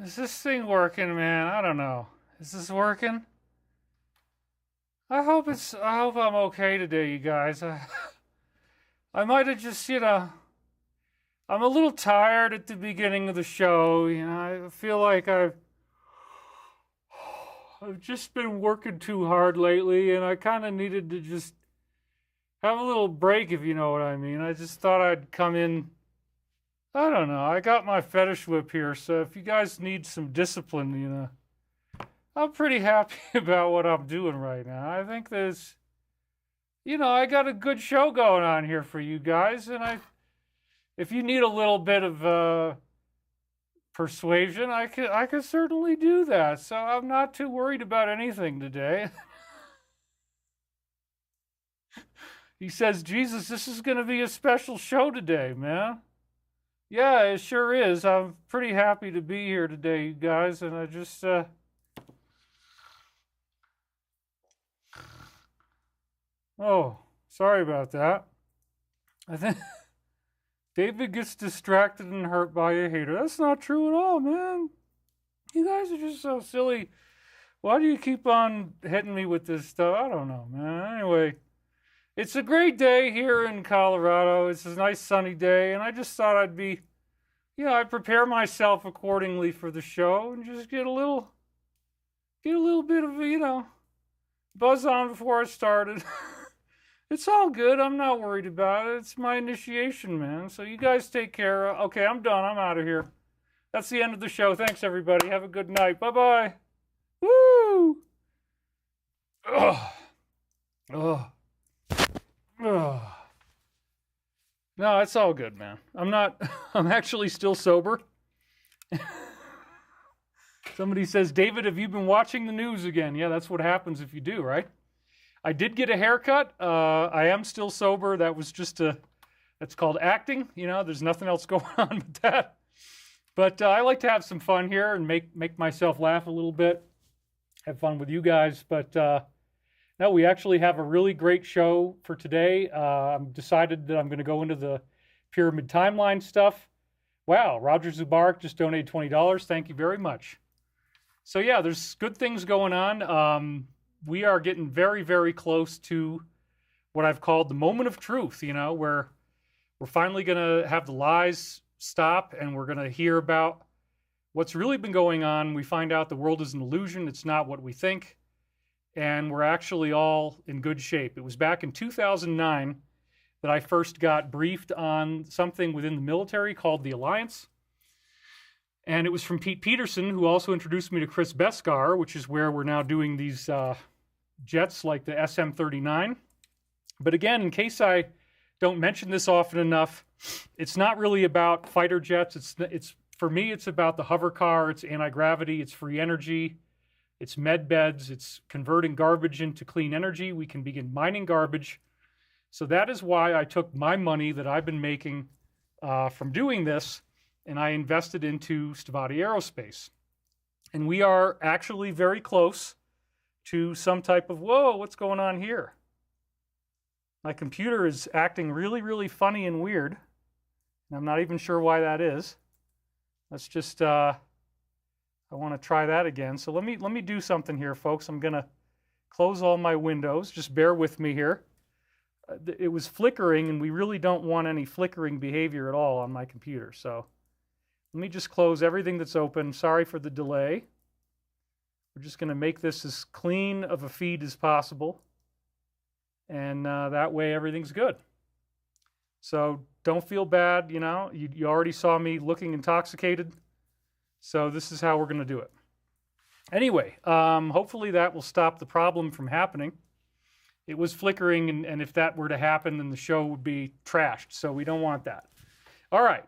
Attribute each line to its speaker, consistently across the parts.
Speaker 1: Is this thing working, man? I don't know. Is this working? I hope I'm okay today, you guys. I might have just, I'm a little tired at the beginning of the show. I feel like I've just been working too hard lately, and I kind of needed to just have a little break, if you know what I mean. I just thought I'd come in. I don't know. I got my fetish whip here, so if you guys need some discipline, I'm pretty happy about what I'm doing right now. I think I got a good show going on here for you guys, and if you need a little bit of persuasion, I could certainly do that. So I'm not too worried about anything today. He says, Jesus, this is going to be a special show today, man. Yeah, it sure is. I'm pretty happy to be here today, you guys, and I just, oh, sorry about that. I think David gets distracted and hurt by a hater. That's not true at all, man. You guys are just so silly. Why do you keep on hitting me with this stuff? I don't know, man. Anyway, it's a great day here in Colorado. It's a nice sunny day, and I just thought I'd prepare myself accordingly for the show and just get a little bit of, buzz on before I started. It's all good. I'm not worried about it. It's my initiation, man. So you guys take care. Okay, I'm done. I'm out of here. That's the end of the show. Thanks, everybody. Have a good night. Bye-bye. Woo! Ugh. Ugh. Ugh. No, it's all good, man. I'm actually still sober. Somebody says, David, have you been watching the news again? Yeah, that's what happens if you do, right? I did get a haircut. I am still sober. That was that's called acting. There's nothing else going on with that. But I like to have some fun here and make myself laugh a little bit. Have fun with you guys. But no, we actually have a really great show for today. I'm decided that I'm going to go into the pyramid timeline stuff. Wow, Roger Zubarak just donated $20. Thank you very much. So yeah, there's good things going on. We are getting very, very close to what I've called the moment of truth, where we're finally going to have the lies stop and we're going to hear about what's really been going on. We find out the world is an illusion. It's not what we think. And we're actually all in good shape. It was back in 2009 that I first got briefed on something within the military called the Alliance. And it was from Pete Peterson, who also introduced me to Chris Beskar, which is where we're now doing these jets like the SM-39. But again, in case I don't mention this often enough, it's not really about fighter jets. It's for me, it's about the hover car. It's anti-gravity. It's free energy. It's med beds. It's converting garbage into clean energy. We can begin mining garbage. So that is why I took my money that I've been making from doing this, and I invested into Stavati Aerospace. And we are actually very close to some type of, whoa, what's going on here? My computer is acting really, really funny and weird. And I'm not even sure why that is. Let's just, I want to try that again. So let me do something here, folks. I'm going to close all my windows. Just bear with me here. It was flickering, and we really don't want any flickering behavior at all on my computer. So let me just close everything that's open. Sorry for the delay. We're just going to make this as clean of a feed as possible. And that way everything's good. So don't feel bad, you already saw me looking intoxicated. So this is how we're going to do it. Anyway, hopefully that will stop the problem from happening. It was flickering, and if that were to happen, then the show would be trashed. So we don't want that. All right,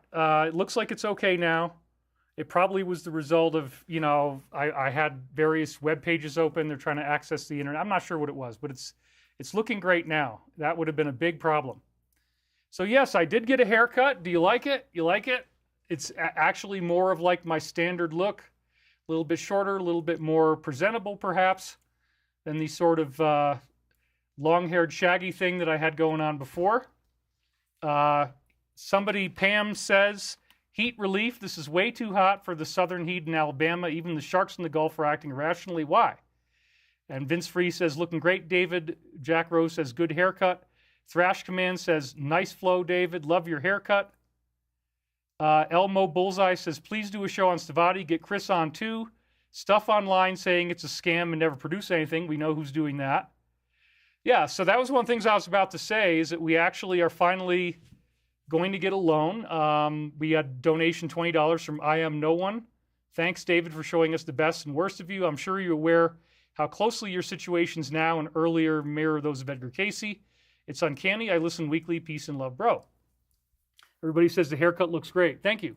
Speaker 1: it looks like it's okay now. It probably was the result of, I had various web pages open. They're trying to access the internet. I'm not sure what it was, but it's looking great now. That would have been a big problem. So yes, I did get a haircut. Do you like it? You like it? It's actually more of like my standard look. A little bit shorter, a little bit more presentable perhaps than the sort of long-haired shaggy thing that I had going on before. Somebody, Pam, says Heat relief. This is way too hot for the southern heat in Alabama. Even the sharks in the Gulf are acting irrationally. Why? And Vince Free says, looking great, David. Jack Rose says, good haircut. Thrash Command says, nice flow, David. Love your haircut. Elmo Bullseye says, please do a show on Stavati. Get Chris on too. Stuff online saying it's a scam and never produce anything. We know who's doing that. Yeah, so that was one of the things I was about to say, is that we actually are finally going to get a loan. We had donation $20 from I Am No One. Thanks, David, for showing us the best and worst of you. I'm sure you're aware how closely your situations now and earlier mirror those of Edgar Casey. It's uncanny. I listen weekly. Peace and love, bro. Everybody says the haircut looks great. Thank you.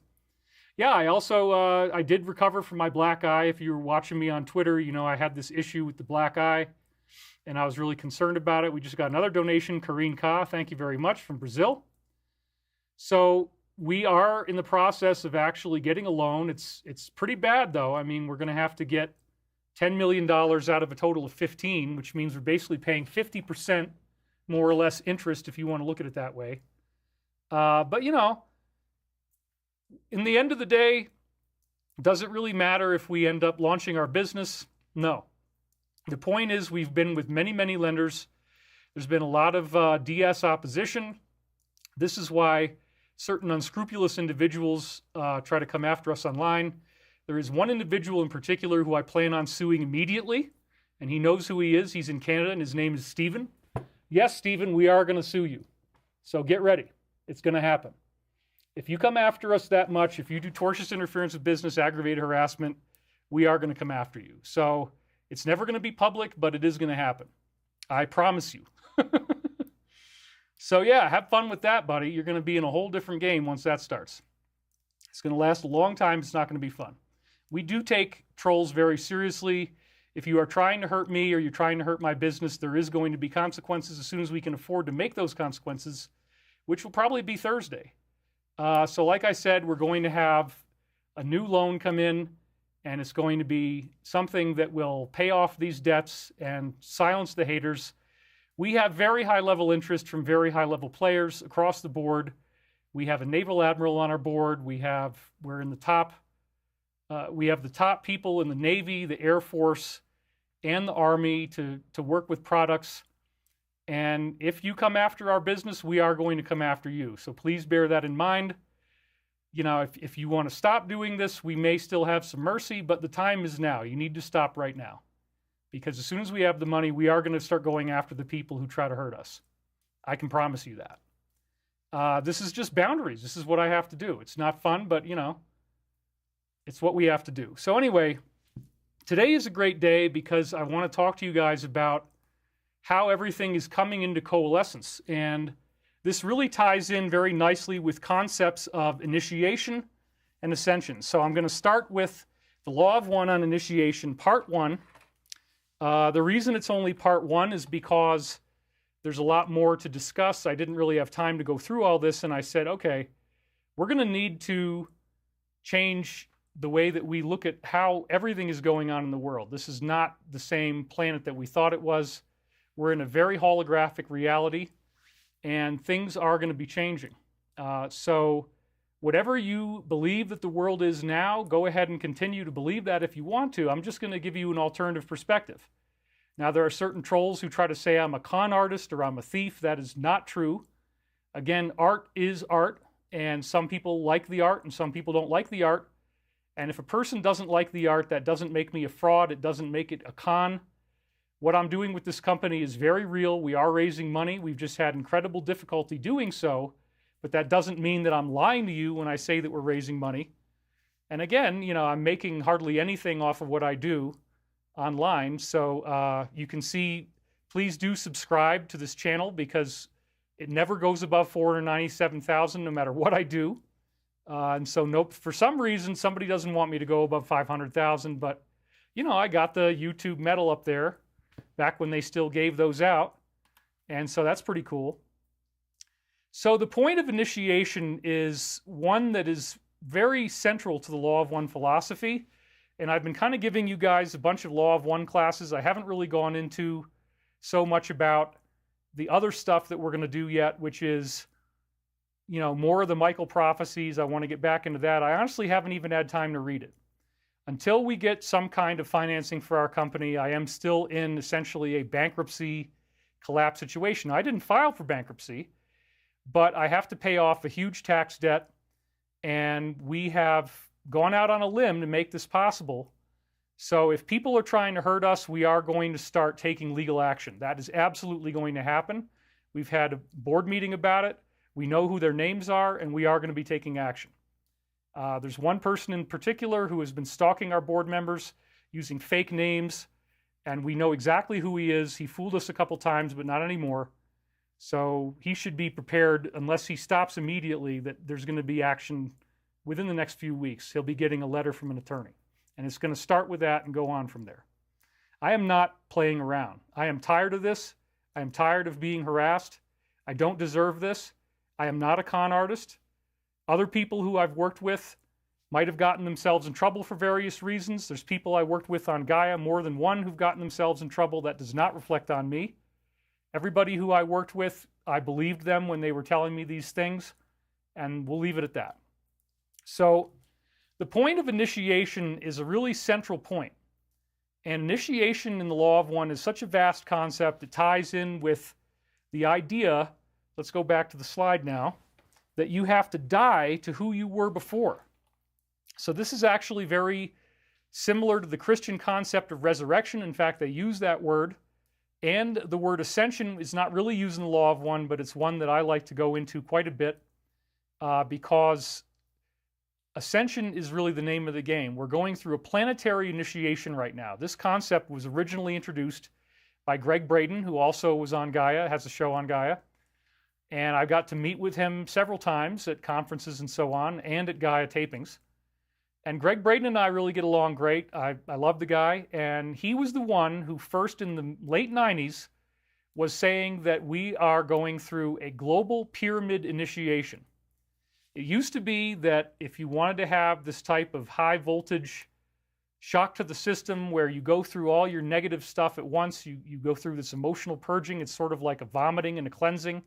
Speaker 1: Yeah, I also, I did recover from my black eye. If you were watching me on Twitter, you know I had this issue with the black eye, and I was really concerned about it. We just got another donation, Karine Ka, thank you very much, from Brazil. So we are in the process of actually getting a loan. It's pretty bad, though. I mean, we're going to have to get $10 million out of a total of 15, which means we're basically paying 50% more or less interest, if you want to look at it that way. But, you know, in the end of the day, does it really matter if we end up launching our business? No. The point is, we've been with many, many lenders. There's been a lot of DS opposition. This is why certain unscrupulous individuals try to come after us online. There is one individual in particular who I plan on suing immediately, and he knows who he is. He's in Canada, and his name is Stephen. Yes, Stephen, we are going to sue you. So get ready. It's going to happen. If you come after us that much, if you do tortious interference with business, aggravated harassment, we are going to come after you. So it's never going to be public, but it is going to happen. I promise you. So yeah, have fun with that, buddy. You're going to be in a whole different game once that starts. It's going to last a long time. It's not going to be fun. We do take trolls very seriously. If you are trying to hurt me or you're trying to hurt my business, there is going to be consequences as soon as we can afford to make those consequences, which will probably be Thursday. So like I said, we're going to have a new loan come in, and it's going to be something that will pay off these debts and silence the haters. We have very high-level interest from very high-level players across the board. We have a naval admiral on our board. We're in the top. We have the top people in the Navy, the Air Force, and the Army to work with products. And if you come after our business, we are going to come after you. So please bear that in mind. You know, if you want to stop doing this, we may still have some mercy, but the time is now. You need to stop right now. Because as soon as we have the money, we are going to start going after the people who try to hurt us. I can promise you that. This is just boundaries. This is what I have to do. It's not fun, but, you know, it's what we have to do. So anyway, today is a great day because I want to talk to you guys about how everything is coming into coalescence. And this really ties in very nicely with concepts of initiation and ascension. So I'm going to start with the Law of One on initiation, part 1. The reason it's only part 1 is because there's a lot more to discuss. I didn't really have time to go through all this, and I said, okay, we're going to need to change the way that we look at how everything is going on in the world. This is not the same planet that we thought it was. We're in a very holographic reality, and things are going to be changing. So whatever you believe that the world is now, go ahead and continue to believe that if you want to. I'm just going to give you an alternative perspective. Now, there are certain trolls who try to say I'm a con artist or I'm a thief. That is not true. Again, art is art, and some people like the art and some people don't like the art. And if a person doesn't like the art, that doesn't make me a fraud. It doesn't make it a con. What I'm doing with this company is very real. We are raising money. We've just had incredible difficulty doing so. But that doesn't mean that I'm lying to you when I say that we're raising money. And again, you know, I'm making hardly anything off of what I do online. So you can see, please do subscribe to this channel because it never goes above 497,000 no matter what I do. And so nope, for some reason, somebody doesn't want me to go above 500,000. But, you know, I got the YouTube medal up there back when they still gave those out. And so that's pretty cool. So the point of initiation is one that is very central to the Law of One philosophy. And I've been kind of giving you guys a bunch of Law of One classes. I haven't really gone into so much about the other stuff that we're going to do yet, which is, more of the Michael prophecies. I want to get back into that. I honestly haven't even had time to read it. Until we get some kind of financing for our company, I am still in essentially a bankruptcy collapse situation. I didn't file for bankruptcy, but I have to pay off a huge tax debt, and we have gone out on a limb to make this possible. So if people are trying to hurt us, we are going to start taking legal action. That is absolutely going to happen. We've had a board meeting about it. We know who their names are, and we are going to be taking action. There's one person in particular who has been stalking our board members using fake names, and we know exactly who he is. He fooled us a couple times, but not anymore. So he should be prepared, unless he stops immediately, that there's going to be action within the next few weeks. He'll be getting a letter from an attorney. And it's going to start with that and go on from there. I am not playing around. I am tired of this. I am tired of being harassed. I don't deserve this. I am not a con artist. Other people who I've worked with might have gotten themselves in trouble for various reasons. There's people I worked with on Gaia, more than one, who've gotten themselves in trouble. That does not reflect on me. Everybody who I worked with, I believed them when they were telling me these things, and we'll leave it at that. So the point of initiation is a really central point. And initiation in the Law of One is such a vast concept. It ties in with the idea, let's go back to the slide now, that you have to die to who you were before. So this is actually very similar to the Christian concept of resurrection. In fact, they use that word. And the word ascension is not really used in the Law of One, but it's one that I like to go into quite a bit because ascension is really the name of the game. We're going through a planetary initiation right now. This concept was originally introduced by Greg Braden, who also was on Gaia, has a show on Gaia. And I got to meet with him several times at conferences and so on, and at Gaia tapings. And Greg Braden and I really get along great. I love the guy. And he was the one who first in the late 90s was saying that we are going through a global pyramid initiation. It used to be that if you wanted to have this type of high voltage shock to the system where you go through all your negative stuff at once, you go through this emotional purging, it's sort of like a vomiting and a cleansing.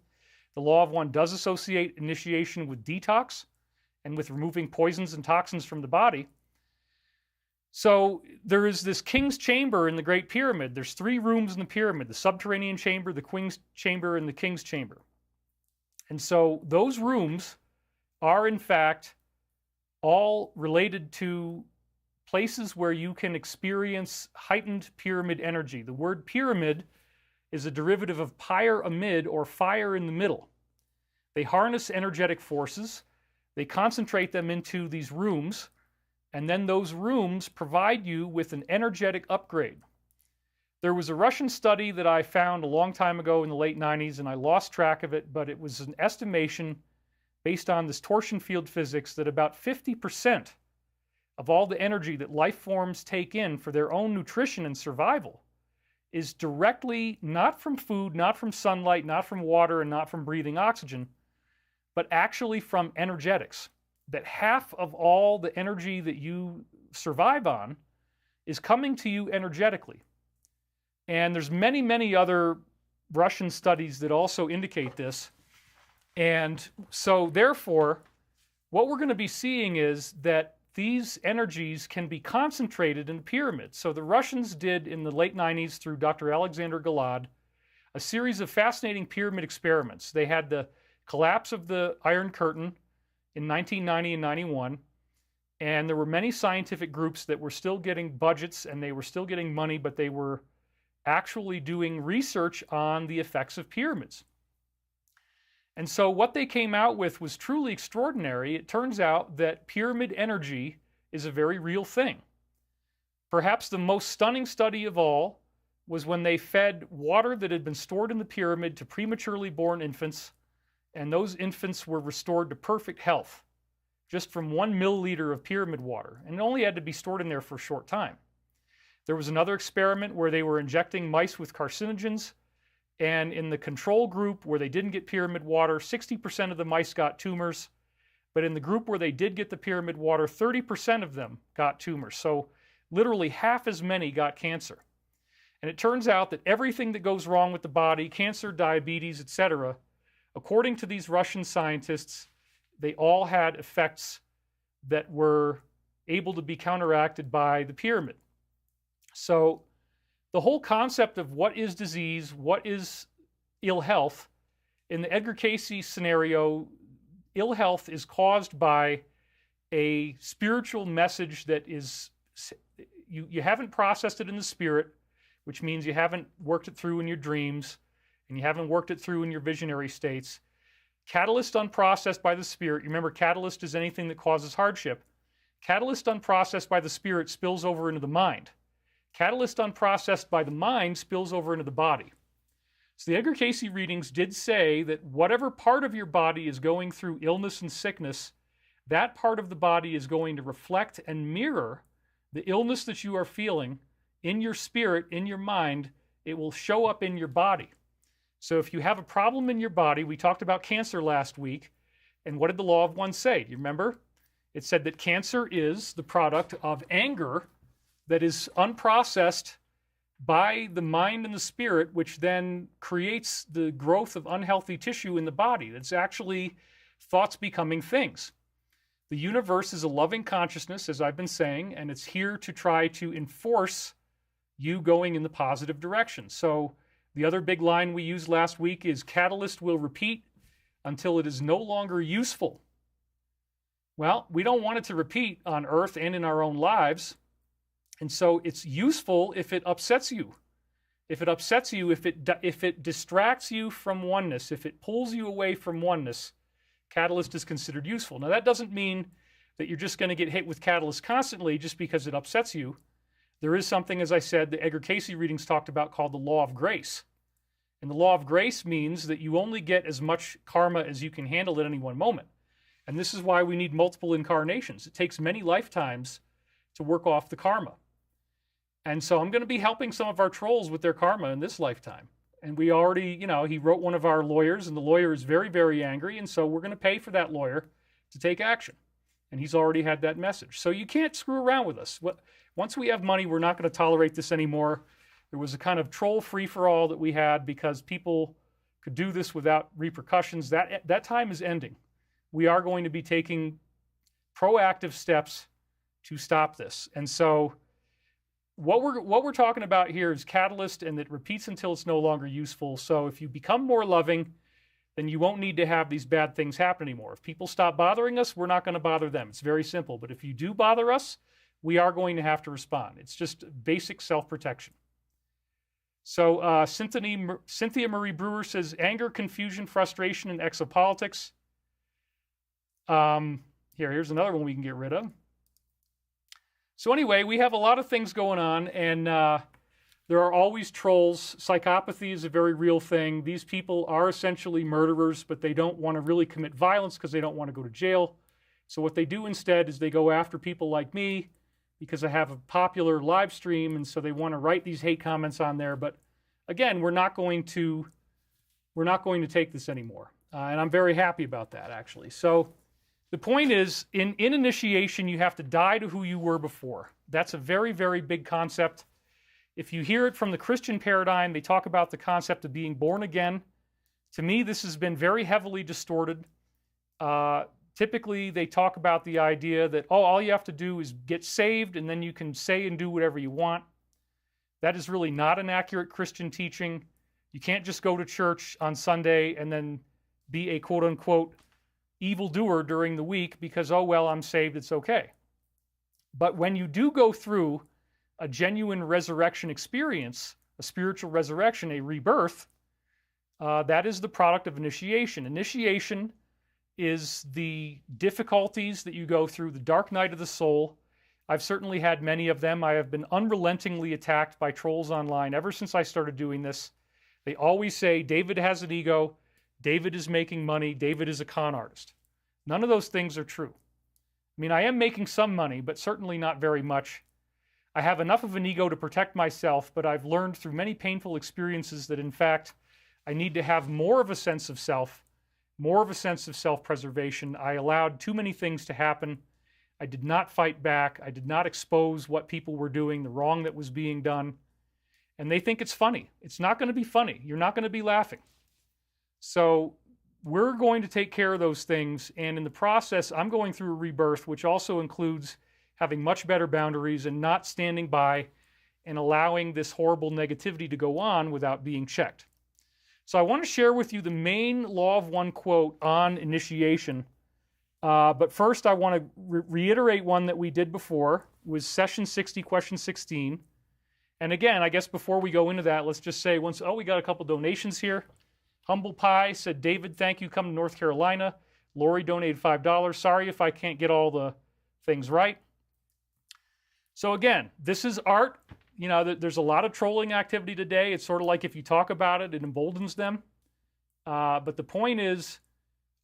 Speaker 1: The Law of One does associate initiation with detox and with removing poisons and toxins from the body. So there is this king's chamber in the Great Pyramid. There's 3 rooms in the pyramid: the subterranean chamber, the queen's chamber, and the king's chamber. And so those rooms are in fact all related to places where you can experience heightened pyramid energy. The word pyramid is a derivative of pyre-amid, or fire in the middle. They harness energetic forces, they concentrate them into these rooms, and then those rooms provide you with an energetic upgrade. There was a Russian study that I found a long time ago in the late 90s, and I lost track of it, but it was an estimation based on this torsion field physics that about 50% of all the energy that life forms take in for their own nutrition and survival is directly not from food, not from sunlight, not from water, and not from breathing oxygen, but actually from energetics. That half of all the energy that you survive on is coming to you energetically. And there's many, many other Russian studies that also indicate this. And so therefore, what we're going to be seeing is that these energies can be concentrated in the pyramid. So the Russians did in the late 90s through Dr. Alexander Galad a series of fascinating pyramid experiments. They had the collapse of the Iron Curtain in 1990 and 91, and there were many scientific groups that were still getting budgets and they were still getting money, but they were actually doing research on the effects of pyramids. And so what they came out with was truly extraordinary. It turns out that pyramid energy is a very real thing. Perhaps the most stunning study of all was when they fed water that had been stored in the pyramid to prematurely born infants, and those infants were restored to perfect health just from 1 milliliter of pyramid water, and it only had to be stored in there for a short time. There was another experiment where they were injecting mice with carcinogens, and in the control group where they didn't get pyramid water, 60% of the mice got tumors. But in the group where they did get the pyramid water, 30% of them got tumors. So literally half as many got cancer. And it turns out that everything that goes wrong with the body, cancer, diabetes, etc., according to these Russian scientists, they all had effects that were able to be counteracted by the pyramid. So the whole concept of what is disease, what is ill health, in the Edgar Cayce scenario, ill health is caused by a spiritual message that is, you haven't processed it in the spirit, which means you haven't worked it through in your dreams, and you haven't worked it through in your visionary states. Catalyst unprocessed by the spirit. Remember, catalyst is anything that causes hardship. Catalyst unprocessed by the spirit spills over into the mind. Catalyst unprocessed by the mind spills over into the body. So the Edgar Cayce readings did say that whatever part of your body is going through illness and sickness, that part of the body is going to reflect and mirror the illness that you are feeling in your spirit, in your mind. It will show up in your body. So if you have a problem in your body, we talked about cancer last week, and what did the law of one say? Do you remember? It said that cancer is the product of anger that is unprocessed by the mind and the spirit, which then creates the growth of unhealthy tissue in the body. That's actually thoughts becoming things. The universe is a loving consciousness, as I've been saying, and it's here to try to enforce you going in the positive direction. So the other big line we used last week is catalyst will repeat until it is no longer useful. Well, we don't want it to repeat on Earth and in our own lives. And so it's useful if it upsets you. If it upsets you, if it distracts you from oneness, if it pulls you away from oneness, catalyst is considered useful. Now, that doesn't mean that you're just going to get hit with catalyst constantly just because it upsets you. There is something, as I said, the Edgar Cayce readings talked about called the law of grace. And the law of grace means that you only get as much karma as you can handle at any one moment. And this is why we need multiple incarnations. It takes many lifetimes to work off the karma. And so I'm going to be helping some of our trolls with their karma in this lifetime. And we already, he wrote one of our lawyers, and the lawyer is very, very angry. And so we're going to pay for that lawyer to take action. And he's already had that message. So you can't screw around with us. Once we have money, we're not going to tolerate this anymore. There was a kind of troll free-for-all that we had because people could do this without repercussions. That time is ending. We are going to be taking proactive steps to stop this. And so what we're talking about here is catalyst, and it repeats until it's no longer useful. So if you become more loving, then you won't need to have these bad things happen anymore. If people stop bothering us, we're not going to bother them. It's very simple. But if you do bother us, we are going to have to respond. It's just basic self-protection. So Cynthia Marie Brewer says, anger, confusion, frustration, and exopolitics. Here's another one we can get rid of. So anyway, we have a lot of things going on, and there are always trolls. Psychopathy is a very real thing. These people are essentially murderers, but they don't want to really commit violence because they don't want to go to jail. So what they do instead is they go after people like me because I have a popular live stream, and so they want to write these hate comments on there. But again, we're not going to take this anymore, and I'm very happy about that, actually. So the point is, in initiation, you have to die to who you were before. That's a very, very big concept. If you hear it from the Christian paradigm, they talk about the concept of being born again. To me, this has been very heavily distorted. Typically, they talk about the idea that, all you have to do is get saved, and then you can say and do whatever you want. That is really not an accurate Christian teaching. You can't just go to church on Sunday and then be a quote-unquote evildoer during the week because, I'm saved, it's okay. But when you do go through a genuine resurrection experience, a spiritual resurrection, a rebirth, that is the product of initiation. Initiation is the difficulties that you go through, the dark night of the soul. I've certainly had many of them. I have been unrelentingly attacked by trolls online ever since I started doing this. They always say, David has an ego, David is making money, David is a con artist. None of those things are true. I mean, I am making some money, but certainly not very much. I have enough of an ego to protect myself, but I've learned through many painful experiences that, in fact, I need to have more of a sense of self, more of a sense of self-preservation. I allowed too many things to happen. I did not fight back. I did not expose what people were doing, the wrong that was being done. And they think it's funny. It's not going to be funny. You're not going to be laughing. So we're going to take care of those things, and in the process, I'm going through a rebirth, which also includes having much better boundaries and not standing by and allowing this horrible negativity to go on without being checked. So I want to share with you the main Law of One quote on initiation. But first, I want to reiterate one that we did before, was session 60, question 16. And again, I guess before we go into that, let's just say we got a couple donations here. Humble Pie said, David, thank you, come to North Carolina. Lori donated $5. Sorry if I can't get all the things right. So again, this is art. You know, there's a lot of trolling activity today. It's sort of like if you talk about it, it emboldens them. But the point is,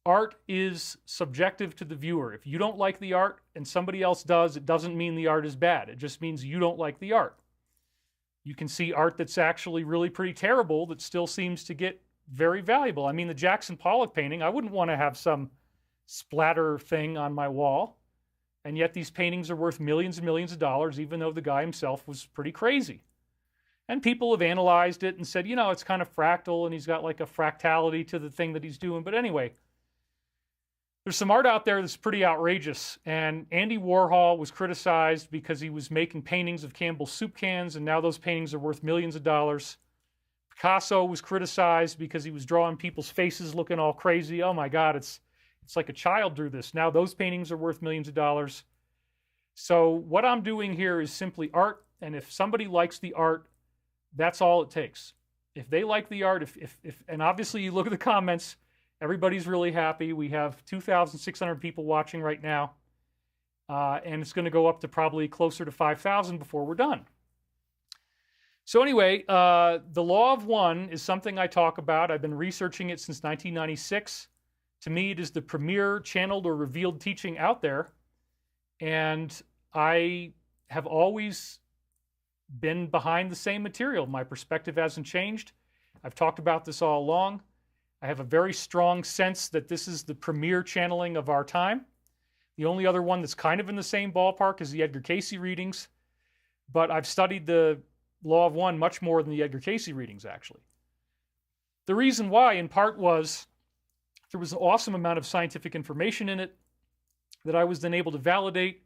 Speaker 1: art is subjective to the viewer. If you don't like the art and somebody else does, it doesn't mean the art is bad. It just means you don't like the art. You can see art that's actually really pretty terrible that still seems to get very valuable. I mean, the Jackson Pollock painting, I wouldn't want to have some splatter thing on my wall. And yet these paintings are worth millions and millions of dollars, even though the guy himself was pretty crazy. And people have analyzed it and said, you know, it's kind of fractal and he's got like a fractality to the thing that he's doing. But anyway, there's some art out there that's pretty outrageous. And Andy Warhol was criticized because he was making paintings of Campbell's soup cans, and now those paintings are worth millions of dollars. Picasso was criticized because he was drawing people's faces looking all crazy. Oh my God, it's like a child drew this. Now those paintings are worth millions of dollars. So what I'm doing here is simply art, and if somebody likes the art, that's all it takes. If they like the art, and obviously you look at the comments, everybody's really happy. We have 2,600 people watching right now, and it's going to go up to probably closer to 5,000 before we're done. So anyway, the Law of One is something I talk about. I've been researching it since 1996. To me, it is the premier channeled or revealed teaching out there. And I have always been behind the same material. My perspective hasn't changed. I've talked about this all along. I have a very strong sense that this is the premier channeling of our time. The only other one that's kind of in the same ballpark is the Edgar Cayce readings. But I've studied the Law of One much more than the Edgar Cayce readings, actually. The reason why, in part, was there was an awesome amount of scientific information in it that I was then able to validate,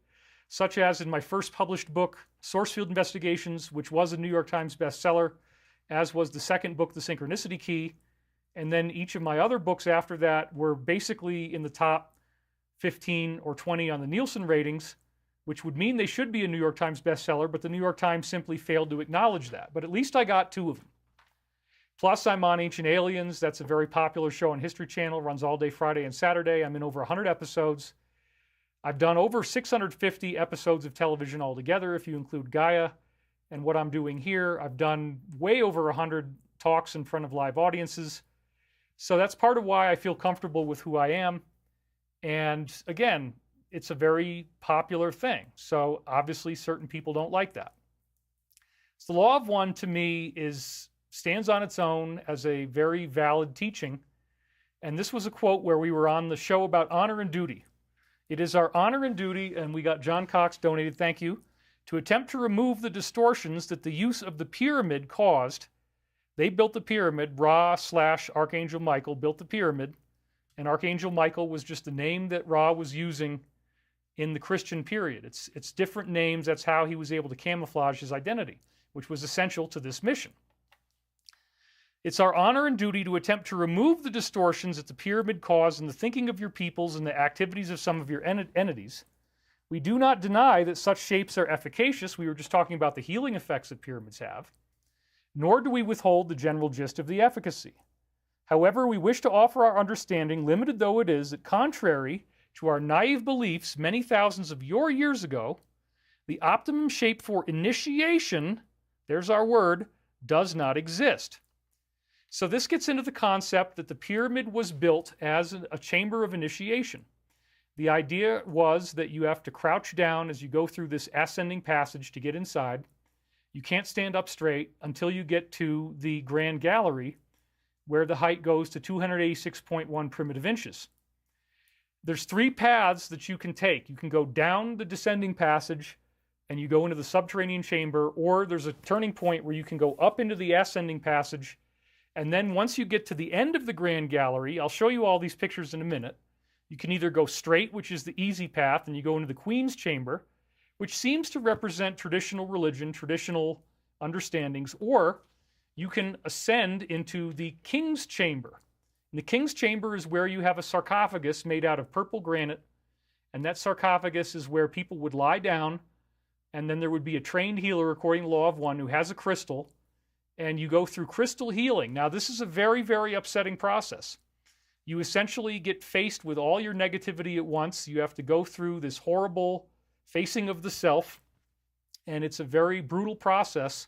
Speaker 1: such as in my first published book, Source Field Investigations, which was a New York Times bestseller, as was the second book, The Synchronicity Key. And then each of my other books after that were basically in the top 15 or 20 on the Nielsen ratings, which would mean they should be a New York Times bestseller, but the New York Times simply failed to acknowledge that. But at least I got 2 of them. Plus, I'm on Ancient Aliens. That's a very popular show on History Channel. Runs all day Friday and Saturday. I'm in over 100 episodes. I've done over 650 episodes of television altogether, if you include Gaia. And what I'm doing here, I've done way over 100 talks in front of live audiences. So that's part of why I feel comfortable with who I am. And again, it's a very popular thing. So obviously certain people don't like that. So the Law of One, to me, stands on its own as a very valid teaching. And this was a quote where we were on the show about honor and duty. It is our honor and duty, and we got John Cox donated, thank you, to attempt to remove the distortions that the use of the pyramid caused. They built the pyramid. Ra/Archangel Michael built the pyramid. And Archangel Michael was just the name that Ra was using in the Christian period. It's different names. That's how he was able to camouflage his identity, which was essential to this mission. It's our honor and duty to attempt to remove the distortions that the pyramid caused in the thinking of your peoples and the activities of some of your entities. We do not deny that such shapes are efficacious. We were just talking about the healing effects that pyramids have. Nor do we withhold the general gist of the efficacy. However, we wish to offer our understanding, limited though it is, that contrary to our naive beliefs many thousands of your years ago, the optimum shape for initiation, there's our word, does not exist. So this gets into the concept that the pyramid was built as a chamber of initiation. The idea was that you have to crouch down as you go through this ascending passage to get inside. You can't stand up straight until you get to the Grand Gallery, where the height goes to 286.1 primitive inches. There's 3 paths that you can take. You can go down the descending passage and you go into the subterranean chamber, or there's a turning point where you can go up into the ascending passage And then once you get to the end of the Grand Gallery, I'll show you all these pictures in a minute. You can either go straight, which is the easy path, and you go into the Queen's Chamber, which seems to represent traditional religion, traditional understandings, or you can ascend into the King's Chamber. And the King's Chamber is where you have a sarcophagus made out of purple granite, and that sarcophagus is where people would lie down, and then there would be a trained healer, according to Law of One, who has a crystal, and you go through crystal healing. Now, this is a very, very upsetting process. You essentially get faced with all your negativity at once. You have to go through this horrible facing of the self, and it's a very brutal process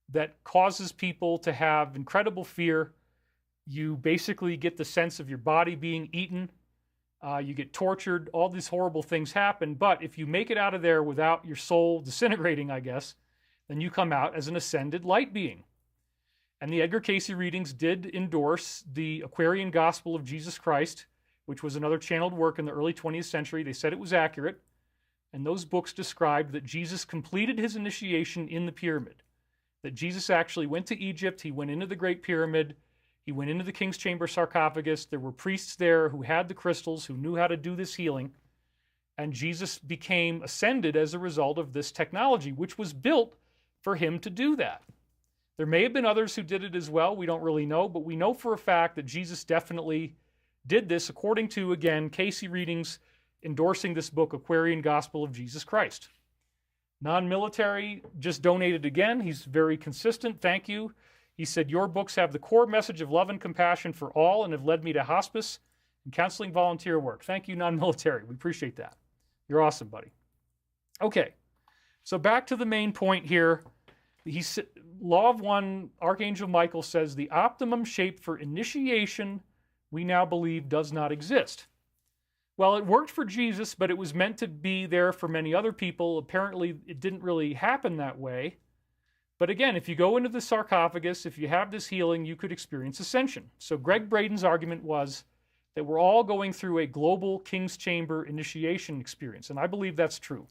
Speaker 1: that causes people to have incredible fear. You basically get the sense of your body being eaten. You get tortured. All these horrible things happen. But if you make it out of there without your soul disintegrating, I guess, then you come out as an ascended light being. And the Edgar Cayce readings did endorse the Aquarian Gospel of Jesus Christ, which was another channeled work in the early 20th century. They said it was accurate. And those books described that Jesus completed his initiation in the pyramid. That Jesus actually went to Egypt. He went into the Great Pyramid. He went into the King's Chamber sarcophagus. There were priests there who had the crystals, who knew how to do this healing. And Jesus became ascended as a result of this technology, which was built for him to do that. There may have been others who did it as well. We don't really know, but we know for a fact that Jesus definitely did this, according to, again, Cayce readings endorsing this book, Aquarian Gospel of Jesus Christ. Non-military just donated again. He's very consistent. Thank you. He said, your books have the core message of love and compassion for all and have led me to hospice and counseling volunteer work. Thank you, non-military. We appreciate that. You're awesome, buddy. Okay, so back to the main point here. Law of One, Archangel Michael says the optimum shape for initiation, we now believe, does not exist. Well, it worked for Jesus, but it was meant to be there for many other people. Apparently, it didn't really happen that way. But again, if you go into the sarcophagus, if you have this healing, you could experience ascension. So Greg Braden's argument was that we're all going through a global King's Chamber initiation experience, and I believe that's true.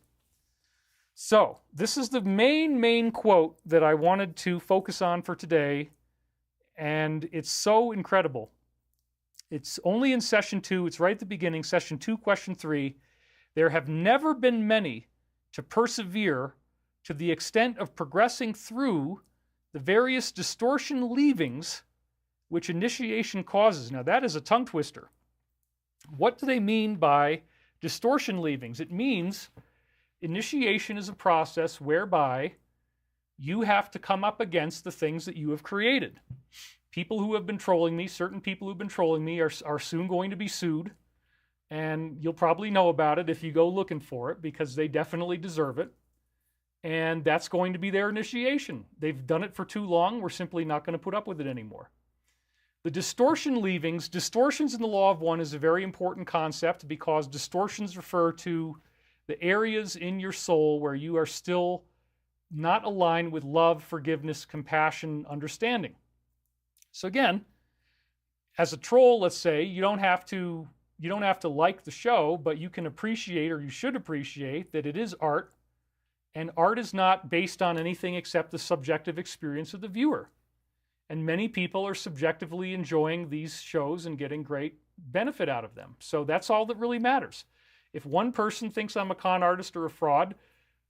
Speaker 1: So this is the main quote that I wanted to focus on for today, and it's so incredible. It's only in session 2. It's right at the beginning, session 2, question 3. There have never been many to persevere to the extent of progressing through the various distortion leavings which initiation causes. Now, that is a tongue twister. What do they mean by distortion leavings? It means initiation is a process whereby you have to come up against the things that you have created. People who have been trolling me, certain people who've been trolling me are soon going to be sued, and you'll probably know about it if you go looking for it, because they definitely deserve it. And that's going to be their initiation. They've done it for too long. We're simply not going to put up with it anymore. The distortion leavings, distortions in the Law of One is a very important concept because distortions refer to the areas in your soul where you are still not aligned with love, forgiveness, compassion, understanding. So again, as a troll, let's say, you don't have to like the show, but you can appreciate, or you should appreciate, that it is art. And art is not based on anything except the subjective experience of the viewer. And many people are subjectively enjoying these shows and getting great benefit out of them. So that's all that really matters. If one person thinks I'm a con artist or a fraud,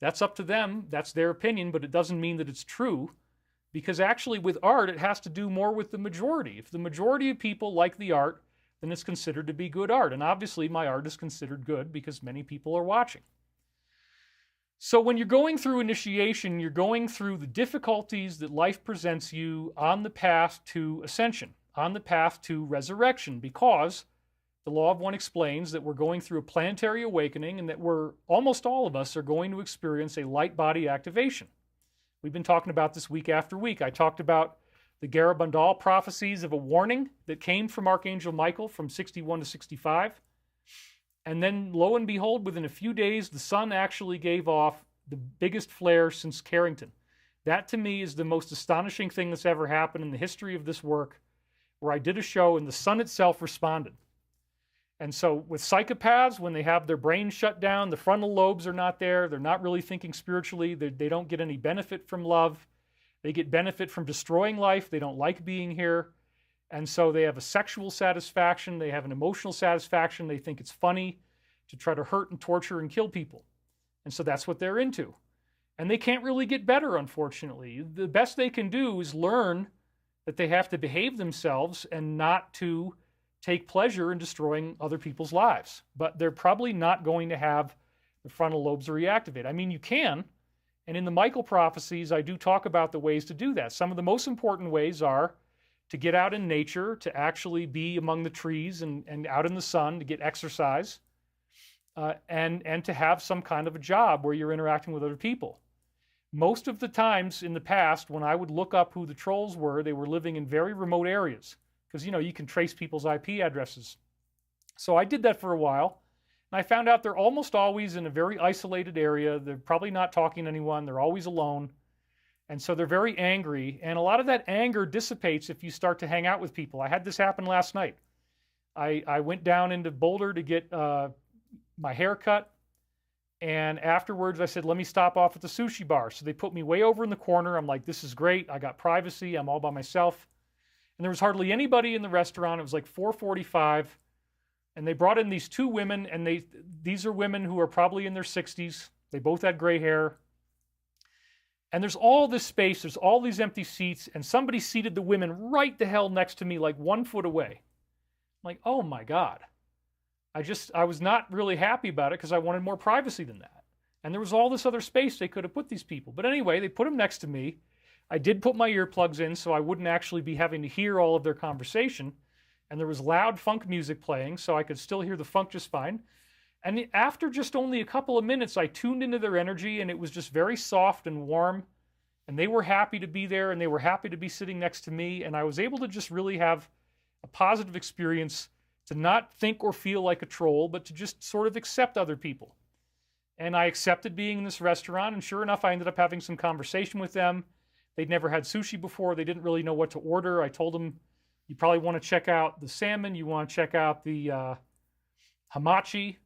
Speaker 1: that's up to them. That's their opinion, but it doesn't mean that it's true. Because actually with art, it has to do more with the majority. If the majority of people like the art, then it's considered to be good art. And obviously my art is considered good because many people are watching. So when you're going through initiation, you're going through the difficulties that life presents you on the path to ascension, on the path to resurrection, because the Law of One explains that we're going through a planetary awakening and that almost all of us are going to experience a light body activation. We've been talking about this week after week. I talked about the Garabandal prophecies of a warning that came from Archangel Michael from 61 to 65. And then, lo and behold, within a few days, the sun actually gave off the biggest flare since Carrington. That, to me, is the most astonishing thing that's ever happened in the history of this work, where I did a show and the sun itself responded. And so with psychopaths, when they have their brains shut down, the frontal lobes are not there, they're not really thinking spiritually, they don't get any benefit from love, They get benefit from destroying life. They don't like being here. And so they have a sexual satisfaction. They have an emotional satisfaction. They think it's funny to try to hurt and torture and kill people. And so that's what they're into. And they can't really get better, unfortunately. The best they can do is learn that they have to behave themselves and not to take pleasure in destroying other people's lives. But they're probably not going to have the frontal lobes reactivate. I mean, you can. And in the Michael prophecies, I do talk about the ways to do that. Some of the most important ways are to get out in nature, to actually be among the trees and out in the sun, to get exercise, and to have some kind of a job where you're interacting with other people. Most of the times in the past, when I would look up who the trolls were, they were living in very remote areas because, you can trace people's IP addresses. So I did that for a while, and I found out they're almost always in a very isolated area. They're probably not talking to anyone. They're always alone. And so they're very angry, and a lot of that anger dissipates if you start to hang out with people. I had this happen last night. I went down into Boulder to get my hair cut, and afterwards I said, let me stop off at the sushi bar. So they put me way over in the corner. I'm like, this is great. I got privacy. I'm all by myself. And there was hardly anybody in the restaurant. It was like 4:45, and they brought in these two women, and these are women who are probably in their 60s. They both had gray hair. And there's all this space, there's all these empty seats, and somebody seated the women right the hell next to me, like 1 foot away. I'm like, oh my God. I was not really happy about it because I wanted more privacy than that. And there was all this other space they could have put these people. But anyway, they put them next to me. I did put my earplugs in so I wouldn't actually be having to hear all of their conversation. And there was loud funk music playing, so I could still hear the funk just fine. And after just only a couple of minutes, I tuned into their energy, and it was just very soft and warm. And they were happy to be there, and they were happy to be sitting next to me. And I was able to just really have a positive experience, to not think or feel like a troll, but to just sort of accept other people. And I accepted being in this restaurant, and sure enough, I ended up having some conversation with them. They'd never had sushi before. They didn't really know what to order. I told them, you probably want to check out the salmon. You want to check out the hamachi.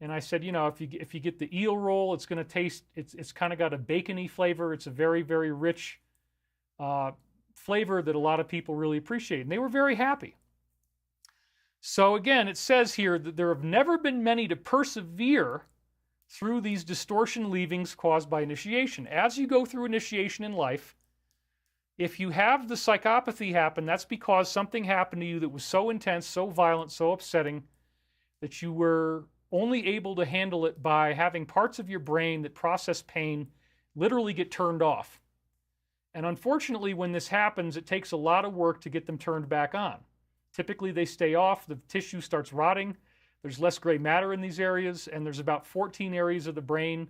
Speaker 1: And I said, if you get the eel roll, it's going to taste, it's kind of got a bacony flavor. It's a very, very rich flavor that a lot of people really appreciate. And they were very happy. So again, it says here that there have never been many to persevere through these distortion leavings caused by initiation. As you go through initiation in life, if you have the psychopathy happen, that's because something happened to you that was so intense, so violent, so upsetting that you were only able to handle it by having parts of your brain that process pain literally get turned off. And unfortunately, when this happens, it takes a lot of work to get them turned back on. Typically, they stay off, the tissue starts rotting, there's less gray matter in these areas, and there's about 14 areas of the brain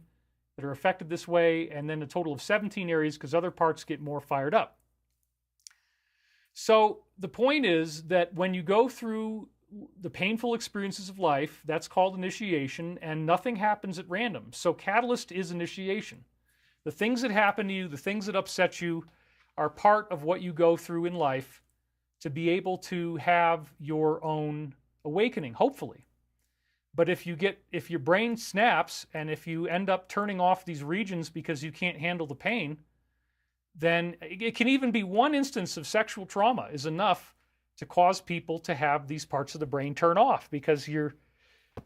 Speaker 1: that are affected this way, and then a total of 17 areas because other parts get more fired up. So the point is that when you go through the painful experiences of life, that's called initiation, and nothing happens at random. So catalyst is initiation. The things that happen to you, the things that upset you, are part of what you go through in life to be able to have your own awakening, hopefully. But if your brain snaps, and if you end up turning off these regions because you can't handle the pain, then it can even be one instance of sexual trauma is enough to cause people to have these parts of the brain turn off, because you're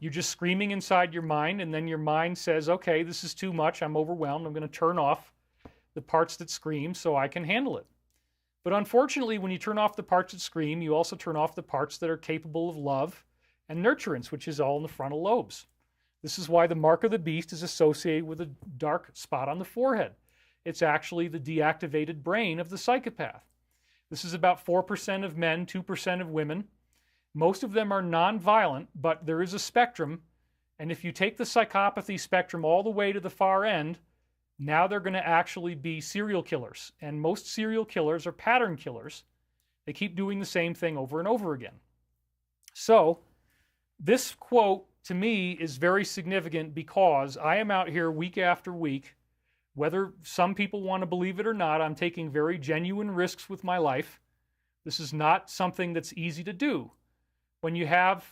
Speaker 1: just screaming inside your mind, and then your mind says, okay, this is too much, I'm overwhelmed, I'm going to turn off the parts that scream so I can handle it. But unfortunately, when you turn off the parts that scream, you also turn off the parts that are capable of love and nurturance, which is all in the frontal lobes. This is why the mark of the beast is associated with a dark spot on the forehead. It's actually the deactivated brain of the psychopath. This is about 4% of men, 2% of women. Most of them are non-violent, but there is a spectrum. And if you take the psychopathy spectrum all the way to the far end, now they're going to actually be serial killers. And most serial killers are pattern killers. They keep doing the same thing over and over again. So this quote to me is very significant, because I am out here week after week. Whether some people want to believe it or not, I'm taking very genuine risks with my life. This is not something that's easy to do. When you have,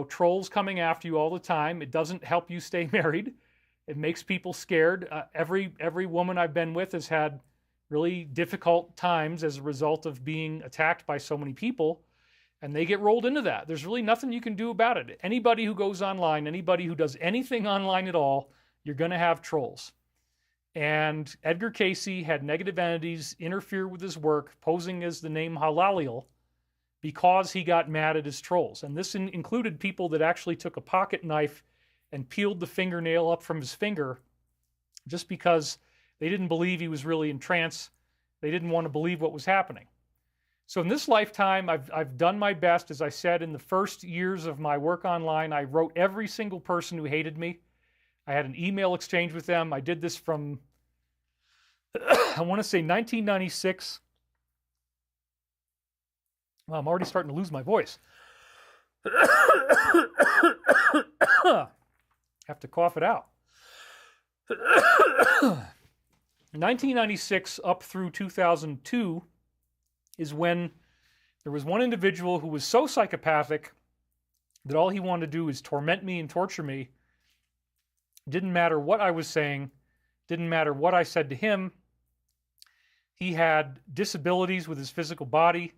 Speaker 1: trolls coming after you all the time, it doesn't help you stay married. It makes people scared. Every woman I've been with has had really difficult times as a result of being attacked by so many people, and they get rolled into that. There's really nothing you can do about it. Anybody who goes online, anybody who does anything online at all, you're going to have trolls. And Edgar Cayce had negative entities interfere with his work, posing as the name Halaliel, because he got mad at his trolls. And this included people that actually took a pocket knife and peeled the fingernail up from his finger just because they didn't believe he was really in trance. They didn't want to believe what was happening. So in this lifetime, I've done my best. As I said, in the first years of my work online, I wrote every single person who hated me. I had an email exchange with them. I did this from, I want to say 1996. Well, I'm already starting to lose my voice. Have to cough it out. 1996 up through 2002 is when there was one individual who was so psychopathic that all he wanted to do is torment me and torture me. Didn't matter what I was saying, didn't matter what I said to him. He had disabilities with his physical body,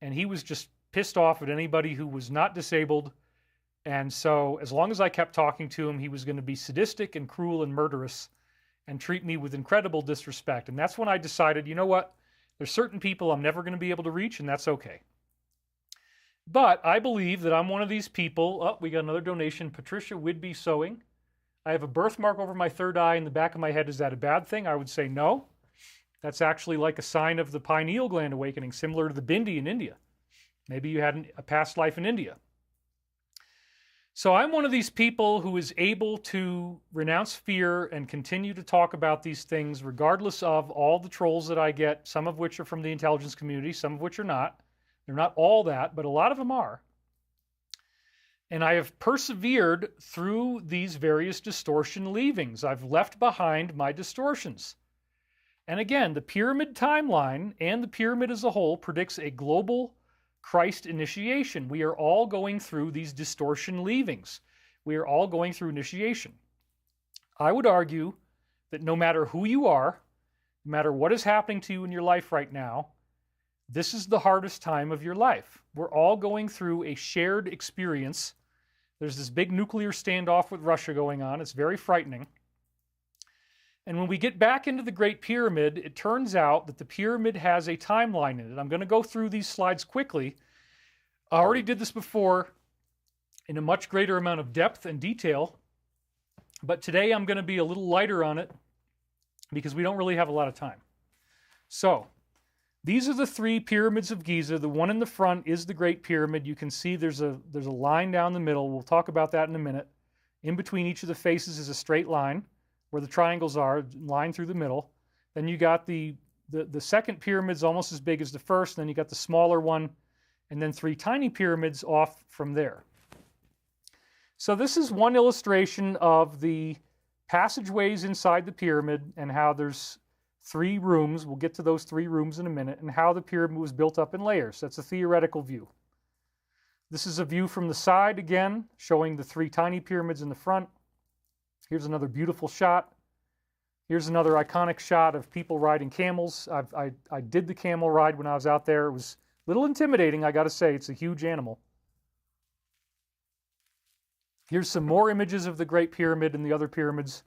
Speaker 1: and he was just pissed off at anybody who was not disabled. And so as long as I kept talking to him, he was going to be sadistic and cruel and murderous and treat me with incredible disrespect. And that's when I decided, you know what? There's certain people I'm never going to be able to reach, and that's okay. But I believe that I'm one of these people. Oh, we got another donation. Patricia Whidbey Sewing. I have a birthmark over my third eye in the back of my head. Is that a bad thing? I would say no. That's actually like a sign of the pineal gland awakening, similar to the bindi in India. Maybe you had a past life in India. So I'm one of these people who is able to renounce fear and continue to talk about these things regardless of all the trolls that I get, some of which are from the intelligence community, some of which are not. They're not all that, but a lot of them are. And I have persevered through these various distortion leavings. I've left behind my distortions. And again, the pyramid timeline and the pyramid as a whole predicts a global Christ initiation. We are all going through these distortion leavings. We are all going through initiation. I would argue that no matter who you are, no matter what is happening to you in your life right now, this is the hardest time of your life. We're all going through a shared experience. There's this big nuclear standoff with Russia going on. It's very frightening. And when we get back into the Great Pyramid, it turns out that the pyramid has a timeline in it. I'm going to go through these slides quickly. I already did this before in a much greater amount of depth and detail, but today I'm going to be a little lighter on it because we don't really have a lot of time. So, these are the three pyramids of Giza. The one in the front is the Great Pyramid. You can see there's a line down the middle. We'll talk about that in a minute. In between each of the faces is a straight line where the triangles are, line through the middle. Then you got the second pyramid's almost as big as the first, then you got the smaller one, and then three tiny pyramids off from there. So this is one illustration of the passageways inside the pyramid and how there's three rooms. We'll get to those three rooms in a minute, and how the pyramid was built up in layers. That's a theoretical view. This is a view from the side again, showing the three tiny pyramids in the front. Here's another beautiful shot. Here's another iconic shot of people riding camels. I did the camel ride when I was out there. It was a little intimidating, I got to say. It's a huge animal. Here's some more images of the Great Pyramid and the other pyramids.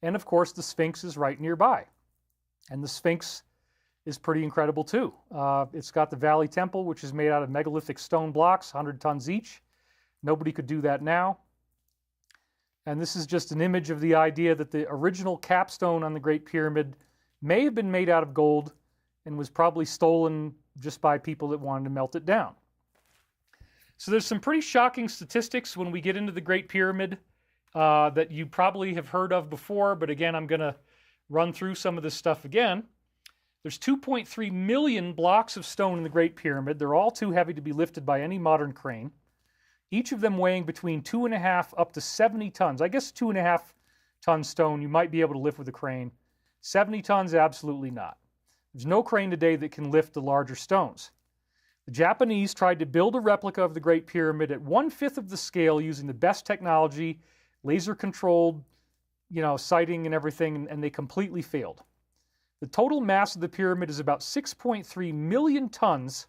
Speaker 1: And of course, the Sphinx is right nearby. And the Sphinx is pretty incredible too. It's got the Valley Temple, which is made out of megalithic stone blocks, 100 tons each. Nobody could do that now. And this is just an image of the idea that the original capstone on the Great Pyramid may have been made out of gold and was probably stolen just by people that wanted to melt it down. So there's some pretty shocking statistics when we get into the Great Pyramid that you probably have heard of before, but again, I'm going to run through some of this stuff again. There's 2.3 million blocks of stone in the Great Pyramid. They're all too heavy to be lifted by any modern crane. Each of them weighing between 2.5 up to 70 tons. I guess 2.5 ton stone you might be able to lift with a crane. 70 tons, absolutely not. There's no crane today that can lift the larger stones. The Japanese tried to build a replica of the Great Pyramid at 1/5 of the scale using the best technology, laser-controlled, sighting and everything, and they completely failed. The total mass of the pyramid is about 6.3 million tons.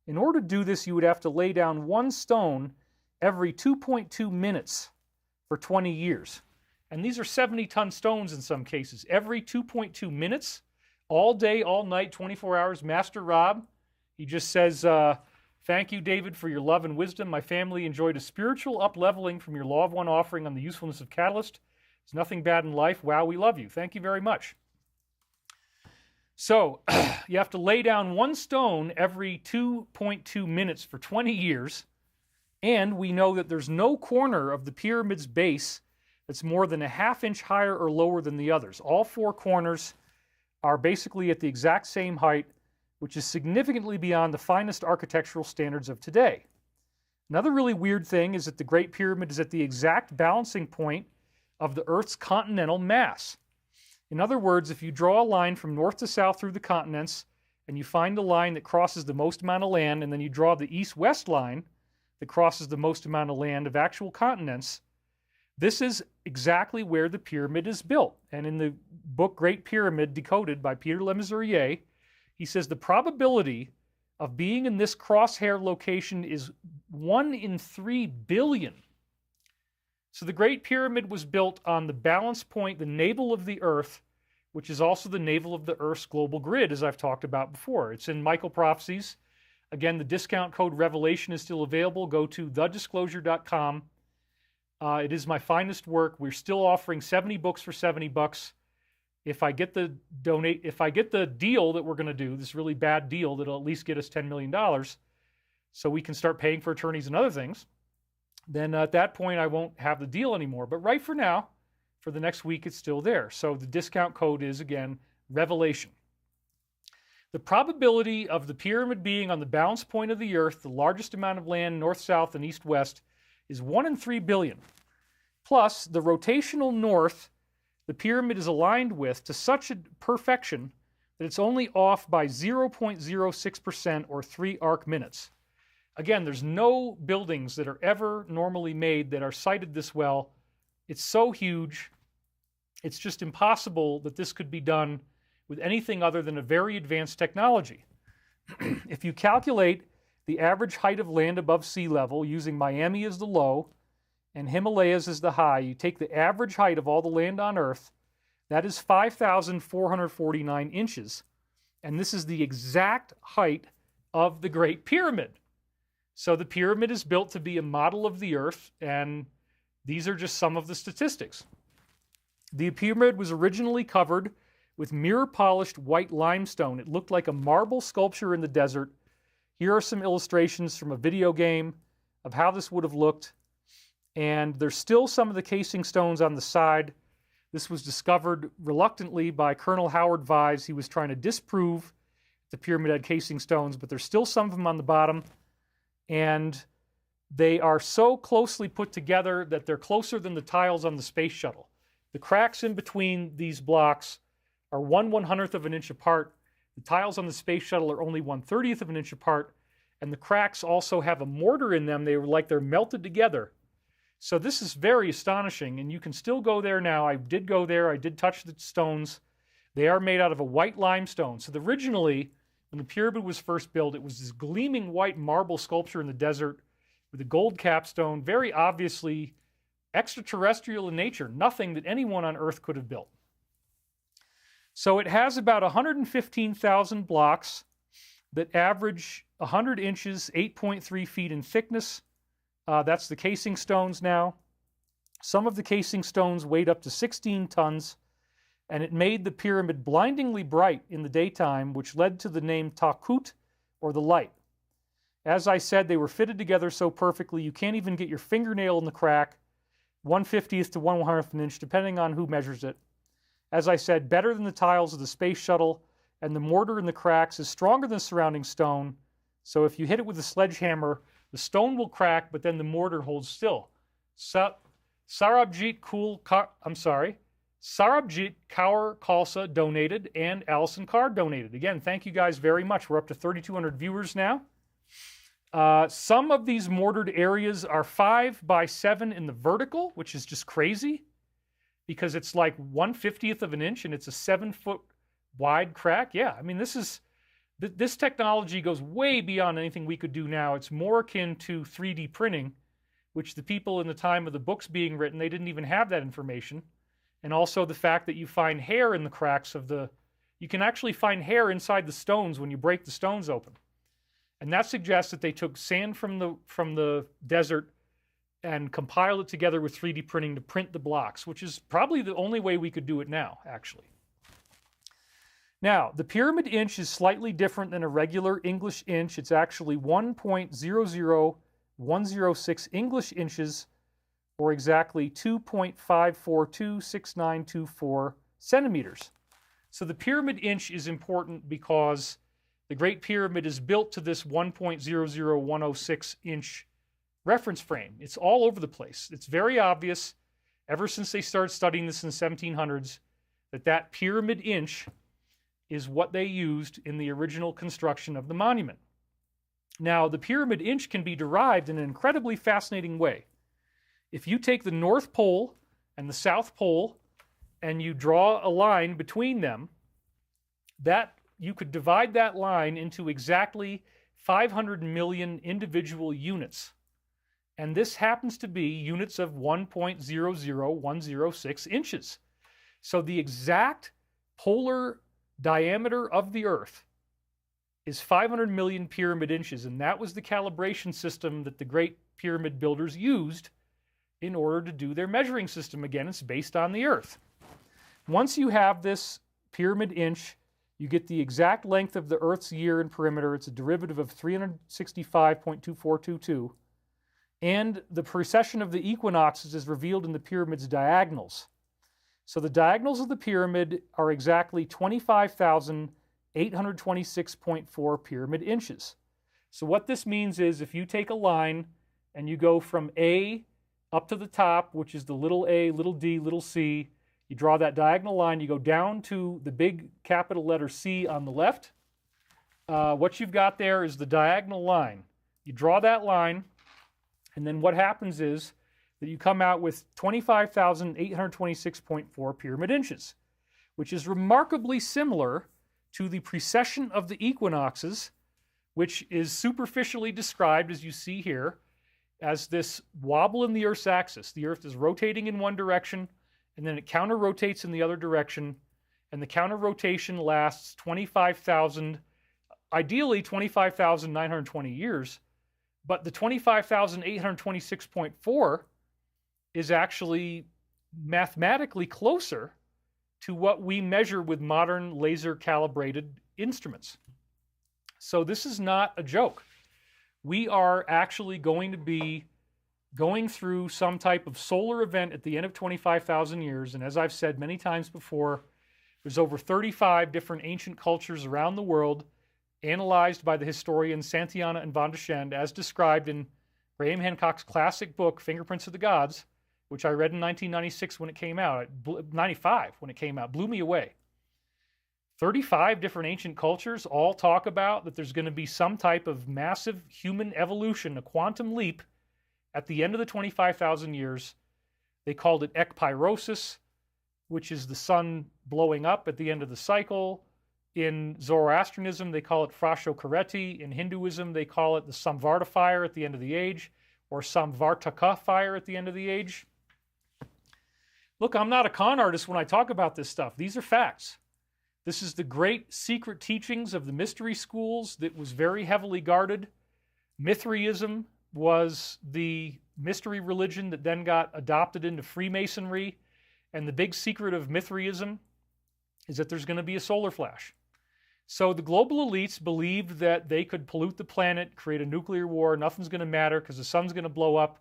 Speaker 1: In order to do this, you would have to lay down one stone every 2.2 minutes for 20 years. And these are 70-ton stones in some cases. Every 2.2 minutes, all day, all night, 24 hours. Master Rob, he just says, thank you, David, for your love and wisdom. My family enjoyed a spiritual up-leveling from your Law of One offering on the usefulness of Catalyst. There's nothing bad in life. Wow, we love you. Thank you very much. So you have to lay down one stone every 2.2 minutes for 20 years, and we know that there's no corner of the pyramid's base that's more than a half-inch higher or lower than the others. All four corners are basically at the exact same height, which is significantly beyond the finest architectural standards of today. Another really weird thing is that the Great Pyramid is at the exact balancing point of the Earth's continental mass. In other words, if you draw a line from north to south through the continents, and you find the line that crosses the most amount of land, and then you draw the east-west line that crosses the most amount of land of actual continents, this is exactly where the pyramid is built. And in the book Great Pyramid, Decoded by Peter Lemesurier, he says the probability of being in this crosshair location is 1 in 3 billion. So the Great Pyramid was built on the balance point, the navel of the Earth, which is also the navel of the Earth's global grid, as I've talked about before. It's in Michael Prophecies. Again, the discount code REVELATION is still available. Go to thedisclosure.com. It is my finest work. We're still offering 70 books for $70. If I get the deal that we're going to do, this really bad deal that'll at least get us $10 million, so we can start paying for attorneys and other things, then at that point I won't have the deal anymore. But right for now, for the next week, it's still there. So the discount code is, again, Revelation. The probability of the pyramid being on the balance point of the Earth, the largest amount of land north, south, and east, west, is 1 in 3 billion. Plus, the rotational north the pyramid is aligned with to such a perfection that it's only off by 0.06% or 3 arc minutes. Again, there's no buildings that are ever normally made that are sited this well. It's so huge, it's just impossible that this could be done with anything other than a very advanced technology. If you calculate the average height of land above sea level using Miami as the low and Himalayas as the high, you take the average height of all the land on Earth, that is 5,449 inches. And this is the exact height of the Great Pyramid. So the pyramid is built to be a model of the Earth, and these are just some of the statistics. The pyramid was originally covered with mirror-polished white limestone. It looked like a marble sculpture in the desert. Here are some illustrations from a video game of how this would have looked. And there's still some of the casing stones on the side. This was discovered reluctantly by Colonel Howard Vyse. He was trying to disprove the pyramid had casing stones, but there's still some of them on the bottom. And they are so closely put together that they're closer than the tiles on the space shuttle. The cracks in between these blocks are 1/100th of an inch apart. The tiles on the space shuttle are only 1/30th of an inch apart. And the cracks also have a mortar in them. They're melted together. So this is very astonishing, and you can still go there now. I did go there. I did touch the stones. They are made out of a white limestone. So originally, when the pyramid was first built, it was this gleaming white marble sculpture in the desert with a gold capstone, very obviously extraterrestrial in nature, nothing that anyone on Earth could have built. So it has about 115,000 blocks that average 100 inches, 8.3 feet in thickness. That's the casing stones now. Some of the casing stones weighed up to 16 tons, and it made the pyramid blindingly bright in the daytime, which led to the name Takut, or the light. As I said, they were fitted together so perfectly you can't even get your fingernail in the crack, 1/50th to 1/100th of an inch, depending on who measures it. As I said, better than the tiles of the space shuttle, and the mortar in the cracks is stronger than the surrounding stone, so if you hit it with a sledgehammer, the stone will crack, but then the mortar holds still. Sarabjit Kaur Khalsa donated, and Allison Carr donated. Again, thank you guys very much. We're up to 3,200 viewers now. Some of these mortared areas are 5 by 7 in the vertical, which is just crazy, because it's like 1/50th of an inch, and it's a 7-foot wide crack? Yeah, I mean, this technology goes way beyond anything we could do now. It's more akin to 3D printing, which the people in the time of the books being written, they didn't even have that information. And also the fact that you find hair in the cracks of you can actually find hair inside the stones when you break the stones open. And that suggests that they took sand from the desert and compiled it together with 3D printing to print the blocks, which is probably the only way we could do it now, actually. Now, the pyramid inch is slightly different than a regular English inch. It's actually 1.00106 English inches, or exactly 2.5426924 centimeters. So the pyramid inch is important because the Great Pyramid is built to this 1.00106 inch reference frame. It's all over the place. It's very obvious, ever since they started studying this in the 1700s, that pyramid inch is what they used in the original construction of the monument. Now, the pyramid inch can be derived in an incredibly fascinating way. If you take the North Pole and the South Pole and you draw a line between them, that you could divide that line into exactly 500 million individual units. And this happens to be units of 1.00106 inches. So the exact polar diameter of the Earth is 500 million pyramid inches, and that was the calibration system that the Great Pyramid builders used in order to do their measuring system. Again, it's based on the Earth. Once you have this pyramid inch, you get the exact length of the Earth's year in perimeter. It's a derivative of 365.2422. And the precession of the equinoxes is revealed in the pyramid's diagonals. So the diagonals of the pyramid are exactly 25,826.4 pyramid inches. So what this means is if you take a line and you go from A up to the top, which is the little a, little d, little c, you draw that diagonal line, you go down to the big capital letter C on the left. What you've got there is the diagonal line. You draw that line, and then what happens is that you come out with 25,826.4 pyramid inches, which is remarkably similar to the precession of the equinoxes, which is superficially described, as you see here, as this wobble in the Earth's axis. The Earth is rotating in one direction, and then it counter-rotates in the other direction, and the counter-rotation lasts 25,000, ideally 25,920 years, but the 25,826.4 is actually mathematically closer to what we measure with modern laser-calibrated instruments. So this is not a joke. We are actually going to be going through some type of solar event at the end of 25,000 years, and as I've said many times before, there's over 35 different ancient cultures around the world analyzed by the historians Santayana and Van de Schend, as described in Graham Hancock's classic book, Fingerprints of the Gods, which I read in 1996 when it came out, 95 when it came out, blew me away. 35 different ancient cultures all talk about that there's going to be some type of massive human evolution, a quantum leap, at the end of the 25,000 years. They called it ekpyrosis, which is the sun blowing up at the end of the cycle. In Zoroastrianism, they call it Frashokareti. In Hinduism, they call it the Samvarta fire at the end of the age, or Samvartaka fire at the end of the age. Look, I'm not a con artist when I talk about this stuff. These are facts. This is the great secret teachings of the mystery schools that was very heavily guarded. Mithraism was the mystery religion that then got adopted into Freemasonry. And the big secret of Mithraism is that there's going to be a solar flash. So the global elites believed that they could pollute the planet, create a nuclear war, nothing's going to matter because the sun's going to blow up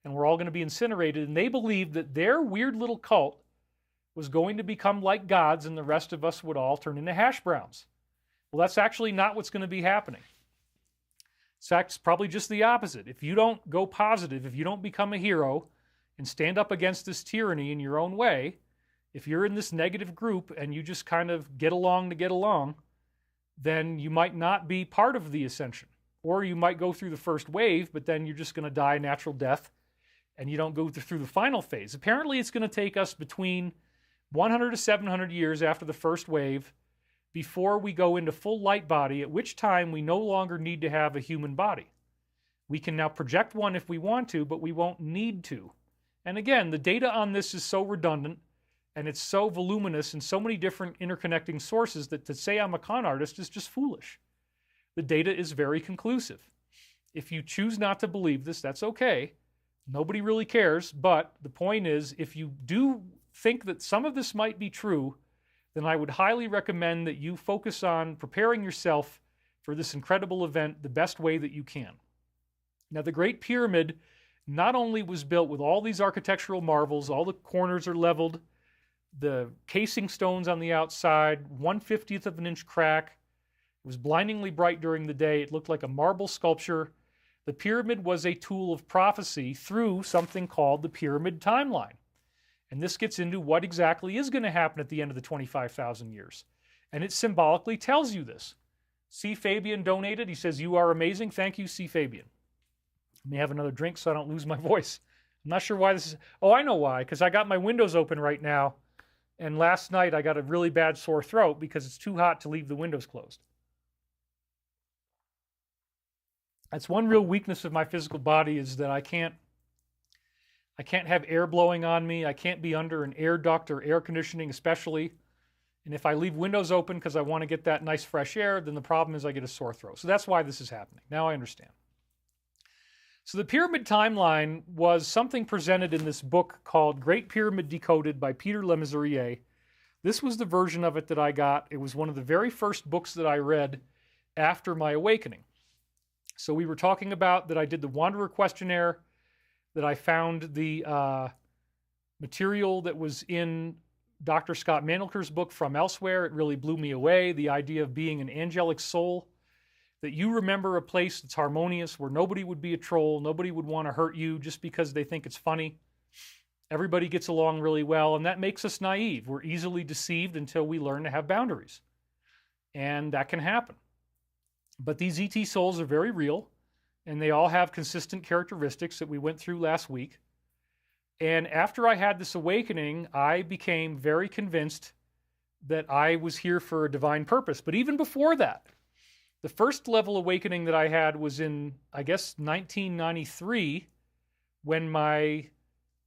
Speaker 1: and we're all going to be incinerated. And they believed that their weird little cult was going to become like gods and the rest of us would all turn into hash browns. Well, that's actually not what's going to be happening. In fact, it's probably just the opposite. If you don't go positive, if you don't become a hero and stand up against this tyranny in your own way, if you're in this negative group and you just kind of get along to get along, then you might not be part of the ascension. Or you might go through the first wave, but then you're just going to die a natural death and you don't go through the final phase. Apparently, it's going to take us between 100 to 700 years after the first wave before we go into full light body, at which time we no longer need to have a human body. We can now project one if we want to, but we won't need to. And again, the data on this is so redundant, and it's so voluminous and so many different interconnecting sources that to say I'm a con artist is just foolish. The data is very conclusive. If you choose not to believe this, that's okay. Nobody really cares, but the point is, if you do think that some of this might be true, then I would highly recommend that you focus on preparing yourself for this incredible event the best way that you can. Now, the Great Pyramid not only was built with all these architectural marvels, all the corners are leveled, the casing stones on the outside, 1/50th of an inch crack. It was blindingly bright during the day. It looked like a marble sculpture. The pyramid was a tool of prophecy through something called the pyramid timeline. And this gets into what exactly is going to happen at the end of the 25,000 years. And it symbolically tells you this. C. Fabian donated. He says, "You are amazing." Thank you, C. Fabian. Let me have another drink so I don't lose my voice. I'm not sure why this is. Oh, I know why. Because I got my windows open right now. And last night I got a really bad sore throat because it's too hot to leave the windows closed. That's one real weakness of my physical body, is that I can't have air blowing on me. I can't be under an air duct or air conditioning especially. And if I leave windows open because I want to get that nice fresh air, then the problem is I get a sore throat. So that's why this is happening. Now I understand. So the pyramid timeline was something presented in this book called Great Pyramid Decoded by Peter Le Mesurier. This was the version of it that I got. It was one of the very first books that I read after my awakening. So we were talking about that I did the Wanderer questionnaire, that I found the material that was in Dr. Scott Mandelker's book from elsewhere. It really blew me away, the idea of being an angelic soul, that you remember a place that's harmonious, where nobody would be a troll, nobody would want to hurt you just because they think it's funny. Everybody gets along really well, and that makes us naive. We're easily deceived until we learn to have boundaries. And that can happen. But these ET souls are very real, and they all have consistent characteristics that we went through last week. And after I had this awakening, I became very convinced that I was here for a divine purpose. But even before that, the first level awakening that I had was in, I guess, 1993, when my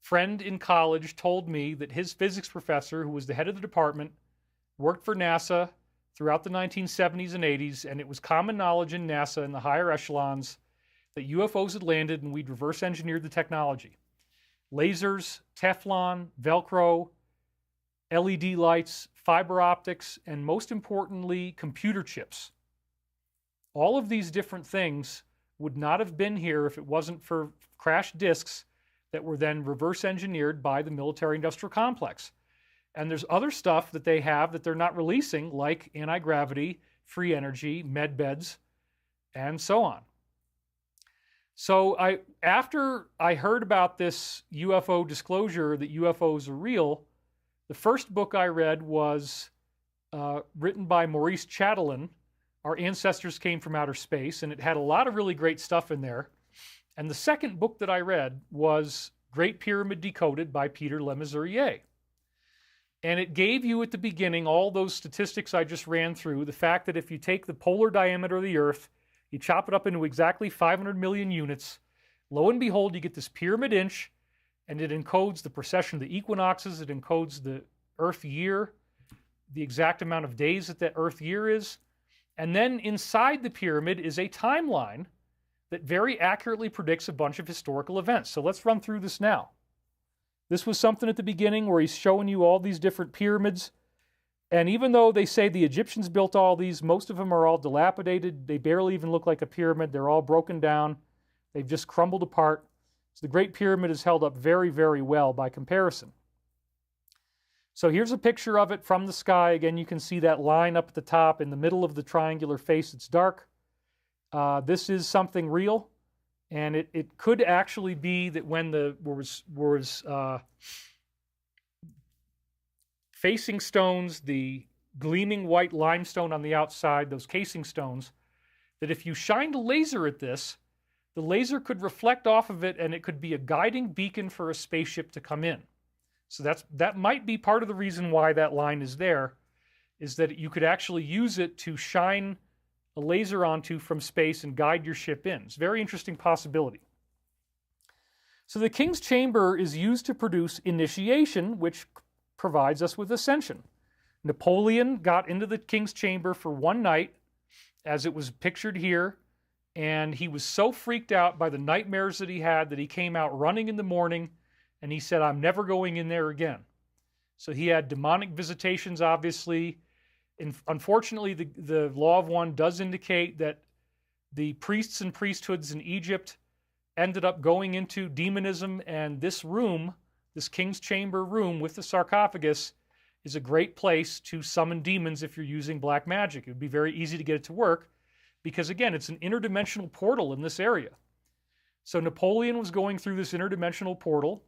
Speaker 1: friend in college told me that his physics professor, who was the head of the department, worked for NASA throughout the 1970s and 80s, and it was common knowledge in NASA in the higher echelons that UFOs had landed and we'd reverse engineered the technology. Lasers, Teflon, Velcro, LED lights, fiber optics, and most importantly, computer chips. All of these different things would not have been here if it wasn't for crashed disks that were then reverse engineered by the military-industrial complex. And there's other stuff that they have that they're not releasing, like anti-gravity, free energy, med beds, and so on. So after I heard about this UFO disclosure that UFOs are real, the first book I read was written by Maurice Chatelain, Our Ancestors Came from Outer Space, and it had a lot of really great stuff in there. And the second book that I read was Great Pyramid Decoded by Peter Le Mesurier. And it gave you at the beginning all those statistics I just ran through, the fact that if you take the polar diameter of the Earth, you chop it up into exactly 500 million units, lo and behold, you get this pyramid inch, and it encodes the precession of the equinoxes, it encodes the Earth year, the exact amount of days that Earth year is. And then inside the pyramid is a timeline that very accurately predicts a bunch of historical events. So let's run through this now. This was something at the beginning where he's showing you all these different pyramids. And even though they say the Egyptians built all these, most of them are all dilapidated. They barely even look like a pyramid. They're all broken down. They've just crumbled apart. So the Great Pyramid is held up very, very well by comparison. So here's a picture of it from the sky. Again, you can see that line up at the top in the middle of the triangular face. It's dark. This is something real. And it could actually be that when the was facing stones, the gleaming white limestone on the outside, those casing stones, that if you shined a laser at this, the laser could reflect off of it and it could be a guiding beacon for a spaceship to come in. So that might be part of the reason why that line is there. is that you could actually use it to shine a laser onto from space and guide your ship in. It's a very interesting possibility. So the King's Chamber is used to produce initiation, which provides us with ascension. Napoleon got into the King's Chamber for one night, as it was pictured here, and he was so freaked out by the nightmares that he had that he came out running in the morning, and he said, "I'm never going in there again." So he had demonic visitations, obviously. And unfortunately, the Law of One does indicate that the priests and priesthoods in Egypt ended up going into demonism, and this room, this King's Chamber room with the sarcophagus, is a great place to summon demons if you're using black magic. It would be very easy to get it to work because, again, it's an interdimensional portal in this area. So Napoleon was going through this interdimensional portal,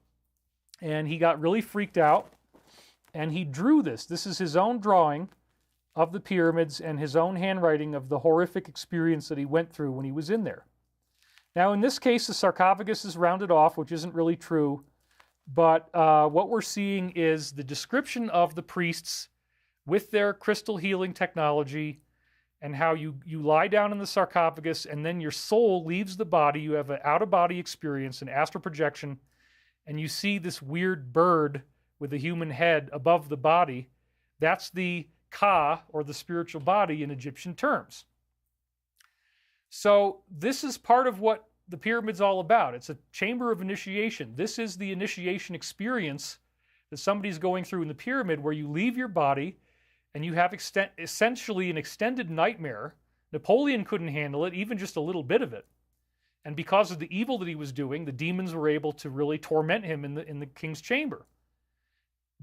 Speaker 1: and he got really freaked out, and he drew this. This is his own drawing of the pyramids and his own handwriting of the horrific experience that he went through when he was in there. Now, in this case, the sarcophagus is rounded off, which isn't really true, but what we're seeing is the description of the priests with their crystal healing technology and how you lie down in the sarcophagus and then your soul leaves the body. You have an out-of-body experience, an astral projection, and you see this weird bird with a human head above the body. That's the Ka, or the spiritual body in Egyptian terms. So this is part of what the pyramid's all about. It's a chamber of initiation. This is the initiation experience that somebody's going through in the pyramid, where you leave your body and you have essentially an extended nightmare. Napoleon couldn't handle it, even just a little bit of it. And because of the evil that he was doing, the demons were able to really torment him in the King's Chamber.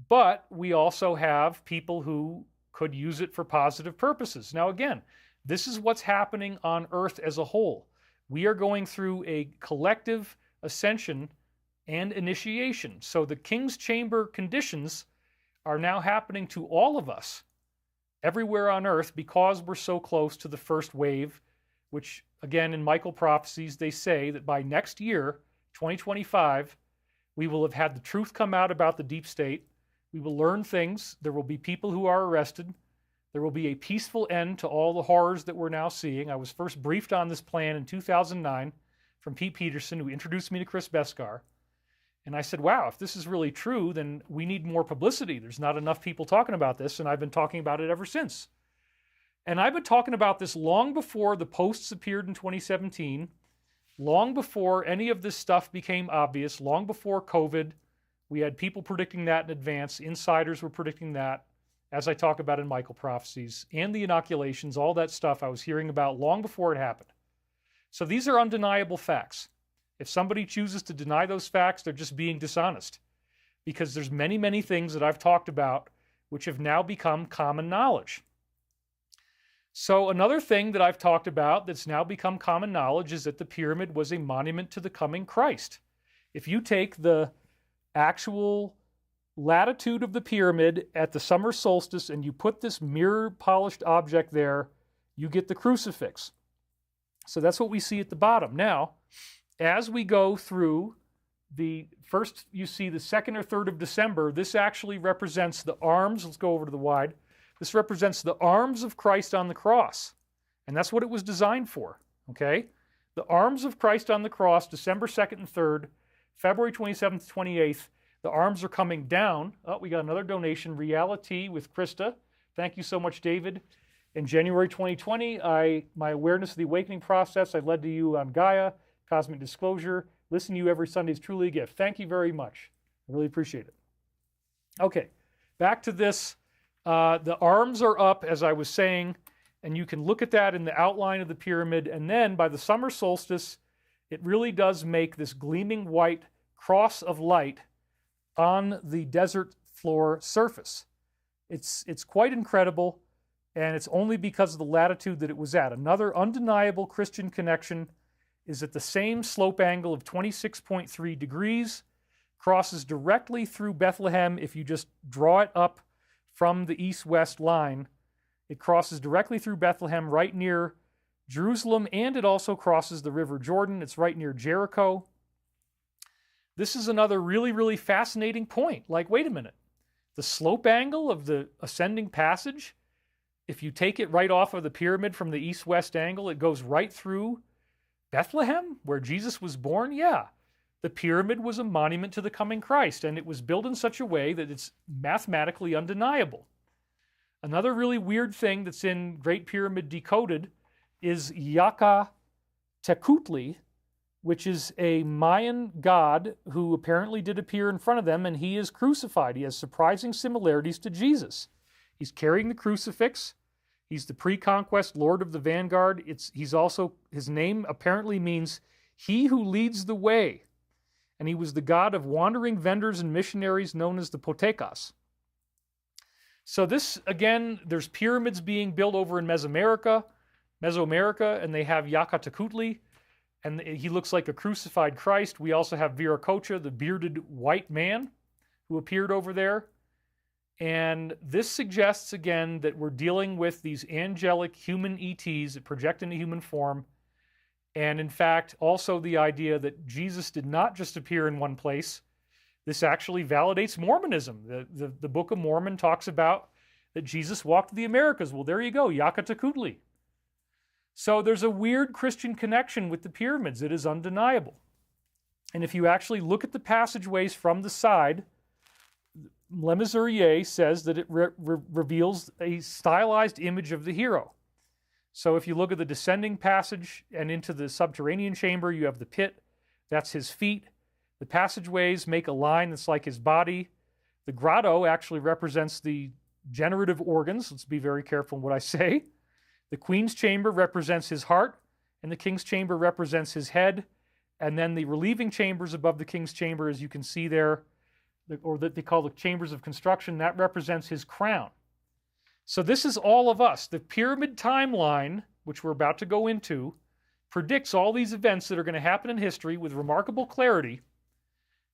Speaker 1: But we also have people who could use it for positive purposes. Now, again, this is what's happening on Earth as a whole. We are going through a collective ascension and initiation. So the King's Chamber conditions are now happening to all of us everywhere on Earth because we're so close to the first wave, which, again, in Michael prophecies, they say that by next year, 2025, we will have had the truth come out about the deep state. We will learn things. There will be people who are arrested. There will be a peaceful end to all the horrors that we're now seeing. I was first briefed on this plan in 2009 from Pete Peterson, who introduced me to Chris Beskar. And I said, wow, if this is really true, then we need more publicity. There's not enough people talking about this, and I've been talking about it ever since. And I've been talking about this long before the posts appeared in 2017, long before any of this stuff became obvious, long before COVID. We had people predicting that in advance. Insiders were predicting that, as I talk about in Michael prophecies, and the inoculations, all that stuff I was hearing about long before it happened. So these are undeniable facts. If somebody chooses to deny those facts, they're just being dishonest, because there's many, many things that I've talked about which have now become common knowledge. So another thing that I've talked about that's now become common knowledge is that the pyramid was a monument to the coming Christ. If you take the actual latitude of the pyramid at the summer solstice and you put this mirror-polished object there, you get the crucifix. So that's what we see at the bottom. Now, as we go through the first, you see the 2nd or 3rd of December, this actually represents the arms. Let's go over to the wide. This represents the arms of Christ on the cross. And that's what it was designed for, okay? The arms of Christ on the cross, December 2nd and 3rd, February 27th, 28th, the arms are coming down. Oh, we got another donation, Reality with Krista. Thank you so much, David. In January 2020, my awareness of the awakening process, I led to you on Gaia, Cosmic Disclosure. Listen to you every Sunday is truly a gift. Thank you very much. I really appreciate it. Okay, back to this. The arms are up, as I was saying, and you can look at that in the outline of the pyramid. And then by the summer solstice, it really does make this gleaming white cross of light on the desert floor surface. It's quite incredible, and it's only because of the latitude that it was at. Another undeniable Christian connection is at the same slope angle of 26.3 degrees, crosses directly through Bethlehem. If you just draw it up from the east-west line, it crosses directly through Bethlehem right near Jerusalem, and it also crosses the River Jordan. It's right near Jericho. This is another really, really fascinating point. Like, wait a minute. The slope angle of the ascending passage if you take it right off of the pyramid from the east-west angle, it goes right through Bethlehem, where Jesus was born. Yeah, the pyramid was a monument to the coming Christ, and it was built in such a way that it's mathematically undeniable. Another really weird thing that's in Great Pyramid Decoded is Tecutli, which is a Mayan god who apparently did appear in front of them, and he is crucified. He has surprising similarities to Jesus. He's carrying the crucifix. He's the pre-conquest Lord of the Vanguard. His name apparently means he who leads the way. And he was the god of wandering vendors and missionaries known as the Potecas. So this, again, there's pyramids being built over in Mesoamerica, and they have Tecutli, and he looks like a crucified Christ. We also have Viracocha, the bearded white man who appeared over there. And this suggests, again, that we're dealing with these angelic human ETs that project into human form. And in fact, also the idea that Jesus did not just appear in one place. This actually validates Mormonism. The Book of Mormon talks about that Jesus walked the Americas. Well, there you go, Tecutli. So there's a weird Christian connection with the pyramids. It is undeniable. And if you actually look at the passageways from the side, Le Mesurier says that it reveals a stylized image of the hero. So if you look at the descending passage and into the subterranean chamber, you have the pit. That's his feet. The passageways make a line that's like his body. The grotto actually represents the generative organs. Let's be very careful in what I say. The queen's chamber represents his heart, and the king's chamber represents his head. And then the relieving chambers above the king's chamber, as you can see there, or that they call the chambers of construction, that represents his crown. So this is all of us. The pyramid timeline, which we're about to go into, predicts all these events that are going to happen in history with remarkable clarity,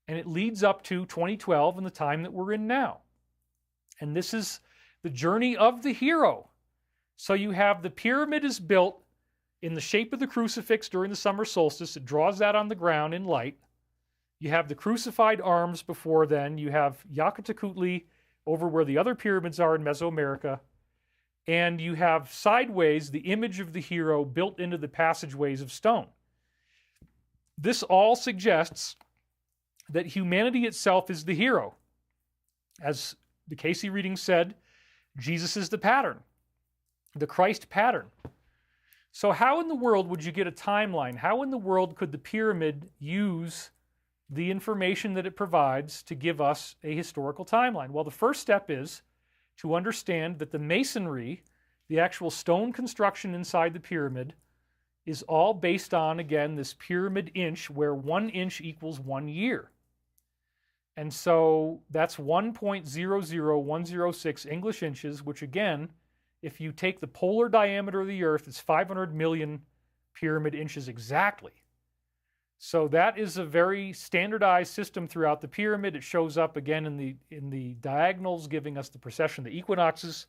Speaker 1: and it leads up to 2012 and the time that we're in now. And this is the journey of the hero. So you have the pyramid is built in the shape of the crucifix during the summer solstice. It draws that on the ground in light. You have the crucified arms before then. You have Tecutli over where the other pyramids are in Mesoamerica. And you have sideways the image of the hero built into the passageways of stone. This all suggests that humanity itself is the hero. As the Casey reading said, Jesus is the pattern, the Christ pattern. So how in the world would you get a timeline? How in the world could the pyramid use the information that it provides to give us a historical timeline? Well, the first step is to understand that the masonry, the actual stone construction inside the pyramid, is all based on, again, this pyramid inch, where 1 inch equals 1 year. And so that's 1.00106 English inches, which again, if you take the polar diameter of the Earth, it's 500 million pyramid inches exactly. So that is a very standardized system throughout the pyramid. It shows up again in the diagonals, giving us the precession of the equinoxes.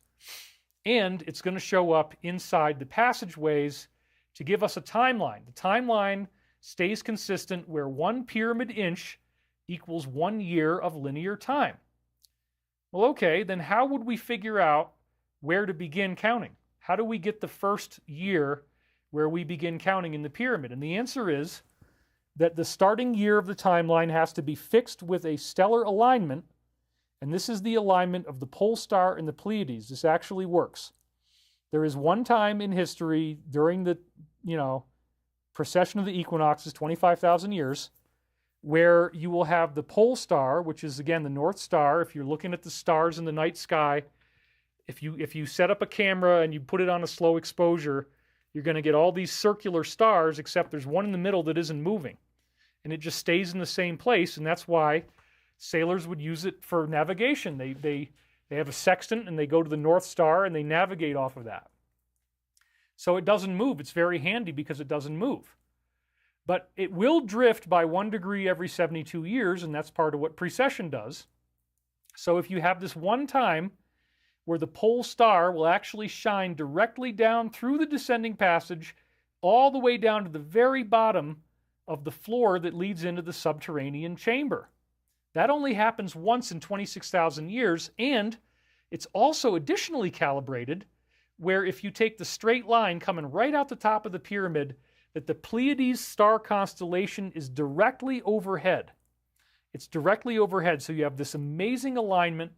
Speaker 1: And it's going to show up inside the passageways to give us a timeline. The timeline stays consistent where 1 pyramid inch equals 1 year of linear time. Well, okay, then how would we figure out where to begin counting? How do we get the first year where we begin counting in the pyramid? And the answer is that the starting year of the timeline has to be fixed with a stellar alignment, and this is the alignment of the pole star and the Pleiades. This actually works. There is one time in history during the, precession of the equinoxes, 25,000 years, where you will have the pole star, which is, again, the North Star. If you're looking at the stars in the night sky, if you set up a camera and you put it on a slow exposure, you're going to get all these circular stars, except there's one in the middle that isn't moving. And it just stays in the same place, and that's why sailors would use it for navigation. They have a sextant, and they go to the North Star, and they navigate off of that. So it doesn't move. It's very handy because it doesn't move. But it will drift by 1 degree every 72 years, and that's part of what precession does. So if you have this one time where the pole star will actually shine directly down through the descending passage all the way down to the very bottom of the floor that leads into the subterranean chamber. That only happens once in 26,000 years, and it's also additionally calibrated where if you take the straight line coming right out the top of the pyramid, that the Pleiades star constellation is directly overhead. It's directly overhead, so you have this amazing alignment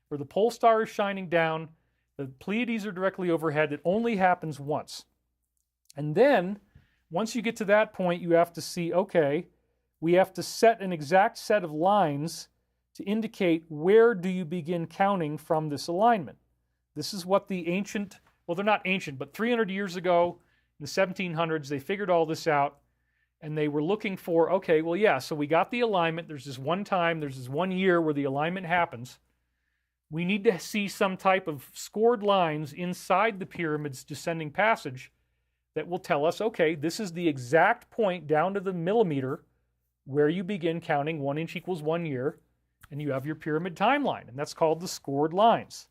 Speaker 1: where the pole star is shining down, the Pleiades are directly overhead. It only happens once. And then, once you get to that point, you have to see, okay, we have to set an exact set of lines to indicate where do you begin counting from this alignment. This is what the ancient, well, they're not ancient, but 300 years ago, in the 1700s, they figured all this out, and they were looking for, okay, well, yeah, so we got the alignment. There's this one time, there's this 1 year where the alignment happens. We need to see some type of scored lines inside the pyramid's descending passage that will tell us, okay, this is the exact point down to the millimeter where you begin counting 1 inch equals 1 year, and you have your pyramid timeline, and that's called the scored lines.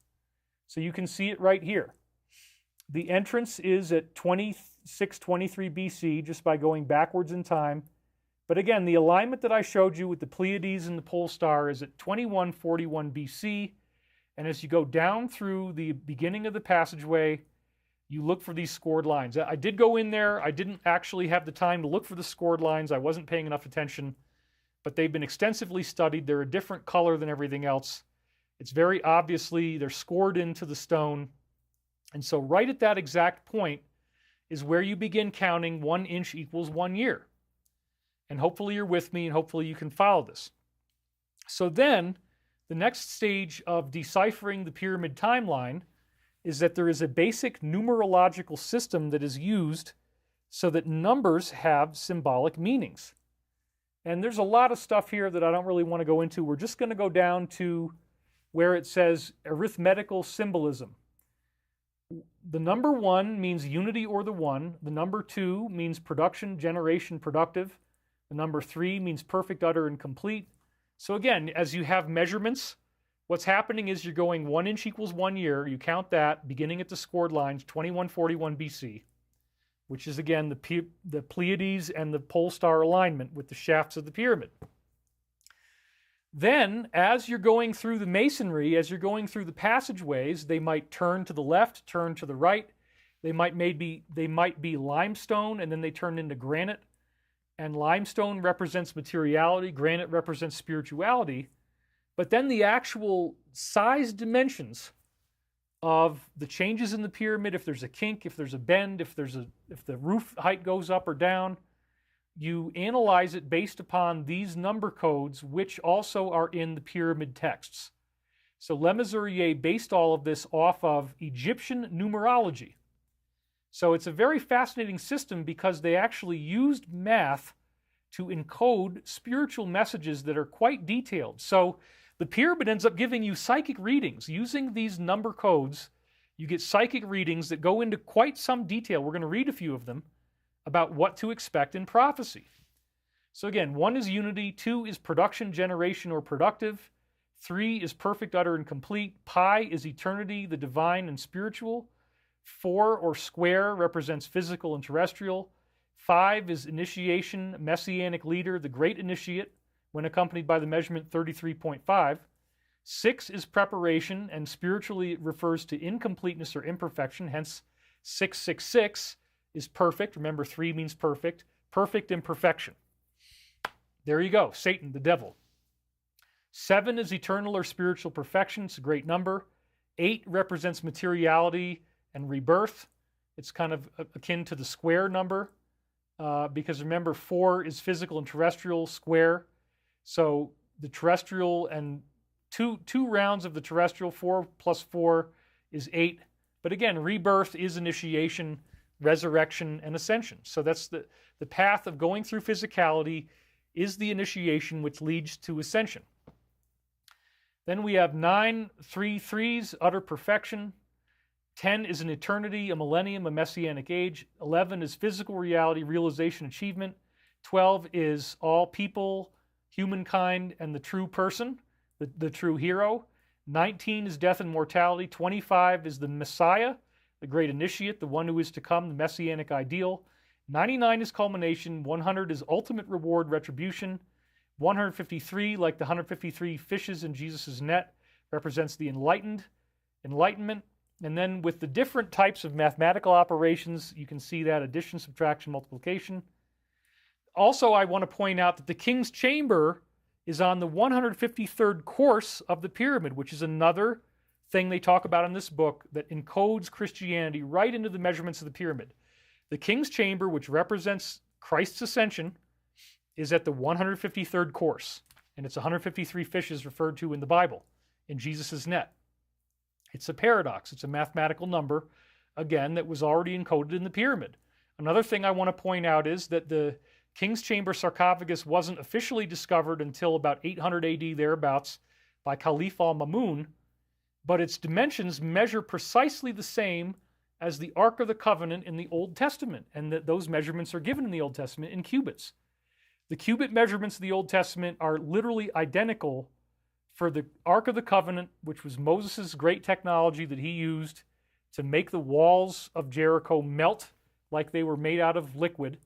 Speaker 1: So you can see it right here. The entrance is at 2623 BC, just by going backwards in time. But again, the alignment that I showed you with the Pleiades and the pole star is at 2141 BC. And as you go down through the beginning of the passageway, you look for these scored lines. I did go in there. I didn't actually have the time to look for the scored lines. I wasn't paying enough attention. But they've been extensively studied. They're a different color than everything else. It's very obviously, they're scored into the stone. And so right at that exact point is where you begin counting 1 inch equals 1 year. And hopefully you're with me, and hopefully you can follow this. So then, the next stage of deciphering the pyramid timeline is that there is a basic numerological system that is used so that numbers have symbolic meanings. And there's a lot of stuff here that I don't really want to go into. We're just going to go down to where it says arithmetical symbolism. The number 1 means unity or the one. The number 2 means production, generation, productive. The number 3 means perfect, utter, and complete. So again, as you have measurements, what's happening is you're going 1 inch equals 1 year. You count that, beginning at the scored lines, 2141 BC, which is again the Pleiades and the pole star alignment with the shafts of the pyramid. Then, as you're going through the masonry, as you're going through the passageways, they might turn to the left, turn to the right. They might be limestone, and then they turn into granite. And limestone represents materiality, granite represents spirituality. But then the actual size dimensions of the changes in the pyramid, if there's a kink, if there's a bend, if the roof height goes up or down, you analyze it based upon these number codes, which also are in the pyramid texts. So Le Mesurier based all of this off of Egyptian numerology. So it's a very fascinating system because they actually used math to encode spiritual messages that are quite detailed. So the pyramid ends up giving you psychic readings. Using these number codes, you get psychic readings that go into quite some detail. We're going to read a few of them about what to expect in prophecy. So again, 1 is unity, 2 is production, generation, or productive, 3 is perfect, utter, and complete, pi is eternity, the divine and spiritual, 4 or square represents physical and terrestrial, 5 is initiation, messianic leader, the great initiate, when accompanied by the measurement 33.5, 6 is preparation, and spiritually it refers to incompleteness or imperfection, hence 666 is perfect. Remember, 3 means perfect. Perfect imperfection. There you go, Satan, the devil. 7 is eternal or spiritual perfection. It's a great number. 8 represents materiality and rebirth. It's kind of akin to the square number because remember, 4 is physical and terrestrial, square. So the terrestrial and two rounds of the terrestrial, 4 plus 4 is 8. But again, rebirth is initiation, resurrection, and ascension. So that's the path of going through physicality is the initiation which leads to ascension. Then we have 9, 3 threes, utter perfection. 10 is an eternity, a millennium, a messianic age. 11 is physical reality, realization, achievement. 12 is all people, humankind, and the true person, the true hero. 19 is death and mortality. 25 is the Messiah, the great initiate, the one who is to come, the messianic ideal. 99 is culmination. 100 is ultimate reward, retribution. 153, like the 153 fishes in Jesus' net, represents the enlightenment. And then with the different types of mathematical operations, you can see that addition, subtraction, multiplication. Also, I want to point out that the King's Chamber is on the 153rd course of the pyramid, which is another thing they talk about in this book that encodes Christianity right into the measurements of the pyramid. The King's Chamber, which represents Christ's ascension, is at the 153rd course, and it's 153 fishes referred to in the Bible, in Jesus' net. It's a paradox. It's a mathematical number, again, that was already encoded in the pyramid. Another thing I want to point out is that the King's Chamber sarcophagus wasn't officially discovered until about 800 AD thereabouts by Caliph al-Mamun, but its dimensions measure precisely the same as the Ark of the Covenant in the Old Testament, and that those measurements are given in the Old Testament in cubits. The cubit measurements of the Old Testament are literally identical for the Ark of the Covenant, which was Moses' great technology that he used to make the walls of Jericho melt like they were made out of liquid,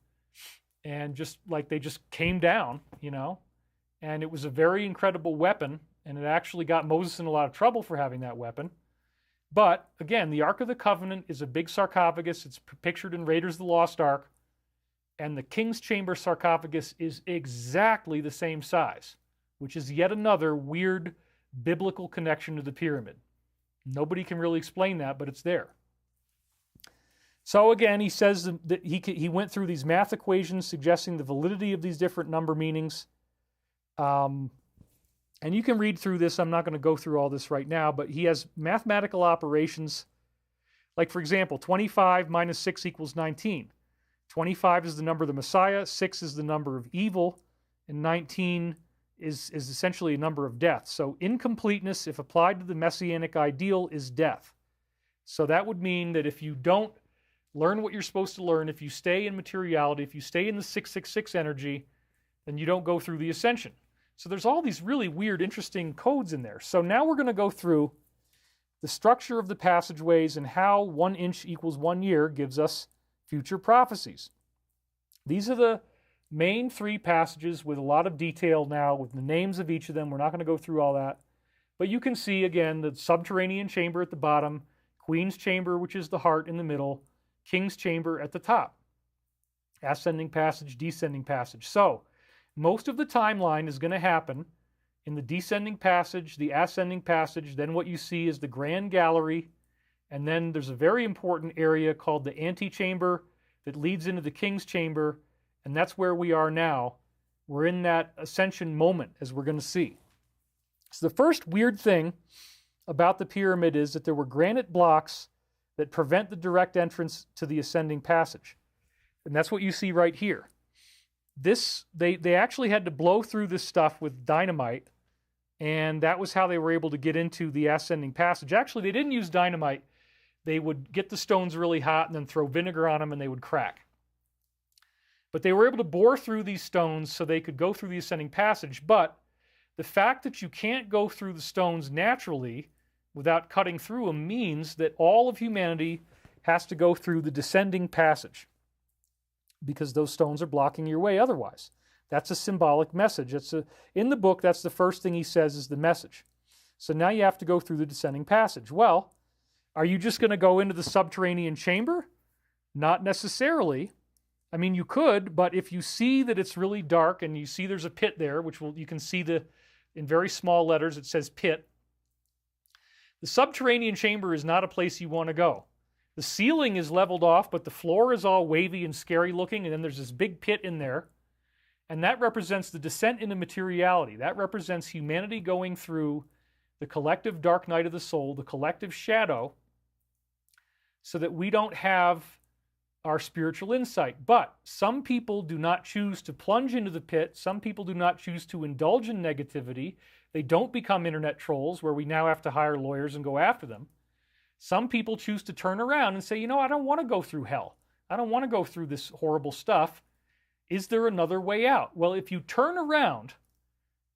Speaker 1: and just like they just came down, you know. And it was a very incredible weapon, and it actually got Moses in a lot of trouble for having that weapon. But again, the Ark of the Covenant is a big sarcophagus. It's pictured in Raiders of the Lost Ark. And the King's Chamber sarcophagus is exactly the same size, which is yet another weird biblical connection to the pyramid. Nobody can really explain that, but it's there. So again, he says that he went through these math equations suggesting the validity of these different number meanings. And you can read through this. I'm not going to go through all this right now, but he has mathematical operations. Like, for example, 25 minus 6 equals 19. 25 is the number of the Messiah, 6 is the number of evil, and 19 is essentially a number of death. So incompleteness, if applied to the messianic ideal, is death. So that would mean that if you don't learn what you're supposed to learn, if you stay in materiality, if you stay in the 666 energy, then you don't go through the ascension. So there's all these really weird, interesting codes in there. So now we're going to go through the structure of the passageways and how 1 inch equals 1 year gives us future prophecies. These are the main 3 passages with a lot of detail now, with the names of each of them. We're not going to go through all that. But you can see, again, the subterranean chamber at the bottom, Queen's Chamber, which is the heart, in the middle, King's Chamber at the top. Ascending passage, descending passage. So, most of the timeline is going to happen in the descending passage, the ascending passage, then what you see is the grand gallery, and then there's a very important area called the antechamber that leads into the King's Chamber, and that's where we are now. We're in that ascension moment, as we're going to see. So the first weird thing about the pyramid is that there were granite blocks that prevent the direct entrance to the ascending passage. And that's what you see right here. They actually had to blow through this stuff with dynamite, and that was how they were able to get into the ascending passage. Actually, they didn't use dynamite. They would get the stones really hot and then throw vinegar on them, and they would crack. But they were able to bore through these stones so they could go through the ascending passage. But the fact that you can't go through the stones naturally without cutting through them means that all of humanity has to go through the descending passage, because those stones are blocking your way otherwise. That's a symbolic message. In the book, that's the first thing he says is the message. So now you have to go through the descending passage. Well, are you just going to go into the subterranean chamber? Not necessarily. I mean, you could, but if you see that it's really dark and you see there's a pit there, you can see in very small letters it says pit. The subterranean chamber is not a place you want to go. The ceiling is leveled off, but the floor is all wavy and scary looking, and then there's this big pit in there. And that represents the descent into materiality. That represents humanity going through the collective dark night of the soul, the collective shadow, so that we don't have our spiritual insight. But some people do not choose to plunge into the pit. Some people do not choose to indulge in negativity. They don't become internet trolls where we now have to hire lawyers and go after them. Some people choose to turn around and say, you know, I don't want to go through hell. I don't want to go through this horrible stuff. Is there another way out? Well, if you turn around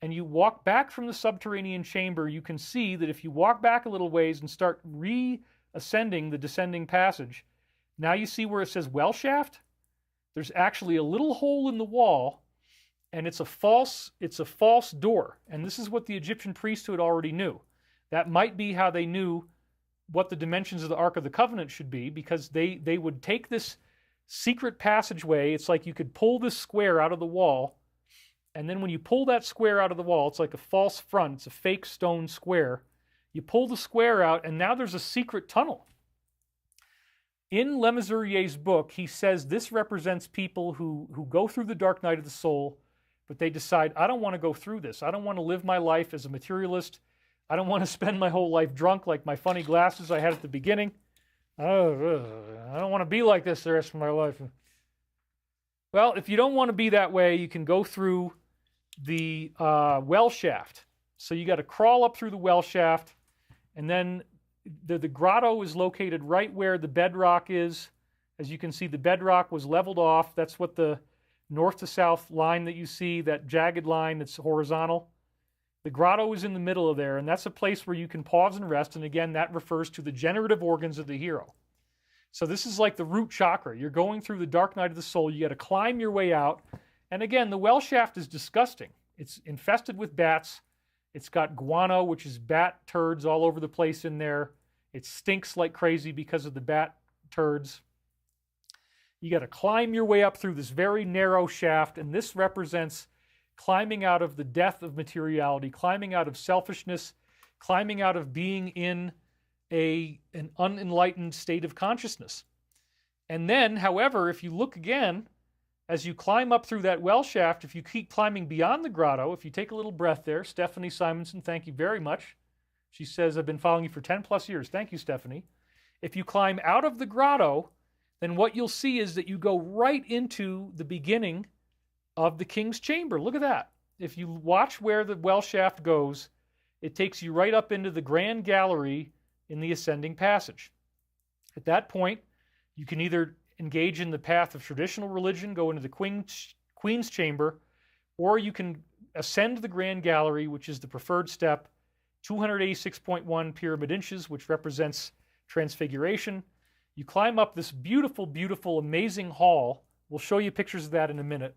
Speaker 1: and you walk back from the subterranean chamber, you can see that if you walk back a little ways and start reascending the descending passage, now you see where it says well shaft? There's actually a little hole in the wall, and it's a false door. And this is what the Egyptian priesthood already knew. That might be how they knew what the dimensions of the Ark of the Covenant should be, because they would take this secret passageway. It's like you could pull this square out of the wall, and then when you pull that square out of the wall, it's like a false front. It's a fake stone square. You pull the square out, and now there's a secret tunnel. In Le Mesurier's book, he says this represents people who go through the dark night of the soul, but they decide, I don't want to go through this. I don't want to live my life as a materialist. I don't want to spend my whole life drunk like my funny glasses I had at the beginning. I don't want to be like this the rest of my life. Well, if you don't want to be that way, you can go through the well shaft. So you got to crawl up through the well shaft, and then the grotto is located right where the bedrock is. As you can see, the bedrock was leveled off. That's what the north to south line that you see, that jagged line that's horizontal. The grotto is in the middle of there, and that's a place where you can pause and rest. And again, that refers to the generative organs of the hero. So this is like the root chakra. You're going through the dark night of the soul. You got to climb your way out. And again, the well shaft is disgusting. It's infested with bats. It's got guano, which is bat turds all over the place in there. It stinks like crazy because of the bat turds. You got to climb your way up through this very narrow shaft, and this represents climbing out of the death of materiality, climbing out of selfishness, climbing out of being in an unenlightened state of consciousness. And then, however, if you look again, as you climb up through that well shaft, if you keep climbing beyond the grotto, if you take a little breath there, Stephanie Simonson, thank you very much. She says, I've been following you for 10 plus years. Thank you, Stephanie. If you climb out of the grotto, then what you'll see is that you go right into the beginning of the king's chamber. Look at that. If you watch where the well shaft goes, it takes you right up into the grand gallery in the ascending passage. At that point, you can either engage in the path of traditional religion, go into the queen's chamber, or you can ascend the grand gallery, which is the preferred step, 286.1 pyramid inches, which represents transfiguration. You climb up this beautiful, beautiful, amazing hall. We'll show you pictures of that in a minute.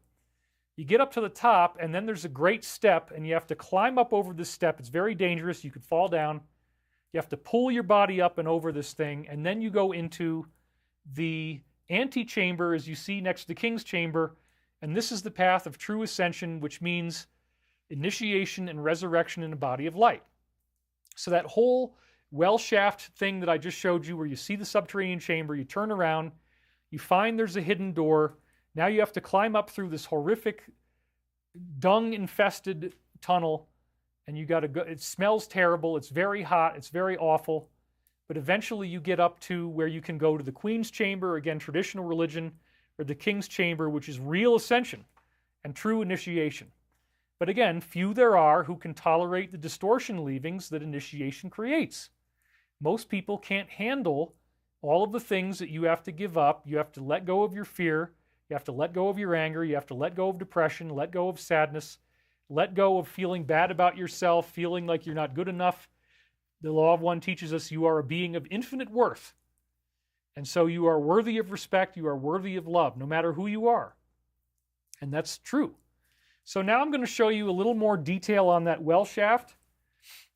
Speaker 1: You get up to the top, and then there's a great step, and you have to climb up over this step. It's very dangerous. You could fall down. You have to pull your body up and over this thing, and then you go into the antechamber, as you see next to the king's chamber, and this is the path of true ascension, which means initiation and resurrection in a body of light. So that whole well shaft thing that I just showed you, where you see the subterranean chamber, you turn around, you find there's a hidden door. Now you have to climb up through this horrific dung-infested tunnel, and you got to go. It smells terrible. It's very hot. It's very awful. But eventually you get up to where you can go to the queen's chamber, again, traditional religion, or the king's chamber, which is real ascension and true initiation. But again, few there are who can tolerate the distortion leavings that initiation creates. Most people can't handle all of the things that you have to give up. You have to let go of your fear. You have to let go of your anger. You have to let go of depression, let go of sadness, let go of feeling bad about yourself, feeling like you're not good enough. The Law of One teaches us you are a being of infinite worth. And so you are worthy of respect. You are worthy of love, no matter who you are. And that's true. So now I'm going to show you a little more detail on that well shaft.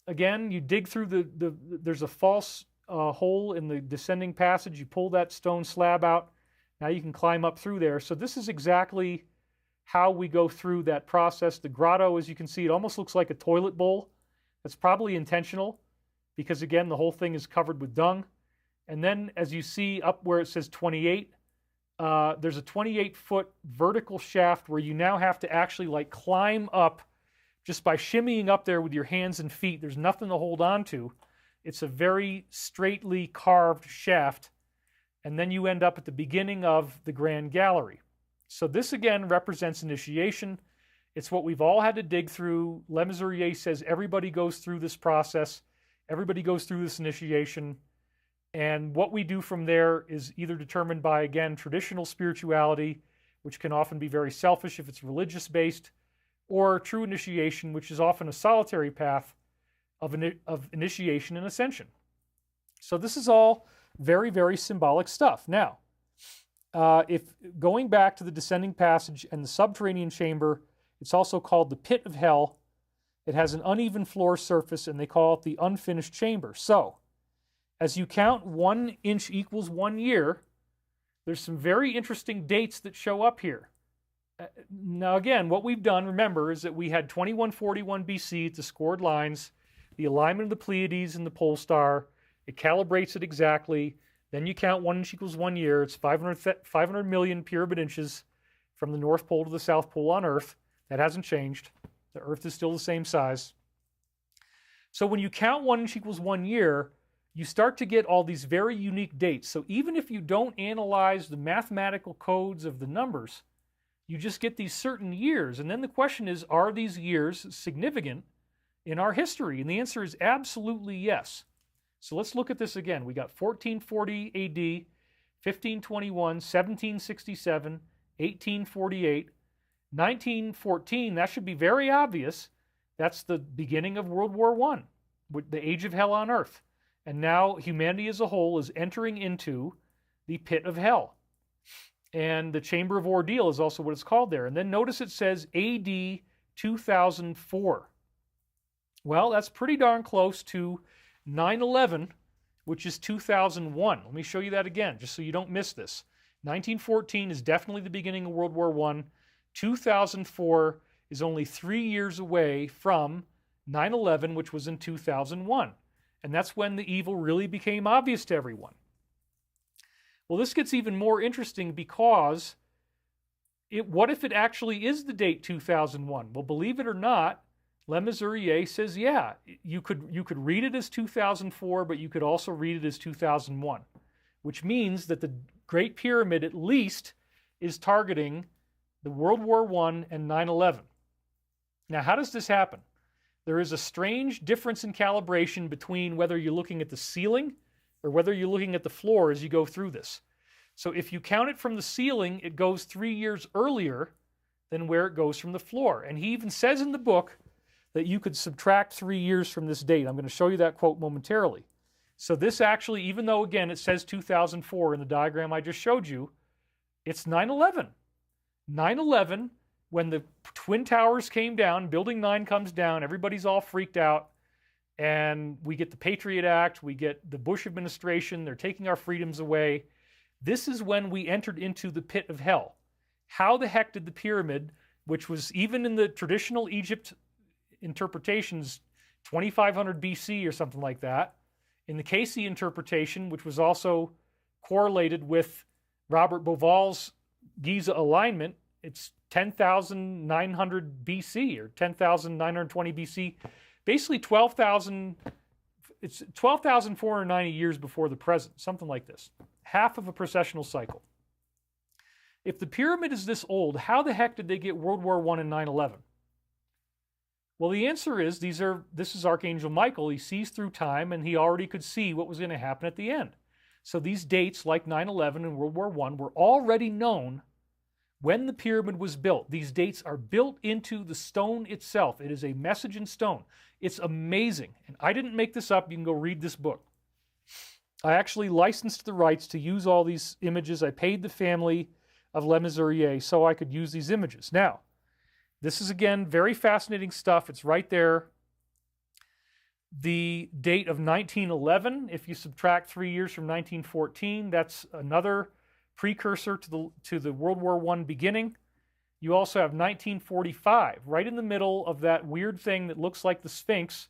Speaker 1: Again, you dig through there's a false hole in the descending passage. You pull that stone slab out. Now you can climb up through there. So this is exactly how we go through that process. The grotto, as you can see, it almost looks like a toilet bowl. That's probably intentional because, again, the whole thing is covered with dung. And then as you see up where it says 28, there's a 28-foot vertical shaft where you now have to actually like climb up just by shimmying up there with your hands and feet. There's nothing to hold on to. It's a very straightly carved shaft. And then you end up at the beginning of the Grand Gallery. So this again represents initiation. It's what we've all had to dig through. Le Mesurier says everybody goes through this process. Everybody goes through this initiation. And what we do from there is either determined by, again, traditional spirituality, which can often be very selfish if it's religious-based, or true initiation, which is often a solitary path of initiation and ascension. So this is all very, very symbolic stuff. Now, if going back to the descending passage and the subterranean chamber, it's also called the pit of hell. It has an uneven floor surface, and they call it the unfinished chamber. So, as you count 1 inch equals 1 year, there's some very interesting dates that show up here. Now again, what we've done, remember, is that we had 2141 BC at the scored lines, the alignment of the Pleiades and the pole star. It calibrates it exactly. Then you count 1 inch equals 1 year. It's 500 million pyramid inches from the North Pole to the South Pole on Earth. That hasn't changed. The Earth is still the same size. So when you count 1 inch equals 1 year, you start to get all these very unique dates. So even if you don't analyze the mathematical codes of the numbers, you just get these certain years. And then the question is, are these years significant in our history? And the answer is absolutely yes. So let's look at this again. We got 1440 AD, 1521, 1767, 1848, 1914. That should be very obvious. That's the beginning of World War I, with the age of hell on Earth. And now humanity as a whole is entering into the pit of hell. And the chamber of ordeal is also what it's called there. And then notice it says AD 2004. Well, that's pretty darn close to 9/11, which is 2001. Let me show you that again, just so you don't miss this. 1914 is definitely the beginning of World War I. 2004 is only 3 years away from 9/11, which was in 2001. And that's when the evil really became obvious to everyone. Well, this gets even more interesting because what if it actually is the date 2001? Well, believe it or not, Le Mesurier says, yeah, you could read it as 2004, but you could also read it as 2001, which means that the Great Pyramid at least is targeting the World War I and 9/11. Now, how does this happen? There is a strange difference in calibration between whether you're looking at the ceiling or whether you're looking at the floor as you go through this. So if you count it from the ceiling, it goes 3 years earlier than where it goes from the floor. And he even says in the book that you could subtract 3 years from this date. I'm going to show you that quote momentarily. So this actually, even though, again, it says 2004 in the diagram I just showed you, it's 9/11. 9/11, when the Twin Towers came down, Building 9 comes down, everybody's all freaked out, and we get the Patriot Act, we get the Bush administration, they're taking our freedoms away. This is when we entered into the pit of hell. How the heck did the pyramid, which was even in the traditional Egypt interpretations, 2500 BC or something like that, in the Casey interpretation, which was also correlated with Robert Bauval's Giza alignment, it's 10,900 BC or 10,920 BC, basically 12,000, it's 12,490 years before the present, something like this, half of a precessional cycle. If the pyramid is this old, how the heck did they get World War I and 9/11? Well, the answer is this is Archangel Michael. He sees through time, and he already could see what was going to happen at the end. So these dates, like 9/11 and World War I, were already known when the pyramid was built. These dates are built into the stone itself. It is a message in stone. It's amazing. And I didn't make this up. You can go read this book. I actually licensed the rights to use all these images. I paid the family of Le Mesurier so I could use these images. Now, this is, again, very fascinating stuff. It's right there. The date of 1911, if you subtract 3 years from 1914, that's another precursor to the World War I beginning. You also have 1945, right in the middle of that weird thing that looks like the Sphinx,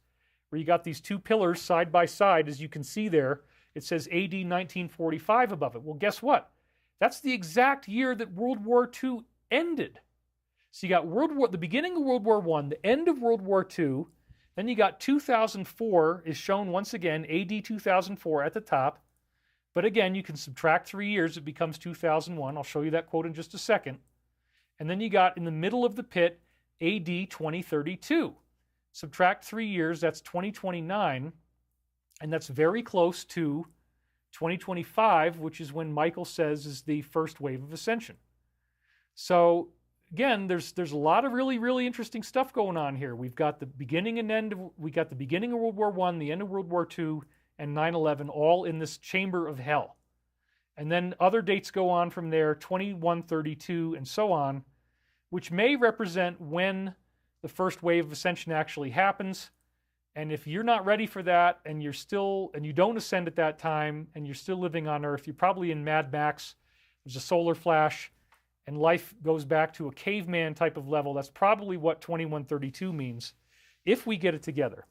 Speaker 1: where you got these two pillars side by side, as you can see there. It says AD 1945 above it. Well, guess what? That's the exact year that World War II ended. So you got the beginning of World War I, the end of World War II, then you got 2004 is shown once again, AD 2004 at the top. But again, you can subtract 3 years, it becomes 2001. I'll show you that quote in just a second. And then you got in the middle of the pit, AD 2032. Subtract 3 years, that's 2029. And that's very close to 2025, which is when Michael says is the first wave of ascension. So again, there's a lot of really, really interesting stuff going on here. We've got the beginning and end of, we got the beginning of World War I, the end of World War II, and 9/11 all in this chamber of hell. And then other dates go on from there, 2132 and so on, which may represent when the first wave of ascension actually happens. And if you're not ready for that, and you don't ascend at that time, and you're still living on Earth, you're probably in Mad Max. There's a solar flash, and life goes back to a caveman type of level. That's probably what 2132 means, if we get it together.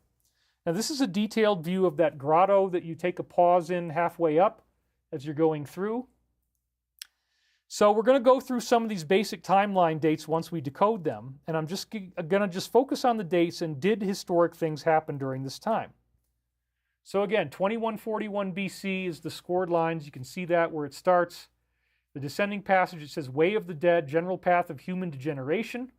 Speaker 1: Now, this is a detailed view of that grotto that you take a pause in halfway up as you're going through. So we're going to go through some of these basic timeline dates once we decode them, and I'm just going to just focus on the dates and did historic things happen during this time. So again, 2141 BC is the scored lines. You can see that where it starts. The descending passage, it says, way of the dead, general path of human degeneration.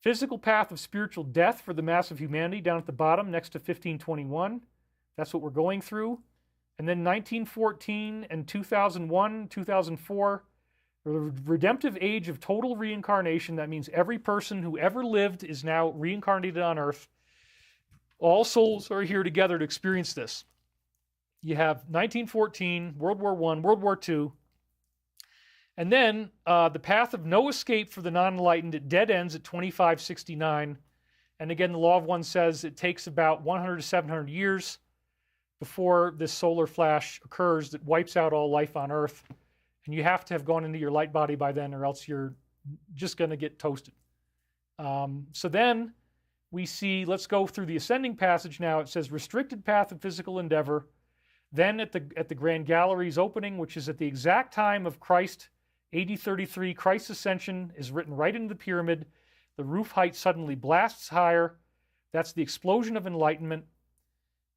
Speaker 1: Physical path of spiritual death for the mass of humanity down at the bottom next to 1521. That's what we're going through. And then 1914 and 2001, 2004, the redemptive age of total reincarnation. That means every person who ever lived is now reincarnated on Earth. All souls are here together to experience this. You have 1914, World War I, World War II, and then the path of no escape for the non-enlightened. It dead ends at 2569. And again, the Law of One says it takes about 100 to 700 years before this solar flash occurs that wipes out all life on Earth. And you have to have gone into your light body by then, or else you're just going to get toasted. So then we see, let's go through the ascending passage now. It says restricted path of physical endeavor. Then at the Grand Gallery's opening, which is at the exact time of Christ, AD 33, Christ's ascension is written right into the pyramid. The roof height suddenly blasts higher. That's the explosion of enlightenment.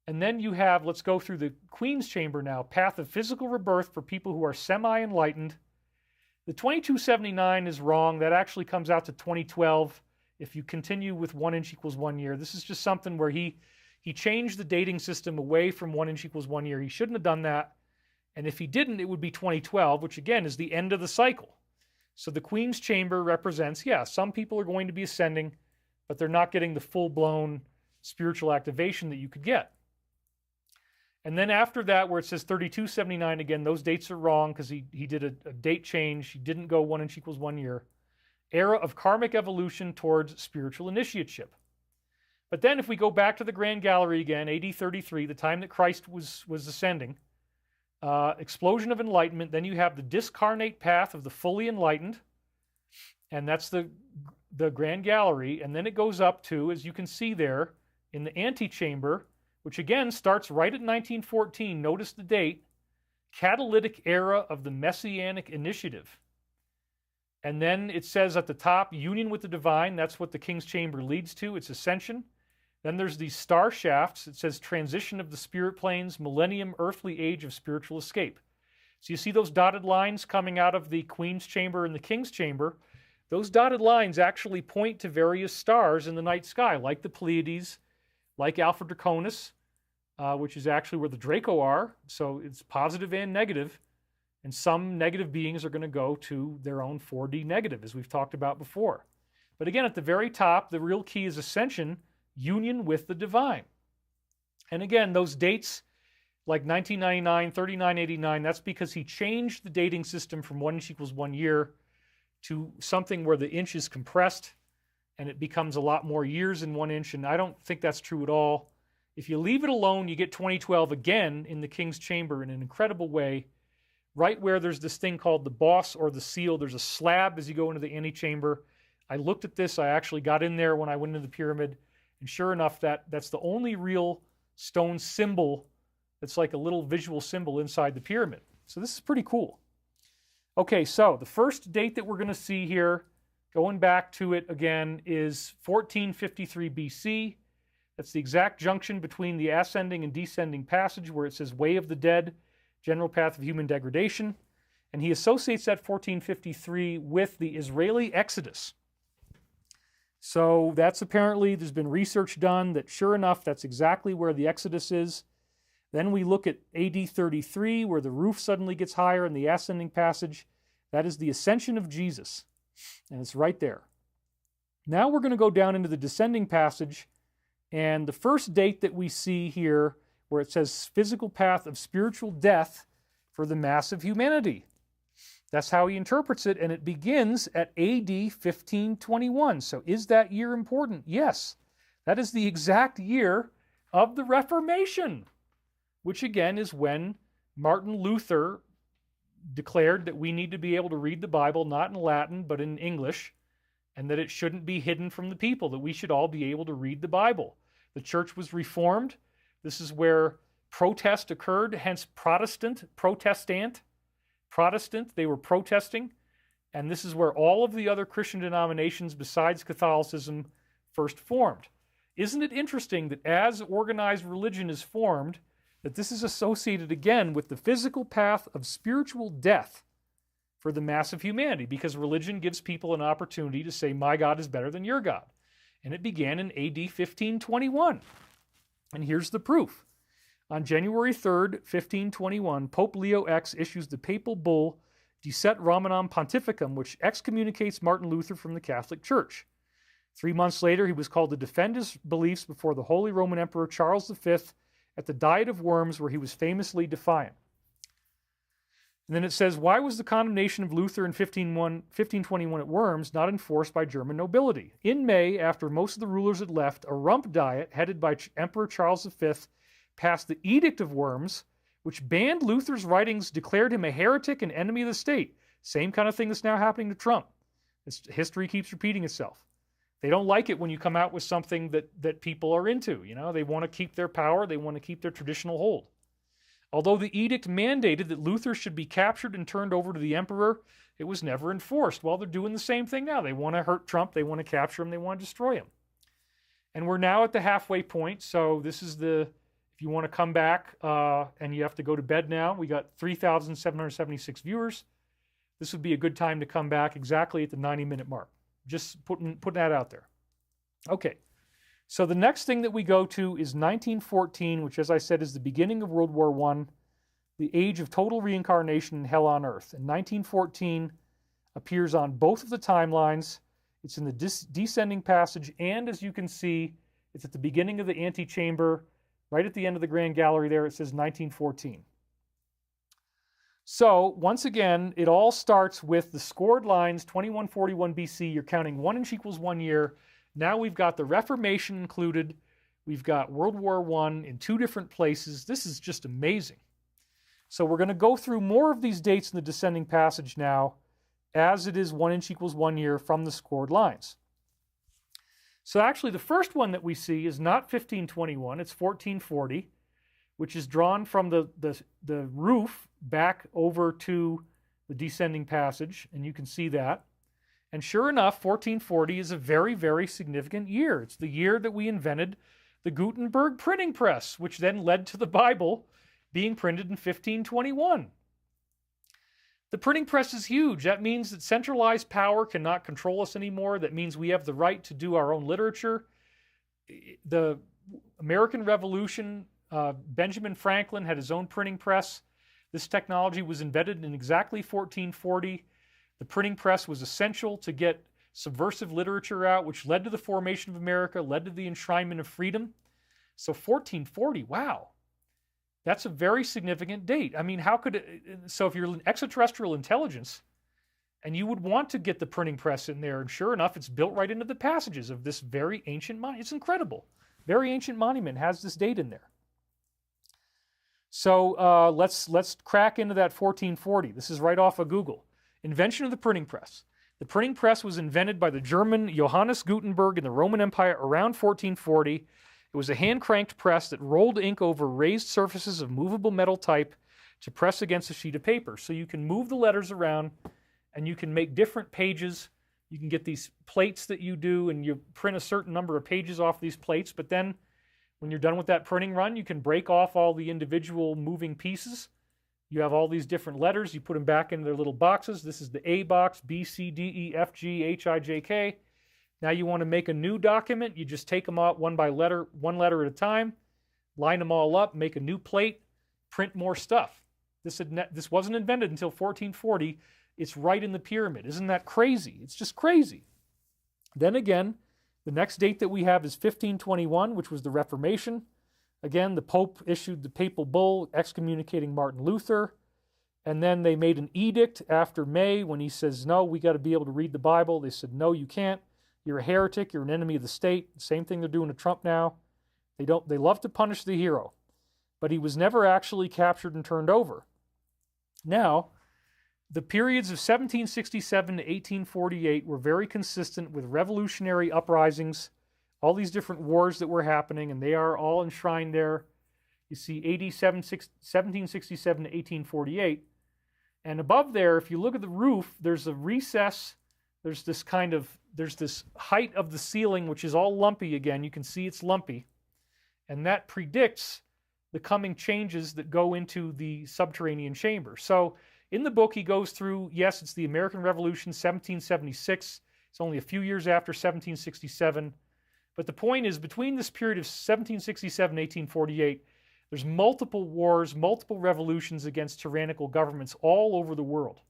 Speaker 1: And then you have, let's go through the Queen's Chamber now, path of physical rebirth for people who are semi-enlightened. The 2279 is wrong. That actually comes out to 2012 if you continue with 1 inch equals 1 year. This is just something where he changed the dating system away from 1 inch equals 1 year. He shouldn't have done that. And if he didn't, it would be 2012, which again is the end of the cycle. So the Queen's Chamber represents, yeah, some people are going to be ascending, but they're not getting the full-blown spiritual activation that you could get. And then after that, where it says 3279, again, those dates are wrong because he did a date change. He didn't go 1 inch equals 1 year. Era of karmic evolution towards spiritual initiateship. But then if we go back to the Grand Gallery again, AD 33, the time that Christ was ascending, explosion of enlightenment, then you have the discarnate path of the fully enlightened, and that's the Grand Gallery, and then it goes up to, as you can see there, in the antechamber, which again starts right at 1914, notice the date, catalytic era of the Messianic initiative. And then it says at the top, union with the divine, that's what the King's Chamber leads to, it's ascension. Then there's these star shafts, it says transition of the spirit planes, millennium earthly age of spiritual escape. So you see those dotted lines coming out of the Queen's Chamber and the King's Chamber. Those dotted lines actually point to various stars in the night sky, like the Pleiades, like Alpha Draconis, which is actually where the Draco are. So it's positive and negative. And some negative beings are going to go to their own 4D negative, as we've talked about before. But again, at the very top, the real key is ascension, union with the divine. And again, those dates, like 1999, 3989, that's because he changed the dating system from 1 inch equals 1 year to something where the inch is compressed and it becomes a lot more years in 1 inch. And I don't think that's true at all. If you leave it alone, you get 2012 again in the King's Chamber in an incredible way. Right where there's this thing called the boss or the seal, there's a slab as you go into the antechamber. I looked at this. I actually got in there when I went into the pyramid. And sure enough, that's the only real stone symbol that's like a little visual symbol inside the pyramid. So this is pretty cool. Okay, so the first date that we're going to see here, going back to it again, is 1453 BC. That's the exact junction between the ascending and descending passage where it says way of the dead, general path of human degradation. And he associates that 1453 with the Israeli Exodus. So that's apparently, there's been research done that sure enough, that's exactly where the Exodus is. Then we look at AD 33, where the roof suddenly gets higher in the ascending passage. That is the ascension of Jesus, and it's right there. Now we're going to go down into the descending passage, and the first date that we see here, where it says physical path of spiritual death for the mass of humanity. That's how he interprets it, and it begins at AD 1521. So is that year important? Yes. That is the exact year of the Reformation, which again is when Martin Luther declared that we need to be able to read the Bible not in Latin but in English, and that it shouldn't be hidden from the people, that we should all be able to read the Bible. The church was reformed. This is where protest occurred, hence Protestant, they were protesting. And this is where all of the other Christian denominations besides Catholicism first formed. Isn't it interesting that as organized religion is formed, that this is associated again with the physical path of spiritual death for the mass of humanity, because religion gives people an opportunity to say, my God is better than your God. And it began in AD 1521. And here's the proof. On January 3rd, 1521, Pope Leo X issues the papal bull Decet Romanum Pontificum, which excommunicates Martin Luther from the Catholic Church. 3 months later, he was called to defend his beliefs before the Holy Roman Emperor Charles V at the Diet of Worms, where he was famously defiant. And then it says, why was the condemnation of Luther in 1521 at Worms not enforced by German nobility? In May, after most of the rulers had left, a rump diet headed by Emperor Charles V passed the Edict of Worms, which banned Luther's writings, declared him a heretic and enemy of the state. Same kind of thing that's now happening to Trump. History keeps repeating itself. They don't like it when you come out with something that people are into. You know, they want to keep their power. They want to keep their traditional hold. Although the edict mandated that Luther should be captured and turned over to the emperor, it was never enforced. Well, they're doing the same thing now. They want to hurt Trump. They want to capture him. They want to destroy him. And we're now at the halfway point. So this is if you want to come back and you have to go to bed now, we got 3,776 viewers. This would be a good time to come back exactly at the 90-minute mark. Just putting that out there. Okay, so the next thing that we go to is 1914, which, as I said, is the beginning of World War I, the age of total reincarnation and hell on earth. And 1914 appears on both of the timelines. It's in the descending passage, and as you can see, it's at the beginning of the antechamber, right at the end of the Grand Gallery there. It says 1914. So, once again, it all starts with the scored lines, 2141 BC. You're counting 1 inch equals 1 year. Now we've got the Reformation included. We've got World War I in 2 different places. This is just amazing. So we're going to go through more of these dates in the descending passage now, as it is 1 inch equals 1 year from the scored lines. So actually, the first one that we see is not 1521, it's 1440, which is drawn from the roof back over to the descending passage, and you can see that. And sure enough, 1440 is a very, very significant year. It's the year that we invented the Gutenberg printing press, which then led to the Bible being printed in 1521. The printing press is huge. That means that centralized power cannot control us anymore. That means we have the right to do our own literature. The American Revolution, Benjamin Franklin had his own printing press. This technology was invented in exactly 1440. The printing press was essential to get subversive literature out, which led to the formation of America, led to the enshrinement of freedom. So 1440, wow. That's a very significant date. I mean, how could it, so if you're an extraterrestrial intelligence and you would want to get the printing press in there, and sure enough, it's built right into the passages of this very ancient monument. It's incredible. Very ancient monument has this date in there. So let's crack into that 1440. This is right off of Google. Invention of the printing press. The printing press was invented by the German Johannes Gutenberg in the Roman Empire around 1440. It was a hand-cranked press that rolled ink over raised surfaces of movable metal type to press against a sheet of paper. So you can move the letters around and you can make different pages. You can get these plates that you do and you print a certain number of pages off these plates, but then when you're done with that printing run, you can break off all the individual moving pieces. You have all these different letters. You put them back into their little boxes. This is the A box, B, C, D, E, F, G, H, I, J, K. Now you want to make a new document. You just take them out one letter at a time, line them all up, make a new plate, print more stuff. This wasn't invented until 1440. It's right in the pyramid. Isn't that crazy? It's just crazy. Then again, the next date that we have is 1521, which was the Reformation. Again, the Pope issued the papal bull excommunicating Martin Luther. And then they made an edict after May when he says, no, we got to be able to read the Bible. They said, no, you can't. You're a heretic. You're an enemy of the state. Same thing they're doing to Trump now. They love to punish the hero, but he was never actually captured and turned over. Now, the periods of 1767 to 1848 were very consistent with revolutionary uprisings, all these different wars that were happening, and they are all enshrined there. You see AD 1767 to 1848. And above there, if you look at the roof, there's a recess. There's this height of the ceiling, which is all lumpy again. You can see it's lumpy. And that predicts the coming changes that go into the subterranean chamber. So in the book, he goes through, yes, it's the American Revolution, 1776. It's only a few years after 1767. But the point is, between this period of 1767 and 1848, there's multiple wars, multiple revolutions against tyrannical governments all over the world.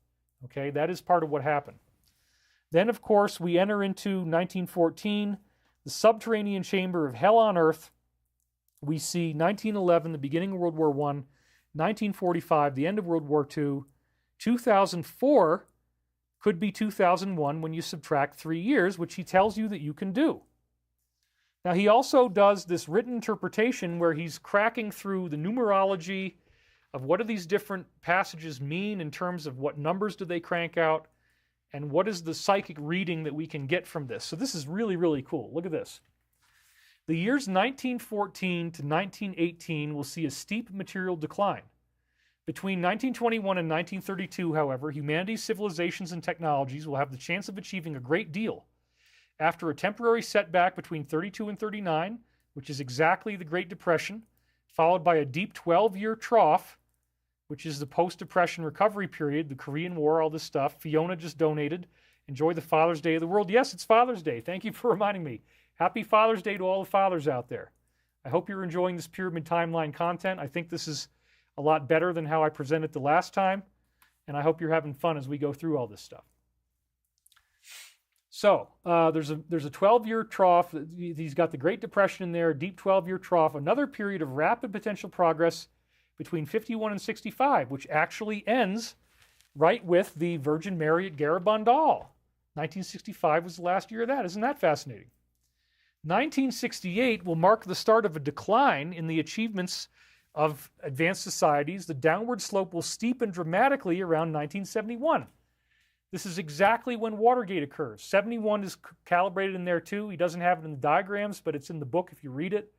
Speaker 1: Okay, that is part of what happened. Then, of course, we enter into 1914, the subterranean chamber of hell on earth. We see 1911, the beginning of World War I, 1945, the end of World War II, 2004 could be 2001 when you subtract 3 years, which he tells you that you can do. Now, he also does this written interpretation where he's cracking through the numerology of what do these different passages mean in terms of what numbers do they crank out and what is the psychic reading that we can get from this. So this is really, really cool. Look at this. The years 1914 to 1918 will see a steep material decline. Between 1921 and 1932, however, humanity's civilizations and technologies will have the chance of achieving a great deal. After a temporary setback between 32 and 39, which is exactly the Great Depression, followed by a deep 12-year trough, which is the post-Depression recovery period, the Korean War, all this stuff. Fiona just donated. Enjoy the Father's Day of the world. Yes, it's Father's Day. Thank you for reminding me. Happy Father's Day to all the fathers out there. I hope you're enjoying this Pyramid Timeline content. I think this is a lot better than how I presented the last time, and I hope you're having fun as we go through all this stuff. So there's a 12-year trough. He's got the Great Depression in there, deep 12-year trough, another period of rapid potential progress between 51 and 65, which actually ends right with the Virgin Mary at Garabandal. 1965 was the last year of that. Isn't that fascinating? 1968 will mark the start of a decline in the achievements of advanced societies. The downward slope will steepen dramatically around 1971. This is exactly when Watergate occurs. 71 is calibrated in there too. He doesn't have it in the diagrams, but it's in the book if you read it.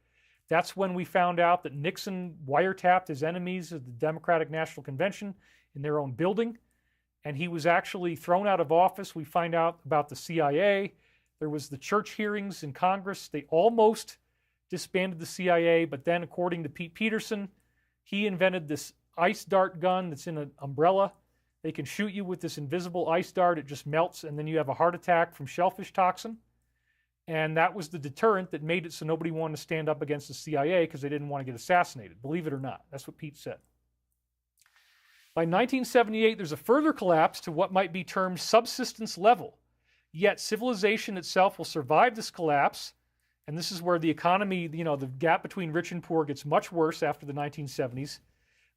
Speaker 1: That's when we found out that Nixon wiretapped his enemies at the Democratic National Convention in their own building, and he was actually thrown out of office. We find out about the CIA. There was the church hearings in Congress. They almost disbanded the CIA, but then according to Pete Peterson, he invented this ice dart gun that's in an umbrella. They can shoot you with this invisible ice dart. It just melts, and then you have a heart attack from shellfish toxin. And that was the deterrent that made it so nobody wanted to stand up against the CIA because they didn't want to get assassinated. Believe it or not. That's what Pete said. By 1978, there's a further collapse to what might be termed subsistence level. Yet civilization itself will survive this collapse. And this is where the economy, the gap between rich and poor gets much worse after the 1970s.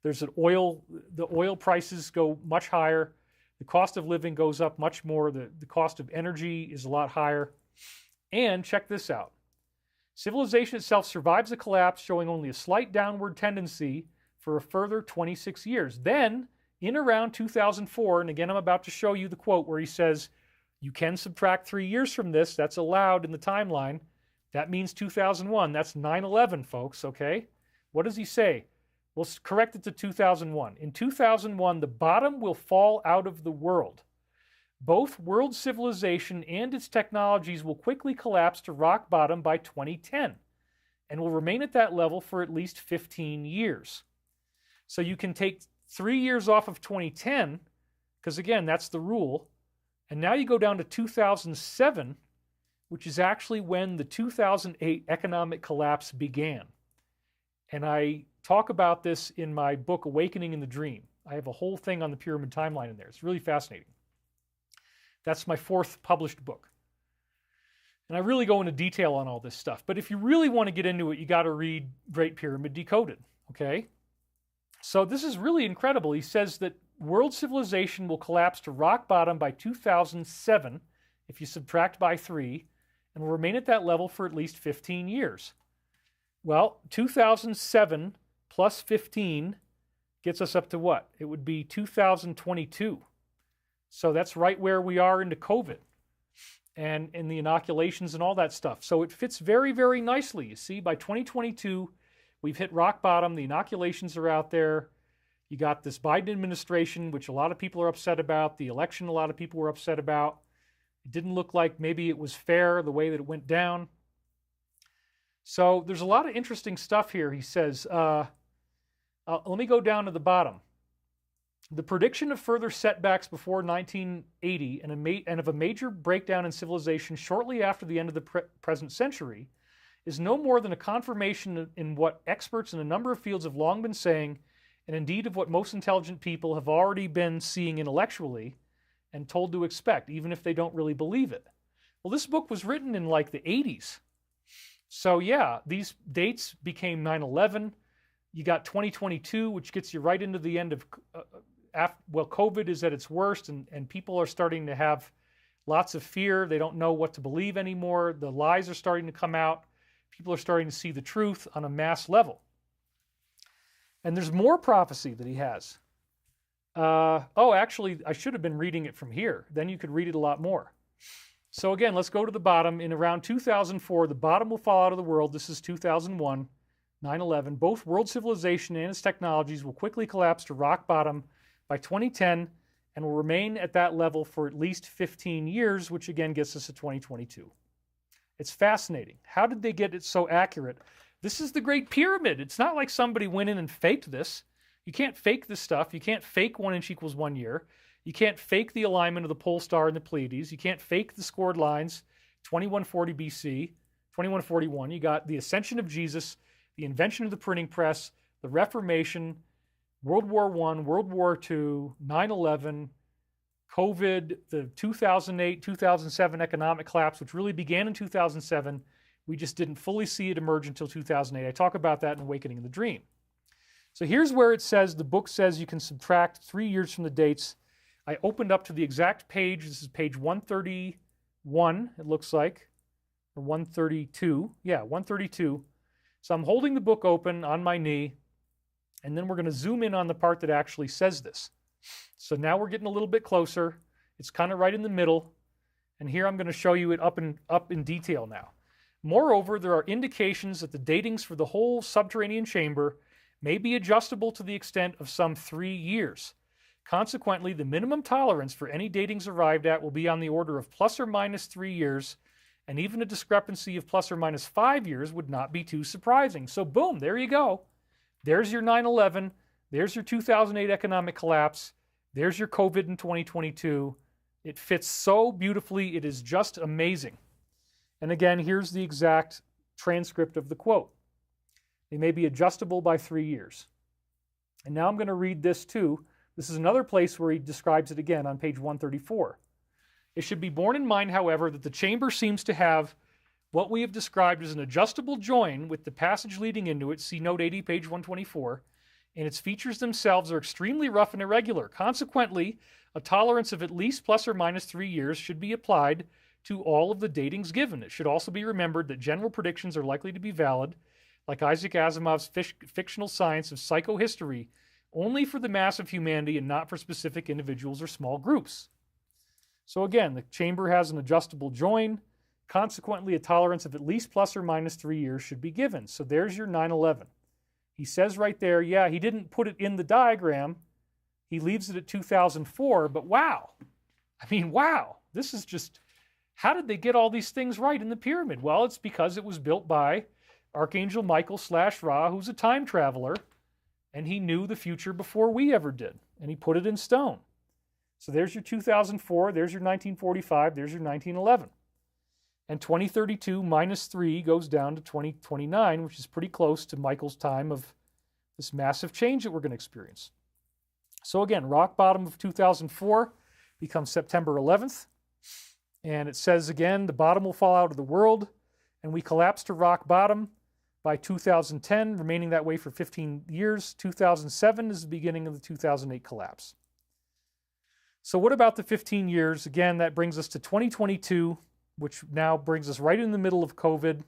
Speaker 1: The oil prices go much higher. The cost of living goes up much more. The cost of energy is a lot higher. And check this out. Civilization itself survives the collapse, showing only a slight downward tendency for a further 26 years. Then, in around 2004, and again, I'm about to show you the quote where he says, you can subtract 3 years from this. That's allowed in the timeline. That means 2001. That's 9/11, folks, okay? What does he say? We'll correct it to 2001. In 2001, the bottom will fall out of the world. Both world civilization and its technologies will quickly collapse to rock bottom by 2010 and will remain at that level for at least 15 years. So you can take 3 years off of 2010, because again, that's the rule, and now you go down to 2007, which is actually when the 2008 economic collapse began. And I talk about this in my book, Awakening in the Dream. I have a whole thing on the pyramid timeline in there. It's really fascinating. That's my 4th published book. And I really go into detail on all this stuff. But if you really want to get into it, you got to read Great Pyramid Decoded, okay? So this is really incredible. He says that world civilization will collapse to rock bottom by 2007, if you subtract by 3, and will remain at that level for at least 15 years. Well, 2007 plus 15 gets us up to what? It would be 2022. So that's right where we are into COVID and in the inoculations and all that stuff. So it fits very, very nicely. You see, by 2022, we've hit rock bottom. The inoculations are out there. You got this Biden administration, which a lot of people are upset about. The election, a lot of people were upset about. It didn't look like maybe it was fair the way that it went down. So there's a lot of interesting stuff here. He says, let me go down to the bottom. The prediction of further setbacks before 1980 and of a major breakdown in civilization shortly after the end of the present century is no more than a confirmation in what experts in a number of fields have long been saying, and indeed of what most intelligent people have already been seeing intellectually and told to expect, even if they don't really believe it. Well, this book was written in like the 80s. So yeah, these dates became 9/11. You got 2022, which gets you right into the end of, COVID is at its worst, and people are starting to have lots of fear. They don't know what to believe anymore. The lies are starting to come out. People are starting to see the truth on a mass level. And there's more prophecy that he has. Actually, I should have been reading it from here. Then you could read it a lot more. So again, let's go to the bottom. In around 2004, the bottom will fall out of the world. This is 2001, 9/11. Both world civilization and its technologies will quickly collapse to rock bottom by 2010 and will remain at that level for at least 15 years, which again gets us to 2022. It's fascinating. How did they get it so accurate? This is the Great Pyramid. It's not like somebody went in and faked this. You can't fake this stuff. You can't fake 1 inch equals 1 year. You can't fake the alignment of the pole star and the Pleiades. You can't fake the scored lines, 2140 BC, 2141. You got the ascension of Jesus, the invention of the printing press, the Reformation, World War I, World War II, 9/11, COVID, the 2008, 2007 economic collapse, which really began in 2007. We just didn't fully see it emerge until 2008. I talk about that in Awakening of the Dream. So here's where it says, the book says you can subtract 3 years from the dates. I opened up to the exact page. This is page 131, it looks like, or 132. Yeah, 132. So I'm holding the book open on my knee, and then we're going to zoom in on the part that actually says this. So now we're getting a little bit closer. It's kind of right in the middle, and here I'm going to show you it up in detail now. Moreover, there are indications that the datings for the whole subterranean chamber may be adjustable to the extent of some 3 years. Consequently, the minimum tolerance for any datings arrived at will be on the order of plus or minus 3 years, and even a discrepancy of plus or minus 5 years would not be too surprising. So boom, there you go. There's your 9/11. There's your 2008 economic collapse. There's your COVID in 2022. It fits so beautifully. It is just amazing. And again, here's the exact transcript of the quote. They may be adjustable by 3 years. And now I'm going to read this too. This is another place where he describes it again on page 134. It should be borne in mind, however, that the chamber seems to have what we have described as an adjustable join with the passage leading into it, see note 80, page 124, and its features themselves are extremely rough and irregular. Consequently, a tolerance of at least plus or minus 3 years should be applied to all of the datings given. It should also be remembered that general predictions are likely to be valid, like Isaac Asimov's fictional science of psychohistory, only for the mass of humanity and not for specific individuals or small groups. So again, the chamber has an adjustable join. Consequently, a tolerance of at least plus or minus 3 years should be given. So there's your 9/11. He says right there, yeah, he didn't put it in the diagram. He leaves it at 2004, but wow. I mean, wow. This is just, how did they get all these things right in the pyramid? Well, it's because it was built by Archangel Michael / Ra, who's a time traveler, and he knew the future before we ever did, and he put it in stone. So there's your 2004, there's your 1945, there's your 1911. And 2032 minus 3 goes down to 2029, which is pretty close to Michael's time of this massive change that we're going to experience. So again, rock bottom of 2004 becomes September 11th. And it says again, the bottom will fall out of the world, and we collapse to rock bottom by 2010, remaining that way for 15 years. 2007 is the beginning of the 2008 collapse. So what about the 15 years? Again, that brings us to 2022, which now brings us right in the middle of COVID.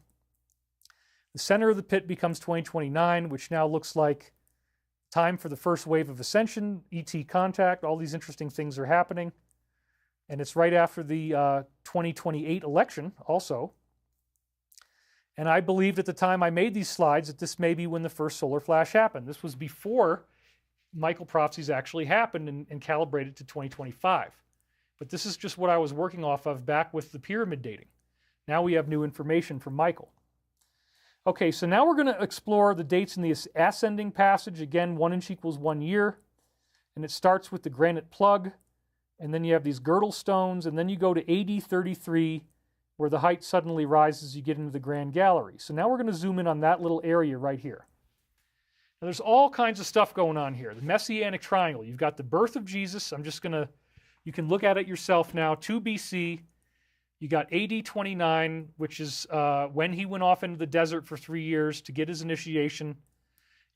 Speaker 1: The center of the pit becomes 2029, which now looks like time for the first wave of ascension, ET contact, all these interesting things are happening. And it's right after the 2028 election also. And I believed at the time I made these slides that this may be when the first solar flash happened. This was before Michael prophecies actually happened and calibrated to 2025. But this is just what I was working off of back with the pyramid dating. Now we have new information from Michael. Okay, so now we're going to explore the dates in the ascending passage. Again, 1 inch equals 1 year. And it starts with the granite plug. And then you have these girdle stones. And then you go to AD 33, where the height suddenly rises. You get into the Grand Gallery. So now we're going to zoom in on that little area right here. Now there's all kinds of stuff going on here. The Messianic Triangle. You've got the birth of Jesus. I'm just going to, you can look at it yourself now. 2 BC. You got AD 29, which is when he went off into the desert for 3 years to get his initiation.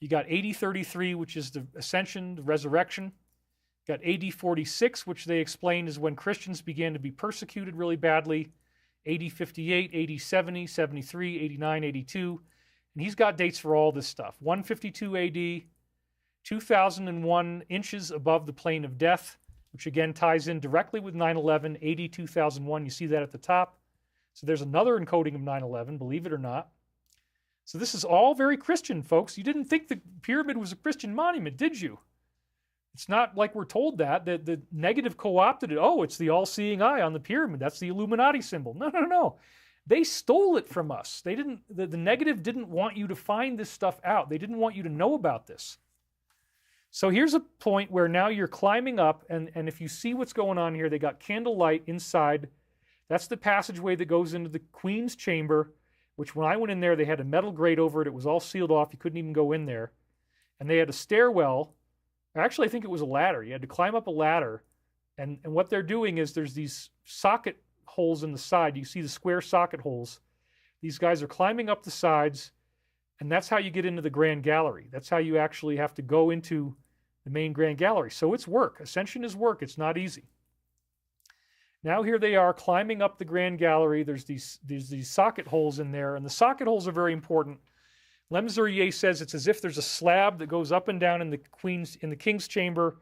Speaker 1: You got AD 33, which is the Ascension, the Resurrection. You got AD 46, which they explain is when Christians began to be persecuted really badly. AD 58, AD 70, 73, 89, 82. And he's got dates for all this stuff. 152 AD, 2001 inches above the plane of death, which again ties in directly with 9/11, AD 2001. You see that at the top. So there's another encoding of 9/11, believe it or not. So this is all very Christian, folks. You didn't think the pyramid was a Christian monument, did you? It's not like we're told that. The negative co-opted it. Oh, it's the all-seeing eye on the pyramid. That's the Illuminati symbol. No, no, no. They stole it from us. They didn't. The negative didn't want you to find this stuff out. They didn't want you to know about this. So here's a point where now you're climbing up, and if you see what's going on here, they got candlelight inside. That's the passageway that goes into the Queen's chamber, which when I went in there, they had a metal grate over it. It was all sealed off. You couldn't even go in there. And they had a stairwell. Actually, I think it was a ladder. You had to climb up a ladder. And what they're doing is there's these socket holes in the side. You see the square socket holes. These guys are climbing up the sides. And that's how you get into the Grand Gallery. That's how you actually have to go into the main Grand Gallery. So it's work. Ascension is work. It's not easy. Now here they are climbing up the Grand Gallery. There's these socket holes in there. And the socket holes are very important. Lemzurier says it's as if there's a slab that goes up and down in the King's chamber.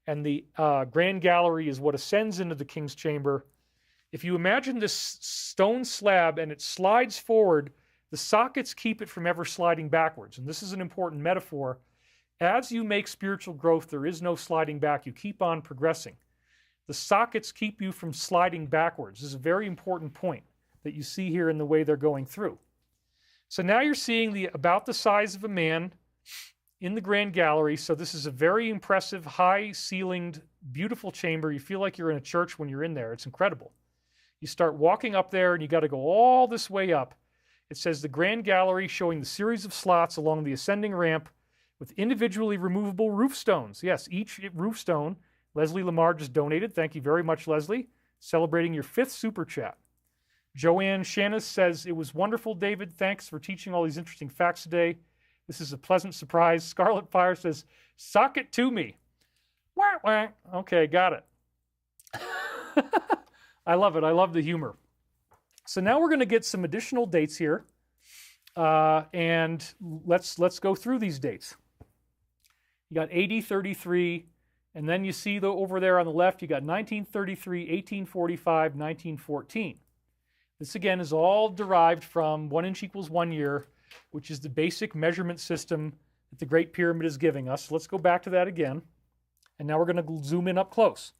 Speaker 1: And the Grand Gallery is what ascends into the King's chamber. If you imagine this stone slab and it slides forward, the sockets keep it from ever sliding backwards. And this is an important metaphor. As you make spiritual growth, there is no sliding back. You keep on progressing. The sockets keep you from sliding backwards. This is a very important point that you see here in the way they're going through. So now you're seeing about the size of a man in the Grand Gallery. So this is a very impressive, high-ceilinged, beautiful chamber. You feel like you're in a church when you're in there. It's incredible. You start walking up there, and you got to go all this way up. It says the Grand Gallery showing the series of slots along the ascending ramp with individually removable roof stones. Yes, each roof stone. Leslie Lamar just donated. Thank you very much, Leslie. Celebrating your 5th super chat. Joanne Shannis says, it was wonderful, David. Thanks for teaching all these interesting facts today. This is a pleasant surprise. Scarlet Fire says, sock it to me. Wah, wah. Okay, got it. I love it. I love the humor. So now we're going to get some additional dates here, and let's go through these dates. You got AD 33, and then you see over there on the left, you got 1933, 1845, 1914. This again is all derived from 1 inch equals 1 year, which is the basic measurement system that the Great Pyramid is giving us. Let's go back to that again, and now we're going to zoom in up close.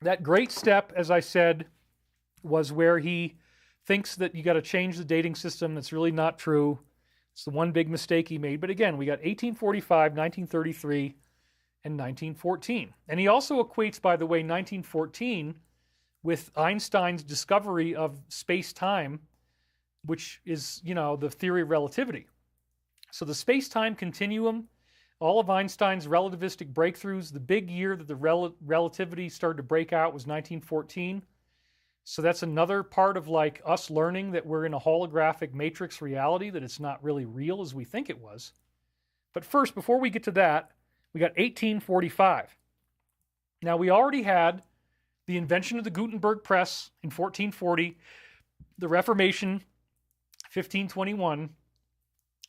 Speaker 1: That great step, as I said, was where he thinks that you got to change the dating system. That's really not true. It's the one big mistake he made. But again, we got 1845, 1933, and 1914. And he also equates, by the way, 1914 with Einstein's discovery of space-time, which is, the theory of relativity. So the space-time continuum, all of Einstein's relativistic breakthroughs, the big year that the relativity started to break out was 1914. So that's another part of us learning that we're in a holographic matrix reality, that it's not really real as we think it was. But first, before we get to that, we got 1845. Now, we already had the invention of the Gutenberg press in 1440. the Reformation, 1521,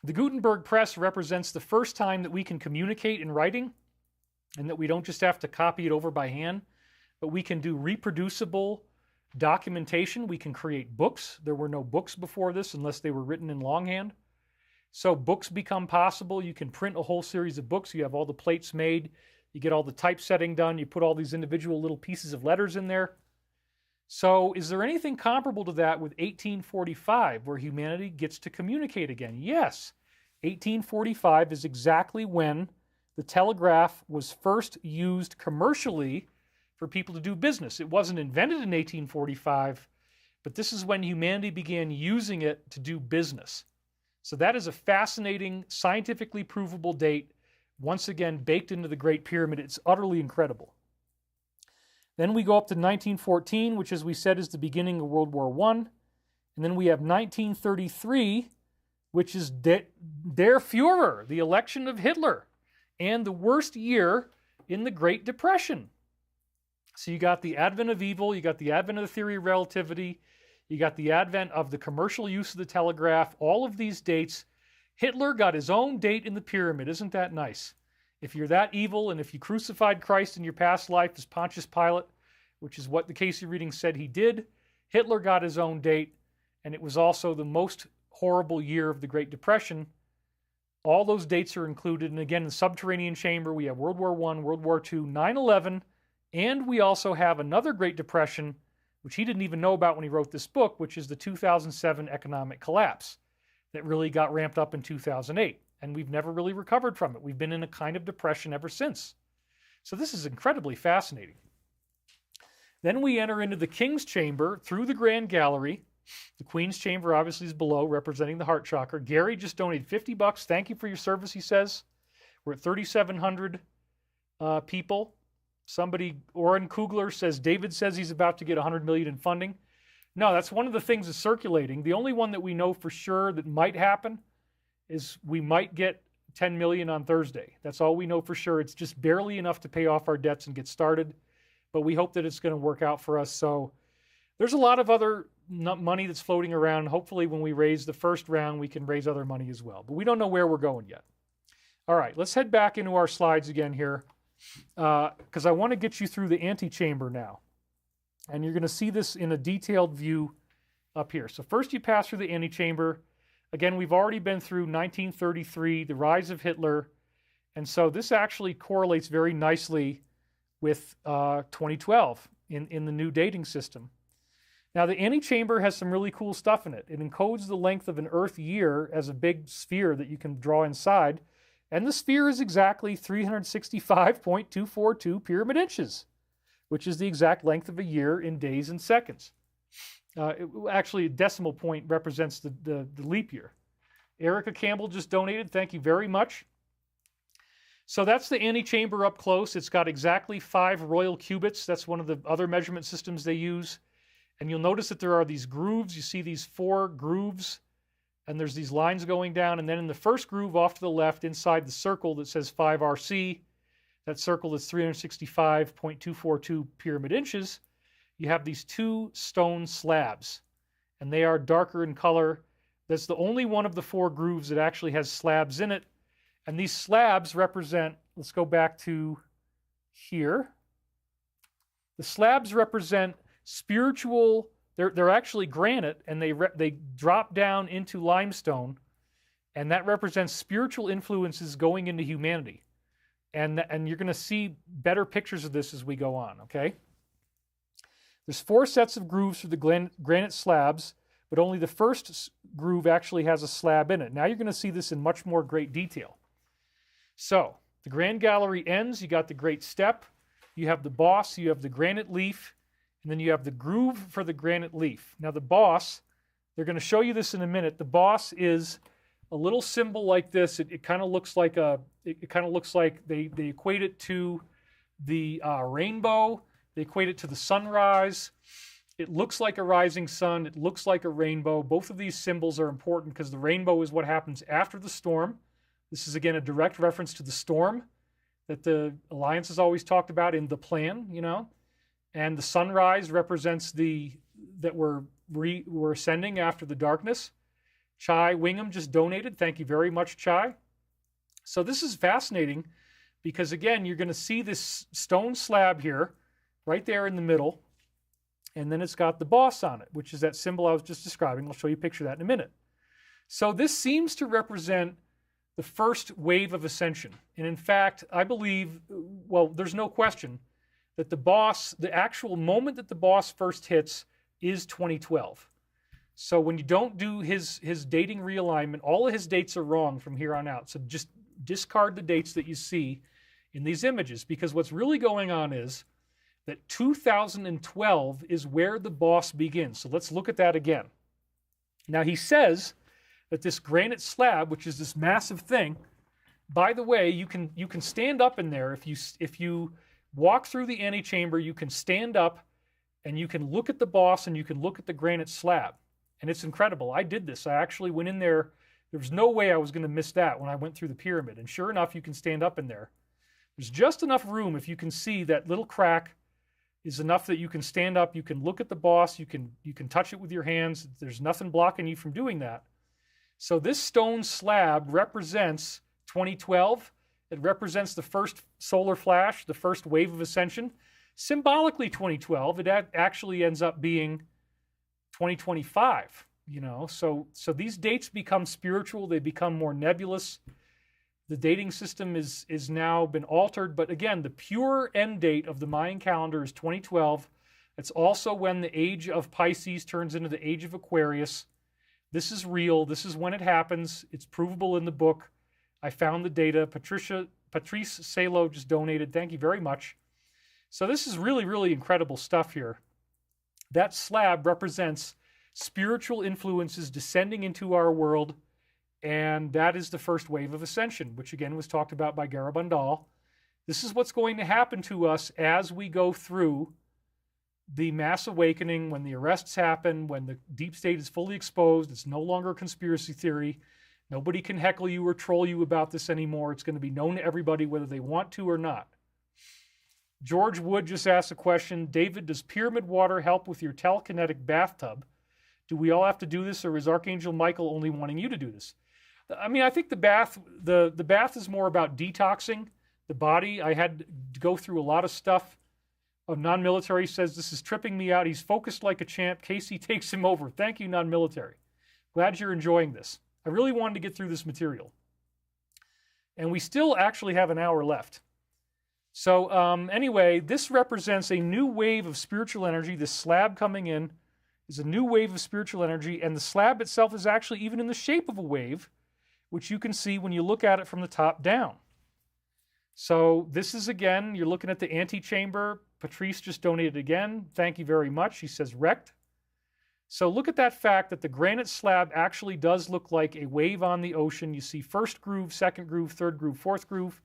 Speaker 1: the Gutenberg press represents the first time that we can communicate in writing and that we don't just have to copy it over by hand, but we can do reproducible documentation. We can create books. There were no books before this unless they were written in longhand. So books become possible. You can print a whole series of books. You have all the plates made. You get all the typesetting done. You put all these individual little pieces of letters in there. So is there anything comparable to that with 1845 where humanity gets to communicate again? Yes. 1845 is exactly when the telegraph was first used commercially for people to do business. It wasn't invented in 1845, but this is when humanity began using it to do business. So that is a fascinating, scientifically provable date, once again baked into the Great Pyramid. It's utterly incredible. Then we go up to 1914, which, as we said, is the beginning of World War I. And then we have 1933, which is Der Führer, the election of Hitler, and the worst year in the Great Depression. So you got the advent of evil, you got the advent of the theory of relativity, you got the advent of the commercial use of the telegraph, all of these dates. Hitler got his own date in the pyramid. Isn't that nice? If you're that evil, and if you crucified Christ in your past life as Pontius Pilate, which is what the Casey reading said he did, Hitler got his own date, and it was also the most horrible year of the Great Depression. All those dates are included, and again, in the subterranean chamber, we have World War I, World War II, 9/11, and we also have another Great Depression, which he didn't even know about when he wrote this book, which is the 2007 economic collapse that really got ramped up in 2008. And we've never really recovered from it. We've been in a kind of depression ever since. So this is incredibly fascinating. Then we enter into the King's Chamber through the Grand Gallery. The Queen's Chamber obviously is below, representing the heart chakra. Gary just donated $50. Thank you for your service, he says. We're at 3,700 people. Somebody, Oren Kugler, says, David says he's about to get $100 million in funding. No, that's one of the things that's circulating. The only one that we know for sure that might happen is we might get $10 million on Thursday. That's all we know for sure. It's just barely enough to pay off our debts and get started, but we hope that it's going to work out for us. So there's a lot of other money that's floating around. Hopefully when we raise the first round, we can raise other money as well, but we don't know where we're going yet. All right, let's head back into our slides again here, because I want to get you through the antechamber now. And you're going to see this in a detailed view up here. So first you pass through the antechamber. Again, we've already been through 1933, the rise of Hitler, and so this actually correlates very nicely with 2012 in the new dating system. Now, the antechamber has some really cool stuff in it. It encodes the length of an Earth year as a big sphere that you can draw inside, and the sphere is exactly 365.242 pyramid inches, which is the exact length of a year in days and seconds. Actually, a decimal point represents the leap year. Erica Campbell just donated. Thank you very much. So that's the antechamber up close. It's got exactly 5 royal cubits. That's one of the other measurement systems they use. And you'll notice that there are these grooves. You see these 4 grooves, and there's these lines going down. And then in the first groove off to the left, inside the circle that says 5RC, that circle is 365.242 pyramid inches, you have these 2 stone slabs, and they are darker in color. That's the only one of the 4 grooves that actually has slabs in it. And these slabs represent, let's go back to here. The slabs represent spiritual, they're actually granite, and they drop down into limestone, and that represents spiritual influences going into humanity. And you're going to see better pictures of this as we go on, okay? There's 4 sets of grooves for the granite slabs, but only the first groove actually has a slab in it. Now you're going to see this in much more great detail. So, the Grand Gallery ends, you got the Great Step, you have the boss, you have the granite leaf, and then you have the groove for the granite leaf. Now the boss, they're going to show you this in a minute. The boss is a little symbol like this. It kind of looks like they equate it to the rainbow. They equate it to the sunrise. It looks like a rising sun. It looks like a rainbow. Both of these symbols are important because the rainbow is what happens after the storm. This is, again, a direct reference to the storm that the Alliance has always talked about in the plan, you know. And the sunrise represents that we're we're ascending after the darkness. Chai Wingham just donated. Thank you very much, Chai. So this is fascinating because, again, you're going to see this stone slab here, right there in the middle, and then it's got the boss on it, which is that symbol I was just describing. I'll show you a picture of that in a minute. So this seems to represent the first wave of ascension. And in fact, I believe, well, there's no question that the actual moment that the boss first hits is 2012. So when you don't do his dating realignment, all of his dates are wrong from here on out. So just discard the dates that you see in these images, because what's really going on is that 2012 is where the boss begins. So let's look at that again. Now he says that this granite slab, which is this massive thing, by the way, you can stand up in there. If you walk through the antechamber, you can stand up and you can look at the boss and you can look at the granite slab. And it's incredible. I did this. I actually went in there. There was no way I was going to miss that when I went through the pyramid. And sure enough, you can stand up in there. There's just enough room. If you can see that little crack is enough that you can stand up. You can look at the boss. You can touch it with your hands. There's nothing blocking you from doing that. So this stone slab represents 2012. It represents the first solar flash, the first wave of ascension. Symbolically 2012, it actually ends up being 2025, so these dates become spiritual. They become more nebulous. The dating system is now been altered, but again, the pure end date of the Mayan calendar is 2012. It's also when the age of Pisces turns into the age of Aquarius. This is real. This is when it happens. It's provable in the book. I found the data. Patrice Salo just donated. Thank you very much. So this is really, really incredible stuff here. That slab represents spiritual influences descending into our world, and that is the first wave of ascension, which again was talked about by Garabandal. This is what's going to happen to us as we go through the mass awakening, when the arrests happen, when the deep state is fully exposed. It's no longer a conspiracy theory. Nobody can heckle you or troll you about this anymore. It's going to be known to everybody whether they want to or not. George Wood just asked a question. David, does pyramid water help with your telekinetic bathtub? Do we all have to do this, or is Archangel Michael only wanting you to do this? I mean, I think the bath is more about detoxing the body. I had to go through a lot of stuff. A non-military says, this is tripping me out. He's focused like a champ. Casey takes him over. Thank you, non-military. Glad you're enjoying this. I really wanted to get through this material. And we still actually have an hour left. So anyway, this represents a new wave of spiritual energy. This slab coming in is a new wave of spiritual energy, and the slab itself is actually even in the shape of a wave, which you can see when you look at it from the top down. So this is, again, you're looking at the antechamber. Patrice just donated again. Thank you very much. He says wrecked. So look at that fact that the granite slab actually does look like a wave on the ocean. You see first groove, second groove, third groove, fourth groove.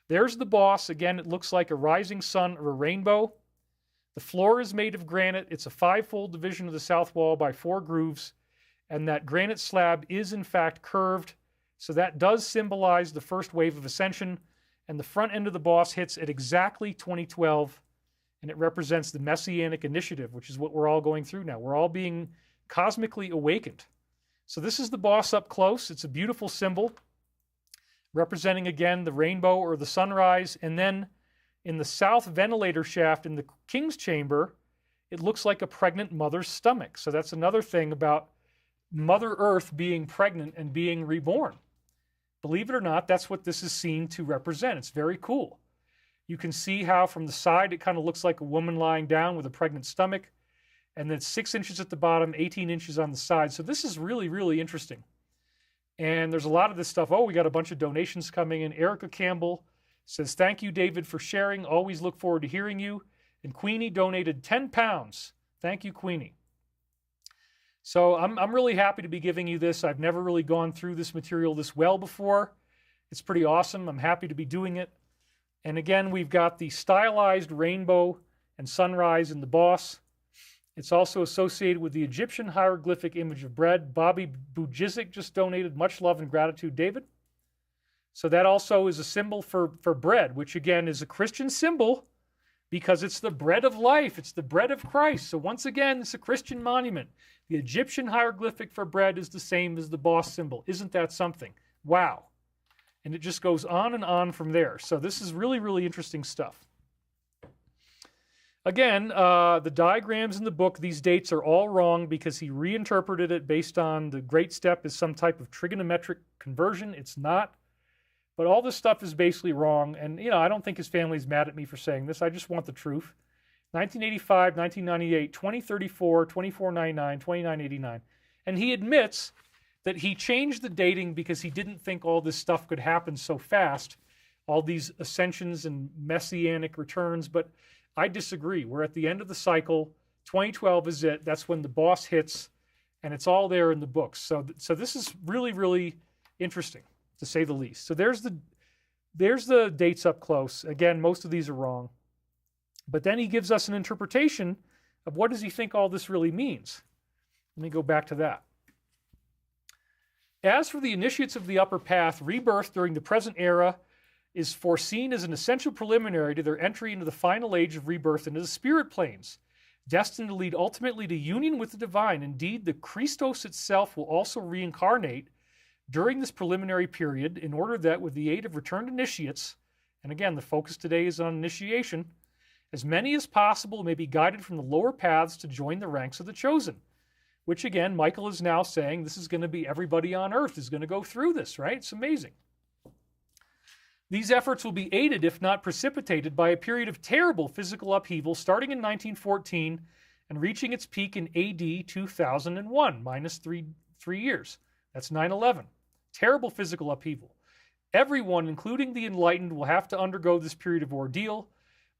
Speaker 1: There's the boss. Again, it looks like a rising sun or a rainbow. The floor is made of granite. It's a 5-fold division of the south wall by 4 grooves. And that granite slab is, in fact, curved. So that does symbolize the first wave of ascension. And the front end of the boss hits at exactly 2012. And it represents the Messianic initiative, which is what we're all going through now. We're all being cosmically awakened. So this is the boss up close. It's a beautiful symbol, representing, again, the rainbow or the sunrise. And then in the south ventilator shaft in the king's chamber, it looks like a pregnant mother's stomach. So that's another thing about Mother Earth being pregnant and being reborn. Believe it or not, that's what this is seen to represent. It's very cool. You can see how from the side it kind of looks like a woman lying down with a pregnant stomach. And then 6 inches at the bottom, 18 inches on the side. So this is really, really interesting. And there's a lot of this stuff. Oh, we got a bunch of donations coming in. Erica Campbell says, thank you, David, for sharing. Always look forward to hearing you. And Queenie donated 10 pounds. Thank you, Queenie. So I'm really happy to be giving you this. I've never really gone through this material this well before. It's pretty awesome. I'm happy to be doing it. And again, we've got the stylized rainbow and sunrise in the boss. It's also associated with the Egyptian hieroglyphic image of bread. Bobby Bujizik just donated. Much love and gratitude, David. So that also is a symbol for bread, which again is a Christian symbol, because it's the bread of life. It's the bread of Christ. So once again, it's a Christian monument. The Egyptian hieroglyphic for bread is the same as the boss symbol. Isn't that something? Wow. And it just goes on and on from there. So this is really, really interesting stuff. Again, the diagrams in the book, these dates are all wrong because he reinterpreted it based on the great step as some type of trigonometric conversion. It's not. But all this stuff is basically wrong. And, I don't think his family's mad at me for saying this. I just want the truth. 1985, 1998, 2034, 2499, 2989. And he admits that he changed the dating because he didn't think all this stuff could happen so fast, all these ascensions and messianic returns. But I disagree. We're at the end of the cycle. 2012 is it. That's when the boss hits, and it's all there in the books. So this is really, really interesting, to say the least. So there's the dates up close. Again, most of these are wrong. But then he gives us an interpretation of what does he think all this really means. Let me go back to that. As for the initiates of the upper path, rebirth during the present era is foreseen as an essential preliminary to their entry into the final age of rebirth into the spirit planes, destined to lead ultimately to union with the divine. Indeed, the Christos itself will also reincarnate during this preliminary period in order that with the aid of returned initiates, and again, the focus today is on initiation, as many as possible may be guided from the lower paths to join the ranks of the chosen. Which again, Michael is now saying this is going to be everybody on earth is going to go through this, right? It's amazing. These efforts will be aided, if not precipitated, by a period of terrible physical upheaval starting in 1914 and reaching its peak in AD 2001, minus three years. That's 9/11. Terrible physical upheaval. Everyone, including the enlightened, will have to undergo this period of ordeal,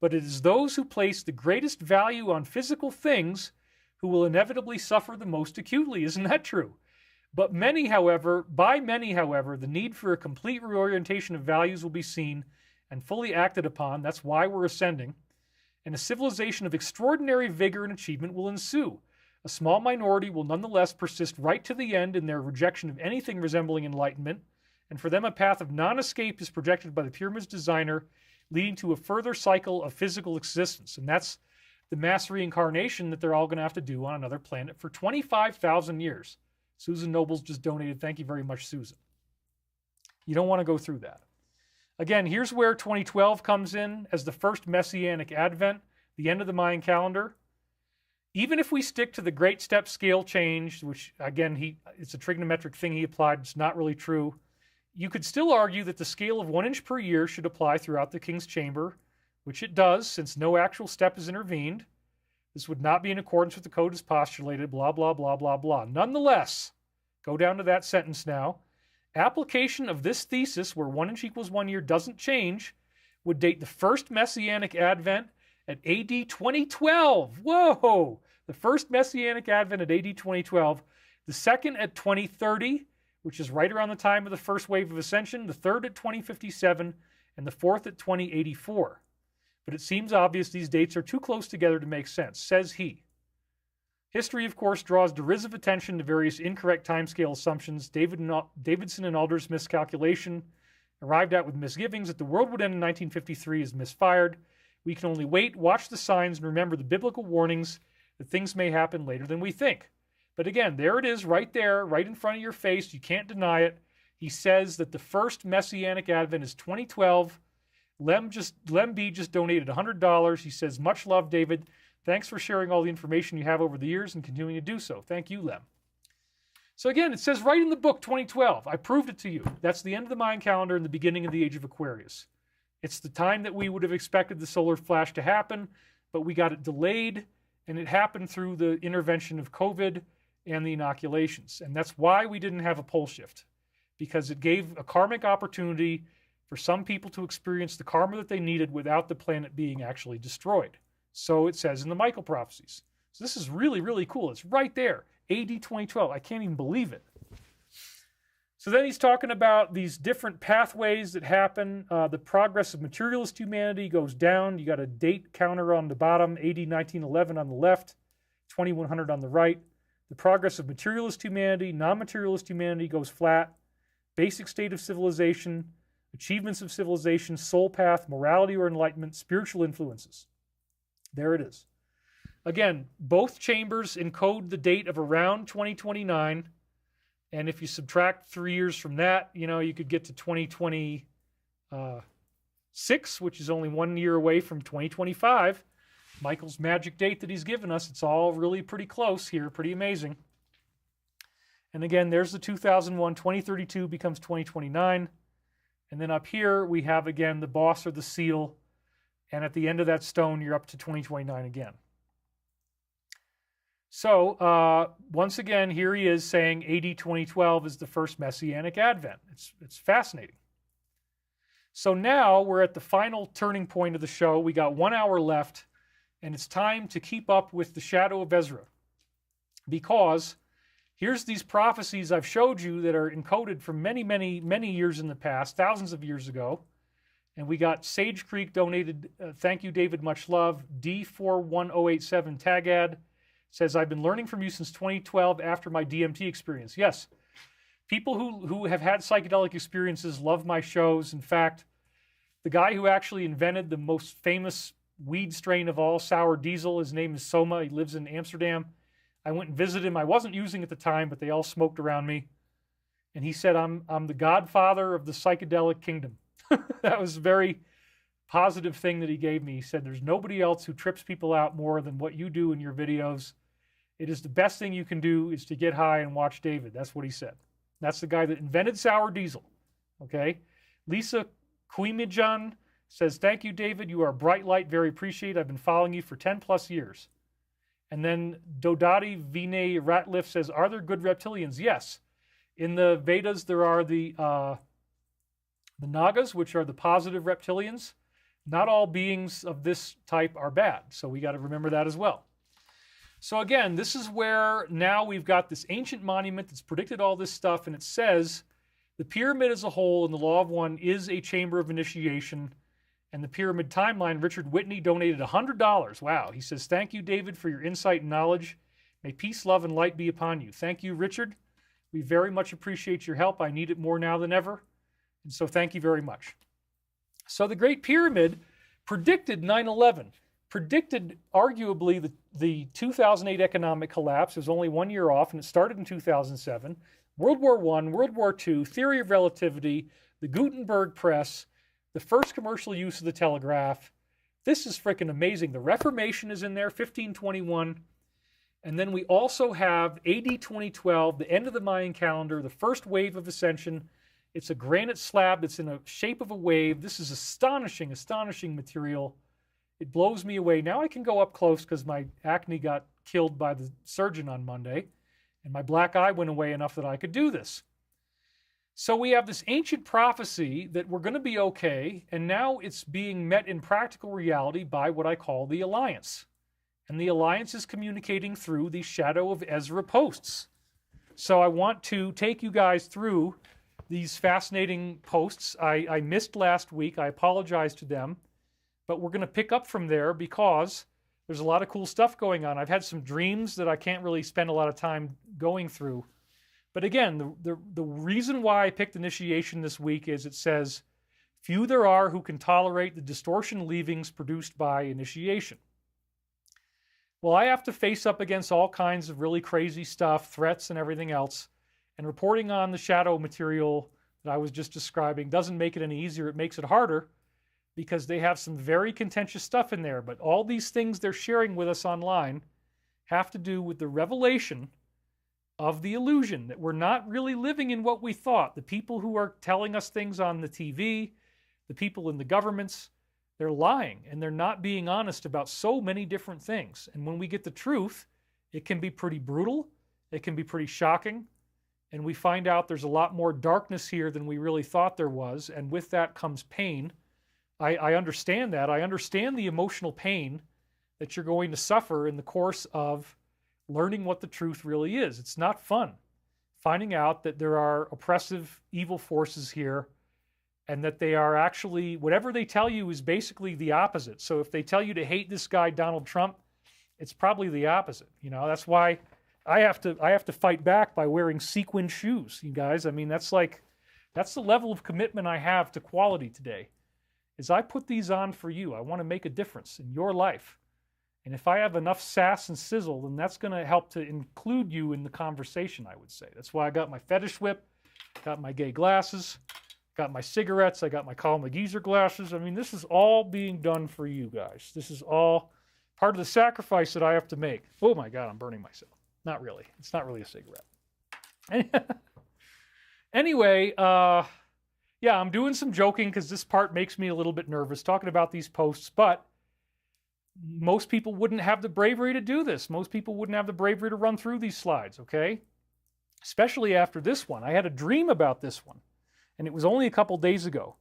Speaker 1: but it is those who place the greatest value on physical things who will inevitably suffer the most acutely. Isn't that true? By many, however, the need for a complete reorientation of values will be seen and fully acted upon. That's why we're ascending. And a civilization of extraordinary vigor and achievement will ensue. A small minority will nonetheless persist right to the end in their rejection of anything resembling enlightenment, and for them a path of non-escape is projected by the pyramid's designer, leading to a further cycle of physical existence. And that's the mass reincarnation that they're all going to have to do on another planet for 25,000 years. Susan Nobles just donated. Thank you very much, Susan. You don't want to go through that. Again, here's where 2012 comes in as the first Messianic Advent, the end of the Mayan calendar. Even if we stick to the great step scale change, which again, it's a trigonometric thing he applied, it's not really true, you could still argue that the scale of 1 inch per year should apply throughout the King's Chamber, which it does, since no actual step is intervened. This would not be in accordance with the code as postulated, blah, blah, blah, blah, blah. Nonetheless, go down to that sentence now. Application of this thesis, where 1 inch equals 1 year, doesn't change, would date the first Messianic Advent at AD 2012. Whoa! The first Messianic Advent at AD 2012. The second at 2030, which is right around the time of the first wave of ascension. The third at 2057, and the fourth at 2084. But it seems obvious these dates are too close together to make sense, says he. History, of course, draws derisive attention to various incorrect timescale assumptions. Davidson and Alder's miscalculation, arrived at with misgivings that the world would end in 1953, is misfired. We can only wait, watch the signs, and remember the biblical warnings that things may happen later than we think. But again, there it is, right there, right in front of your face. You can't deny it. He says that the first Messianic Advent is 2012. Lem B just donated $100. He says, much love, David. Thanks for sharing all the information you have over the years and continuing to do so. Thank you, Lem. So again, it says right in the book, 2012. I proved it to you. That's the end of the Mayan calendar and the beginning of the age of Aquarius. It's the time that we would have expected the solar flash to happen, but we got it delayed, and it happened through the intervention of COVID and the inoculations. And that's why we didn't have a pole shift, because it gave a karmic opportunity for some people to experience the karma that they needed without the planet being actually destroyed. So it says in the Michael prophecies. So this is really, really cool. It's right there, AD 2012. I can't even believe it. So then he's talking about these different pathways that happen. The progress of materialist humanity goes down. You got a date counter on the bottom, AD 1911 on the left, 2100 on the right. The progress of materialist humanity, non-materialist humanity goes flat. Basic state of civilization, achievements of civilization, soul path, morality or enlightenment, spiritual influences. There it is. Again, both chambers encode the date of around 2029. And if you subtract 3 years from that, you could get to 2026, which is only 1 year away from 2025. Michael's magic date that he's given us. It's all really pretty close here, pretty amazing. And again, there's the 2001, 2032 becomes 2029. And then up here, we have again the boss or the seal. And at the end of that stone, you're up to 2029 again. So once again, here he is saying AD 2012 is the first Messianic Advent. It's fascinating. So now we're at the final turning point of the show. We got 1 hour left, and it's time to keep up with the shadow of Ezra. Because here's these prophecies I've showed you that are encoded from many, many, many years in the past, thousands of years ago. And we got Sage Creek donated, thank you, David, much love. D41087 Tagad says, I've been learning from you since 2012 after my DMT experience. Yes, people who have had psychedelic experiences love my shows. In fact, the guy who actually invented the most famous weed strain of all, sour diesel, his name is Soma. He lives in Amsterdam. I went and visited him. I wasn't using it at the time, but they all smoked around me. And he said, I'm the godfather of the psychedelic kingdom. That was a very positive thing that he gave me. He said, there's nobody else who trips people out more than what you do in your videos. It is the best thing you can do is to get high and watch David. That's what he said. That's the guy that invented sour diesel. Okay. Lisa Kuimijan says, thank you, David. You are a bright light. Very appreciated. I've been following you for 10 plus years. And then Dodati Vinay Ratliff says, are there good reptilians? Yes. In the Vedas, there are the Nagas, which are the positive reptilians. Not all beings of this type are bad. So we got to remember that as well. So again, this is where now we've got this ancient monument that's predicted all this stuff, and it says the pyramid as a whole in the Law of One is a chamber of initiation. And the pyramid timeline, Richard Whitney donated $100. Wow. He says, thank you, David, for your insight and knowledge. May peace, love, and light be upon you. Thank you, Richard. We very much appreciate your help. I need it more now than ever. And so thank you very much. So the Great Pyramid predicted 9/11, predicted arguably the 2008 economic collapse. It was only 1 year off, and it started in 2007. World War I, World War II, theory of relativity, the Gutenberg press, the first commercial use of the telegraph. This is freaking amazing. The Reformation is in there, 1521. And then we also have AD 2012, the end of the Mayan calendar, the first wave of ascension. It's a granite slab that's in the shape of a wave. This is astonishing, astonishing material. It blows me away. Now I can go up close because my acne got killed by the surgeon on Monday, and my black eye went away enough that I could do this. So we have this ancient prophecy that we're going to be okay, and now it's being met in practical reality by what I call the Alliance. And the Alliance is communicating through the Shadow of Ezra posts. So I want to take you guys through these fascinating posts. I missed last week. I apologize to them. But we're going to pick up from there because there's a lot of cool stuff going on. I've had some dreams that I can't really spend a lot of time going through. But again, the reason why I picked initiation this week is it says, few there are who can tolerate the distortion leavings produced by initiation. Well, I have to face up against all kinds of really crazy stuff, threats and everything else. And reporting on the shadow material that I was just describing doesn't make it any easier. It makes it harder because they have some very contentious stuff in there. But all these things they're sharing with us online have to do with the revelation of the illusion that we're not really living in what we thought. The people who are telling us things on the TV, the people in the governments, they're lying and they're not being honest about so many different things. And when we get the truth, it can be pretty brutal. It can be pretty shocking. And we find out there's a lot more darkness here than we really thought there was. And with that comes pain. I understand that. I understand the emotional pain that you're going to suffer in the course of learning what the truth really is. It's not fun. Finding out that there are oppressive, evil forces here and that they are actually, whatever they tell you is basically the opposite. So if they tell you to hate this guy, Donald Trump, it's probably the opposite. You know, that's why I have to fight back by wearing sequin shoes, you guys. I mean, that's the level of commitment I have to quality today, is I put these on for you. I want to make a difference in your life. And if I have enough sass and sizzle, then that's going to help to include you in the conversation, I would say. That's why I got my fetish whip, got my gay glasses, got my cigarettes, I got my Carl McGeezer glasses. I mean, this is all being done for you guys. This is all part of the sacrifice that I have to make. Oh my God, I'm burning myself. Not really. It's not really a cigarette. Anyway, yeah, I'm doing some joking because this part makes me a little bit nervous talking about these posts, but most people wouldn't have the bravery to do this. Most people wouldn't have the bravery to run through these slides, okay? Especially after this one. I had a dream about this one, and it was only a couple days ago,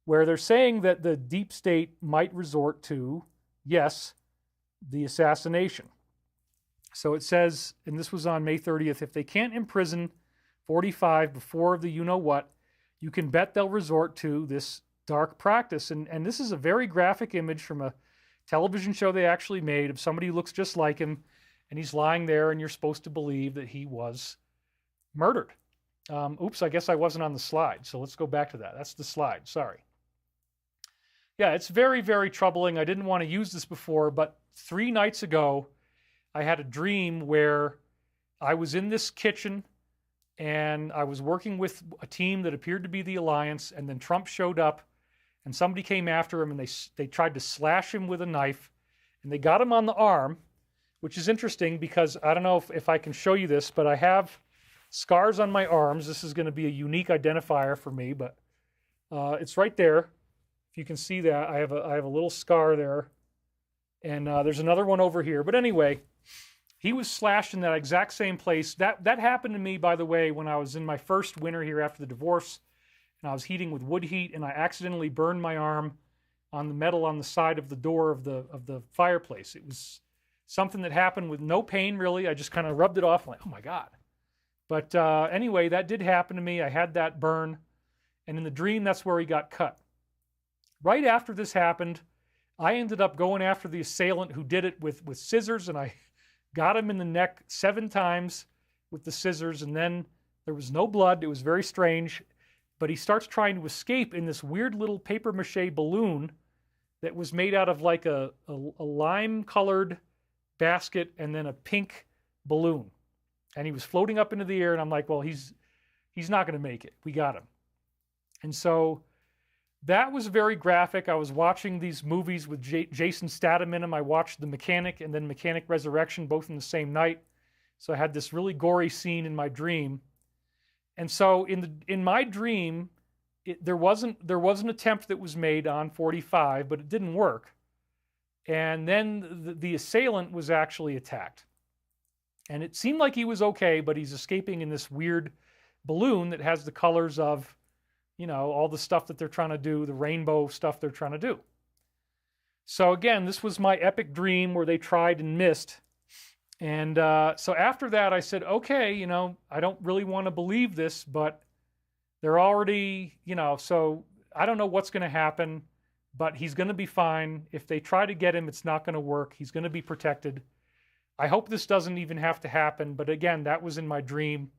Speaker 1: where they're saying that the deep state might resort to, yes, the assassination. So it says, and this was on May 30th, if they can't imprison 45 before the you-know-what, you can bet they'll resort to this dark practice. And this is a very graphic image from a television show they actually made of somebody who looks just like him, and he's lying there, and you're supposed to believe that he was murdered. Oops, I guess I wasn't on the slide, so let's go back to that. That's the slide, sorry. Yeah, it's very, very troubling. I didn't want to use this before, but 3 nights ago, I had a dream where I was in this kitchen, and I was working with a team that appeared to be the Alliance, and then Trump showed up, and somebody came after him, and they tried to slash him with a knife, and they got him on the arm, which is interesting because I don't know if I can show you this, but I have scars on my arms. This is going to be a unique identifier for me, but it's right there. If you can see that, I have a little scar there, and there's another one over here. But anyway, he was slashed in that exact same place. That happened to me, by the way, when I was in my first winter here after the divorce, and I was heating with wood heat, and I accidentally burned my arm on the metal on the side of the door of the fireplace. It was something that happened with no pain, really. I just kind of rubbed it off, like, oh my God. But anyway, that did happen to me. I had that burn, and in the dream, that's where he got cut. Right after this happened, I ended up going after the assailant who did it with scissors, and I got him in the neck 7 times with the scissors, and then there was no blood. It was very strange. But he starts trying to escape in this weird little papier-mâché balloon that was made out of like a lime-colored basket and then a pink balloon. And he was floating up into the air, and I'm like, well, he's not going to make it. We got him. And so that was very graphic. I was watching these movies with Jason Statham in them. I watched The Mechanic and then Mechanic Resurrection, both in the same night. So I had this really gory scene in my dream. And so in my dream, there was an attempt that was made on 45, but it didn't work. And then the assailant was actually attacked. And it seemed like he was okay, but he's escaping in this weird balloon that has the colors of, you know, all the stuff that they're trying to do, the rainbow stuff they're trying to do. So again, this was my epic dream where they tried and missed. And so after that, I said, okay, you know, I don't really want to believe this, but they're already, you know, so I don't know what's going to happen, but he's going to be fine. If they try to get him, it's not going to work. He's going to be protected. I hope this doesn't even have to happen. But again, that was in my dream.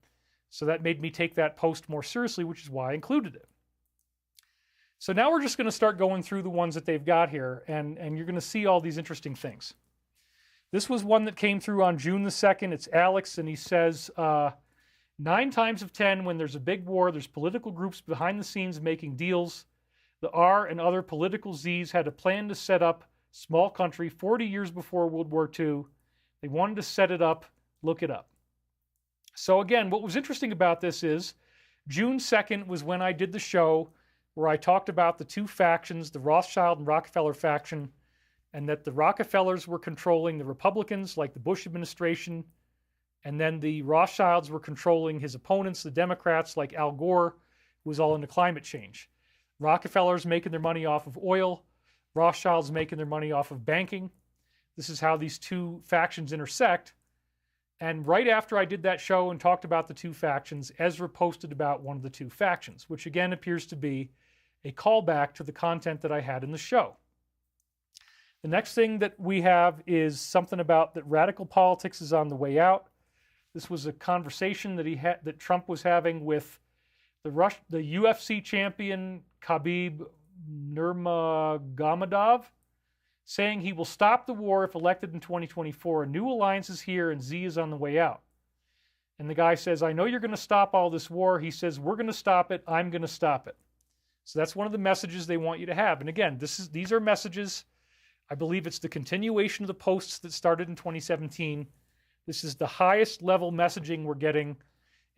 Speaker 1: So that made me take that post more seriously, which is why I included it. So now we're just going to start going through the ones that they've got here, and you're going to see all these interesting things. This was one that came through on June the 2nd. It's Alex, and he says, 9 times of 10, when there's a big war, there's political groups behind the scenes making deals. The R and other political Zs had a plan to set up small country 40 years before World War II. They wanted to set it up. Look it up. So again, what was interesting about this is June 2nd was when I did the show where I talked about the 2 factions, the Rothschild and Rockefeller faction, and that the Rockefellers were controlling the Republicans, like the Bush administration, and then the Rothschilds were controlling his opponents, the Democrats, like Al Gore, who was all into climate change. Rockefellers making their money off of oil, Rothschilds making their money off of banking. This is how these 2 factions intersect. And right after I did that show and talked about the 2 factions, Ezra posted about one of the 2 factions, which again appears to be a callback to the content that I had in the show. The next thing that we have is something about that radical politics is on the way out. This was a conversation that Trump was having with the UFC champion Khabib Nurmagomedov, saying he will stop the war if elected in 2024. A new alliance is here and Z is on the way out. And the guy says, I know you're going to stop all this war. He says, we're going to stop it. I'm going to stop it. So that's one of the messages they want you to have. And again, these are messages. I believe it's the continuation of the posts that started in 2017. This is the highest level messaging we're getting.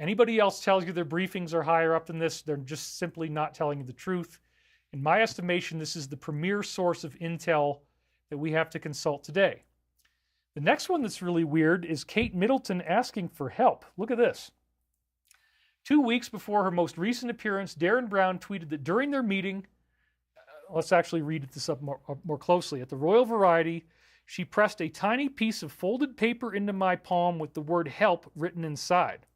Speaker 1: Anybody else tells you their briefings are higher up than this, they're just simply not telling you the truth. In my estimation, this is the premier source of intel that we have to consult today. The next one that's really weird is Kate Middleton asking for help. Look at this. 2 weeks before her most recent appearance, Darren Brown tweeted that during their meeting, let's actually read this up more closely. At the Royal Variety, she pressed a tiny piece of folded paper into my palm with the word help written inside.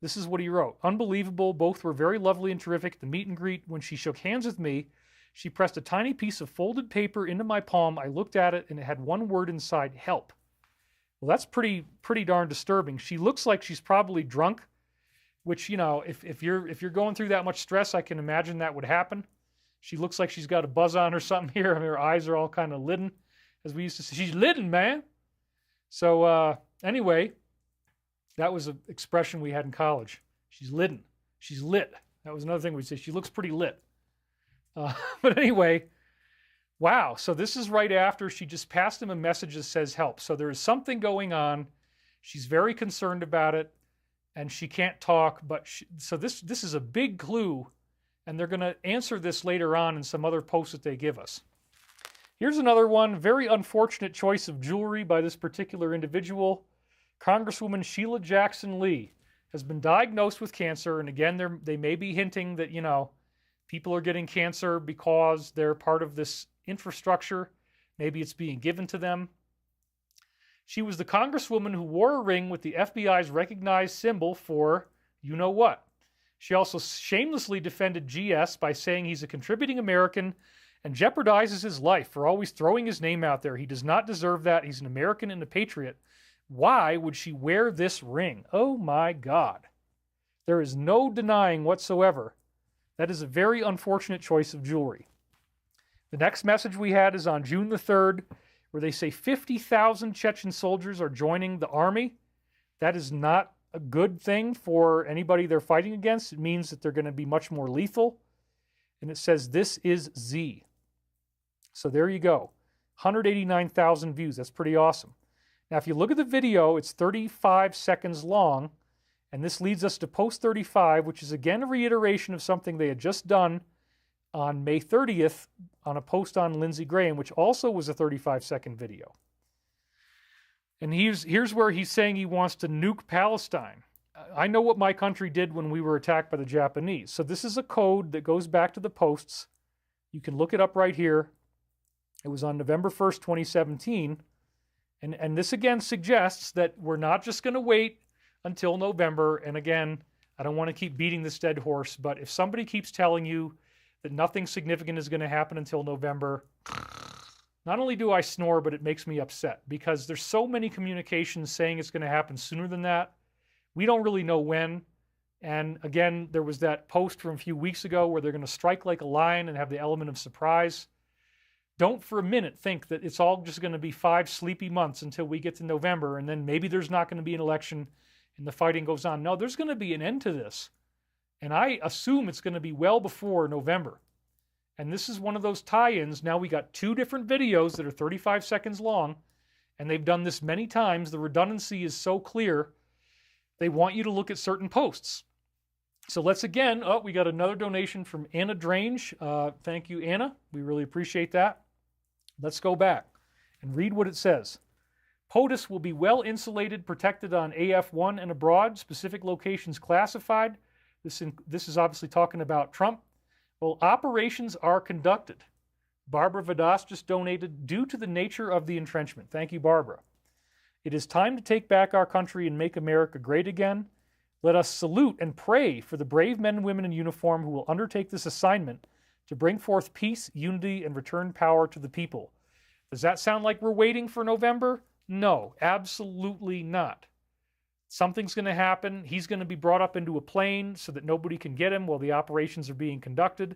Speaker 1: This is what he wrote. Unbelievable. Both were very lovely and terrific at the meet and greet. When she shook hands with me, she pressed a tiny piece of folded paper into my palm. I looked at it and it had one word inside, help. Well, that's pretty darn disturbing. She looks like she's probably drunk, which, you know, if you're going through that much stress, I can imagine that would happen. She looks like she's got a buzz on or something here. I mean, her eyes are all kind of lidden, as we used to say. She's lidden, man. So anyway, that was an expression we had in college. She's lidden. She's lit. That was another thing we'd say. She looks pretty lit. But anyway, wow. So this is right after she just passed him a message that says help. So there is something going on. She's very concerned about it, and she can't talk. But so this is a big clue, and they're going to answer this later on in some other posts that they give us. Here's another one. Very unfortunate choice of jewelry by this particular individual. Congresswoman Sheila Jackson Lee has been diagnosed with cancer. And again, they may be hinting that, you know, people are getting cancer because they're part of this infrastructure. Maybe it's being given to them. She was the congresswoman who wore a ring with the FBI's recognized symbol for you know what. She also shamelessly defended GS by saying he's a contributing American and jeopardizes his life for always throwing his name out there. He does not deserve that. He's an American and a patriot. Why would she wear this ring? Oh my God. There is no denying whatsoever. That is a very unfortunate choice of jewelry. The next message we had is on June the 3rd, where they say 50,000 Chechen soldiers are joining the army. That is not a good thing for anybody they're fighting against. It means that they're going to be much more lethal. And it says, this is Z. So there you go. 189,000 views. That's pretty awesome. Now, if you look at the video, it's 35 seconds long. And this leads us to post 35, which is again a reiteration of something they had just done on May 30th on a post on Lindsey Graham, which also was a 35-second video. And here's where he's saying he wants to nuke Palestine. I know what my country did when we were attacked by the Japanese. So this is a code that goes back to the posts. You can look it up right here. It was on November 1st, 2017. And this again suggests that we're not just going to wait until November. And again, I don't want to keep beating this dead horse, but if somebody keeps telling you that nothing significant is going to happen until November, not only do I snore, but it makes me upset because there's so many communications saying it's going to happen sooner than that. We don't really know when. And again, there was that post from a few weeks ago where they're going to strike like a lion and have the element of surprise. Don't for a minute think that it's all just going to be 5 sleepy months until we get to November, and then maybe there's not going to be an election and the fighting goes on. No, there's going to be an end to this. And I assume it's going to be well before November. And this is one of those tie-ins. Now we got 2 different videos that are 35 seconds long, and they've done this many times. The redundancy is so clear. They want you to look at certain posts. So let's again, we got another donation from Anna Drange. Thank you, Anna. We really appreciate that. Let's go back and read what it says. POTUS will be well insulated, protected on AF1 and abroad, specific locations classified. This is obviously talking about Trump. Well, operations are conducted. Barbara Vadas just donated due to the nature of the entrenchment. Thank you, Barbara. It is time to take back our country and make America great again. Let us salute and pray for the brave men and women in uniform who will undertake this assignment to bring forth peace, unity, and return power to the people. Does that sound like we're waiting for November? No, absolutely not. Something's going to happen. He's going to be brought up into a plane so that nobody can get him while the operations are being conducted.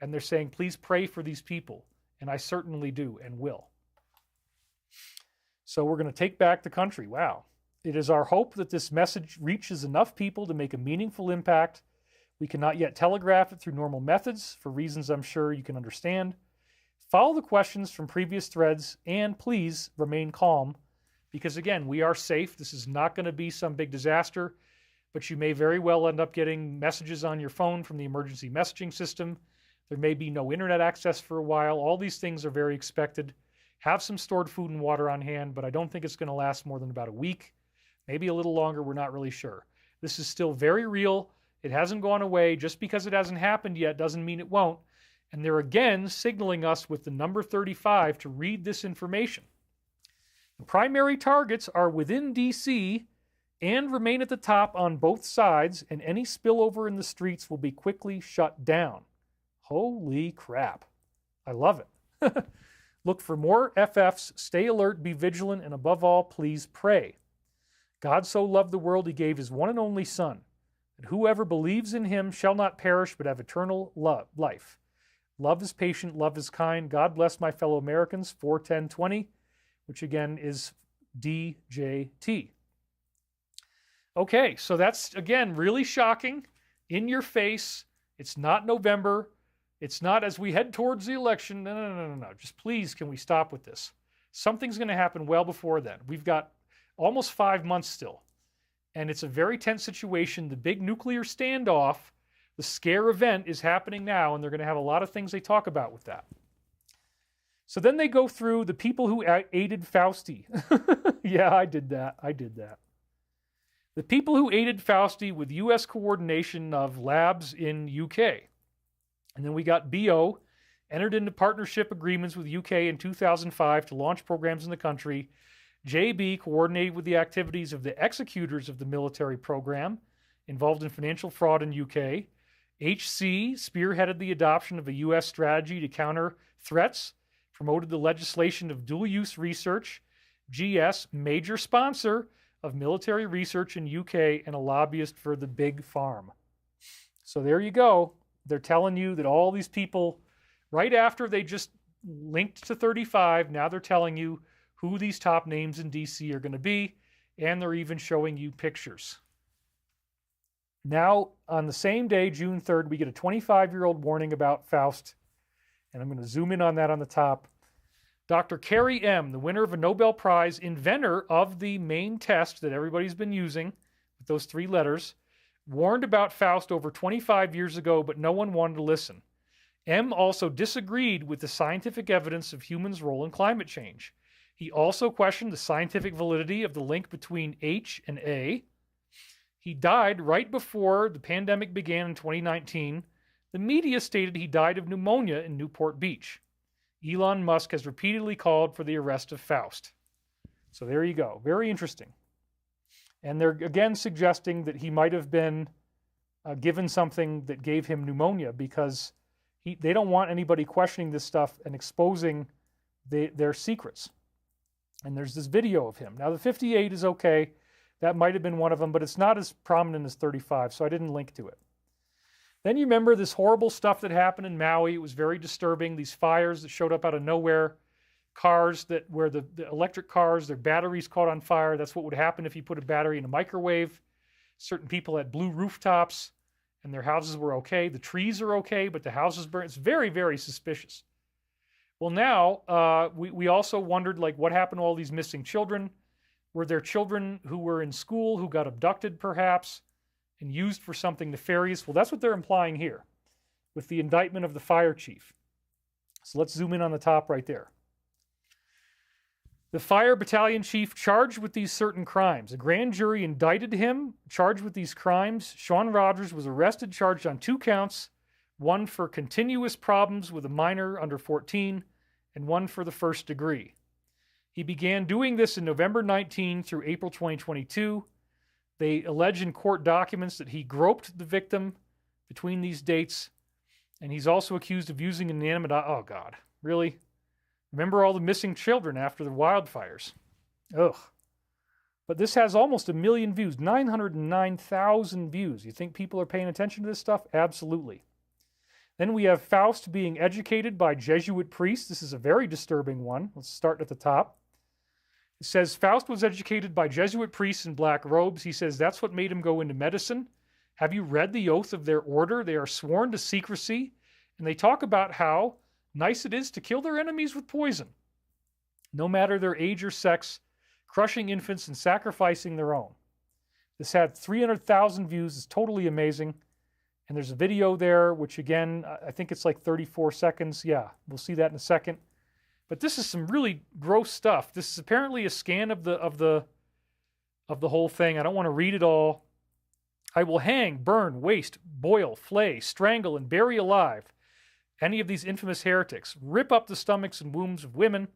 Speaker 1: And they're saying, please pray for these people. And I certainly do and will. So we're going to take back the country. Wow. It is our hope that this message reaches enough people to make a meaningful impact. We cannot yet telegraph it through normal methods for reasons I'm sure you can understand. Follow the questions from previous threads and please remain calm because, again, we are safe. This is not going to be some big disaster, but you may very well end up getting messages on your phone from the emergency messaging system. There may be no internet access for a while. All these things are very expected. Have some stored food and water on hand, but I don't think it's going to last more than about a week, maybe a little longer. We're not really sure. This is still very real. It hasn't gone away. Just because it hasn't happened yet doesn't mean it won't. And they're again signaling us with the number 35 to read this information. The primary targets are within DC and remain at the top on both sides, and any spillover in the streets will be quickly shut down. Holy crap. I love it. Look for more FFs, stay alert, be vigilant, and above all, please pray. God so loved the world, he gave his one and only Son, that whoever believes in him shall not perish but have eternal life. Love is patient, love is kind. God bless my fellow Americans, 4/10/20, which again is DJT. Okay, so that's, again, really shocking, in your face. It's not November. It's not as we head towards the election. No. Just please, can we stop with this? Something's going to happen well before then. We've got almost 5 months still. And it's a very tense situation. The big nuclear standoff, the scare event is happening now, and they're going to have a lot of things they talk about with that. So then they go through the people who aided Fauci. Yeah, I did that. The people who aided Fauci with U.S. coordination of labs in UK. And then we got BO, entered into partnership agreements with UK in 2005 to launch programs in the country. JB coordinated with the activities of the executors of the military program involved in financial fraud in UK. HC spearheaded the adoption of a U.S. strategy to counter threats, promoted the legislation of dual-use research. GS, major sponsor of military research in UK and a lobbyist for the big farm. So there you go. They're telling you that all these people, right after they just linked to 35, now they're telling you who these top names in DC are going to be, and they're even showing you pictures. Now, on the same day, June 3rd, we get a 25-year-old warning about Faust, and I'm going to zoom in on that on the top. Dr. Carrie M., the winner of a Nobel Prize, inventor of the main test that everybody's been using, with those 3 letters, warned about Faust over 25 years ago, but no one wanted to listen. M also disagreed with the scientific evidence of humans' role in climate change. He also questioned the scientific validity of the link between H and A. He died right before the pandemic began in 2019. The media stated he died of pneumonia in Newport Beach. Elon Musk has repeatedly called for the arrest of Faust. So there you go. Very interesting. And they're again suggesting that he might have been given something that gave him pneumonia because they don't want anybody questioning this stuff and exposing their secrets. And there's this video of him. Now, the 58 is okay. That might have been one of them, but it's not as prominent as 35, so I didn't link to it. Then you remember this horrible stuff that happened in Maui. It was very disturbing. These fires that showed up out of nowhere. Cars where the electric cars, their batteries caught on fire. That's what would happen if you put a battery in a microwave. Certain people had blue rooftops and their houses were okay. The trees are okay, but the houses burned. It's very, very suspicious. Well, now we also wondered, like, what happened to all these missing children? Were there children who were in school who got abducted, perhaps, and used for something nefarious? Well, that's what they're implying here with the indictment of the fire chief. So let's zoom in on the top right there. The fire battalion chief charged with these certain crimes. A grand jury indicted him, charged with these crimes. Sean Rogers was arrested, charged on 2 counts, one for continuous problems with a minor under 14, and one for the first degree. He began doing this in November 19 through April 2022. They allege in court documents that he groped the victim between these dates, and he's also accused of using inanimate... Oh, God. Really? Remember all the missing children after the wildfires. Ugh. But this has almost 1 million views, 909,000 views. You think people are paying attention to this stuff? Absolutely. Then we have Faust being educated by Jesuit priests. This is a very disturbing one. Let's start at the top. It says Faust was educated by Jesuit priests in black robes. He says that's what made him go into medicine. Have you read the oath of their order? They are sworn to secrecy, and they talk about how nice it is to kill their enemies with poison, no matter their age or sex, crushing infants and sacrificing their own. This had 300,000 views. It's totally amazing. And there's a video there, which again, I think it's like 34 seconds. Yeah, we'll see that in a second. But this is some really gross stuff. This is apparently a scan of the whole thing. I don't want to read it all. I will hang, burn, waste, boil, flay, strangle, and bury alive any of these infamous heretics, rip up the stomachs and wombs of women,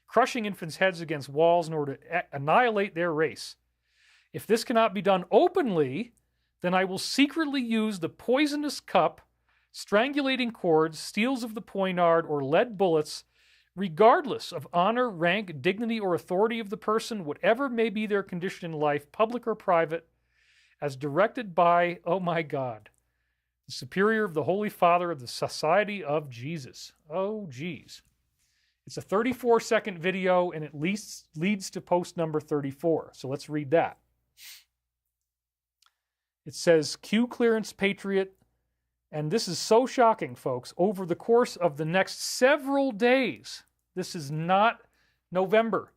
Speaker 1: crushing infants' heads against walls in order to annihilate their race. If this cannot be done openly, then I will secretly use the poisonous cup, strangulating cords, steels of the poignard, or lead bullets, regardless of honor, rank, dignity, or authority of the person, whatever may be their condition in life, public or private, as directed by, oh my God, the Superior of the Holy Father of the Society of Jesus. Oh, geez. It's a 34-second video, and it leads to post number 34. So let's read that. It says, Q clearance patriot, and this is so shocking, folks, over the course of the next several days. This is not November.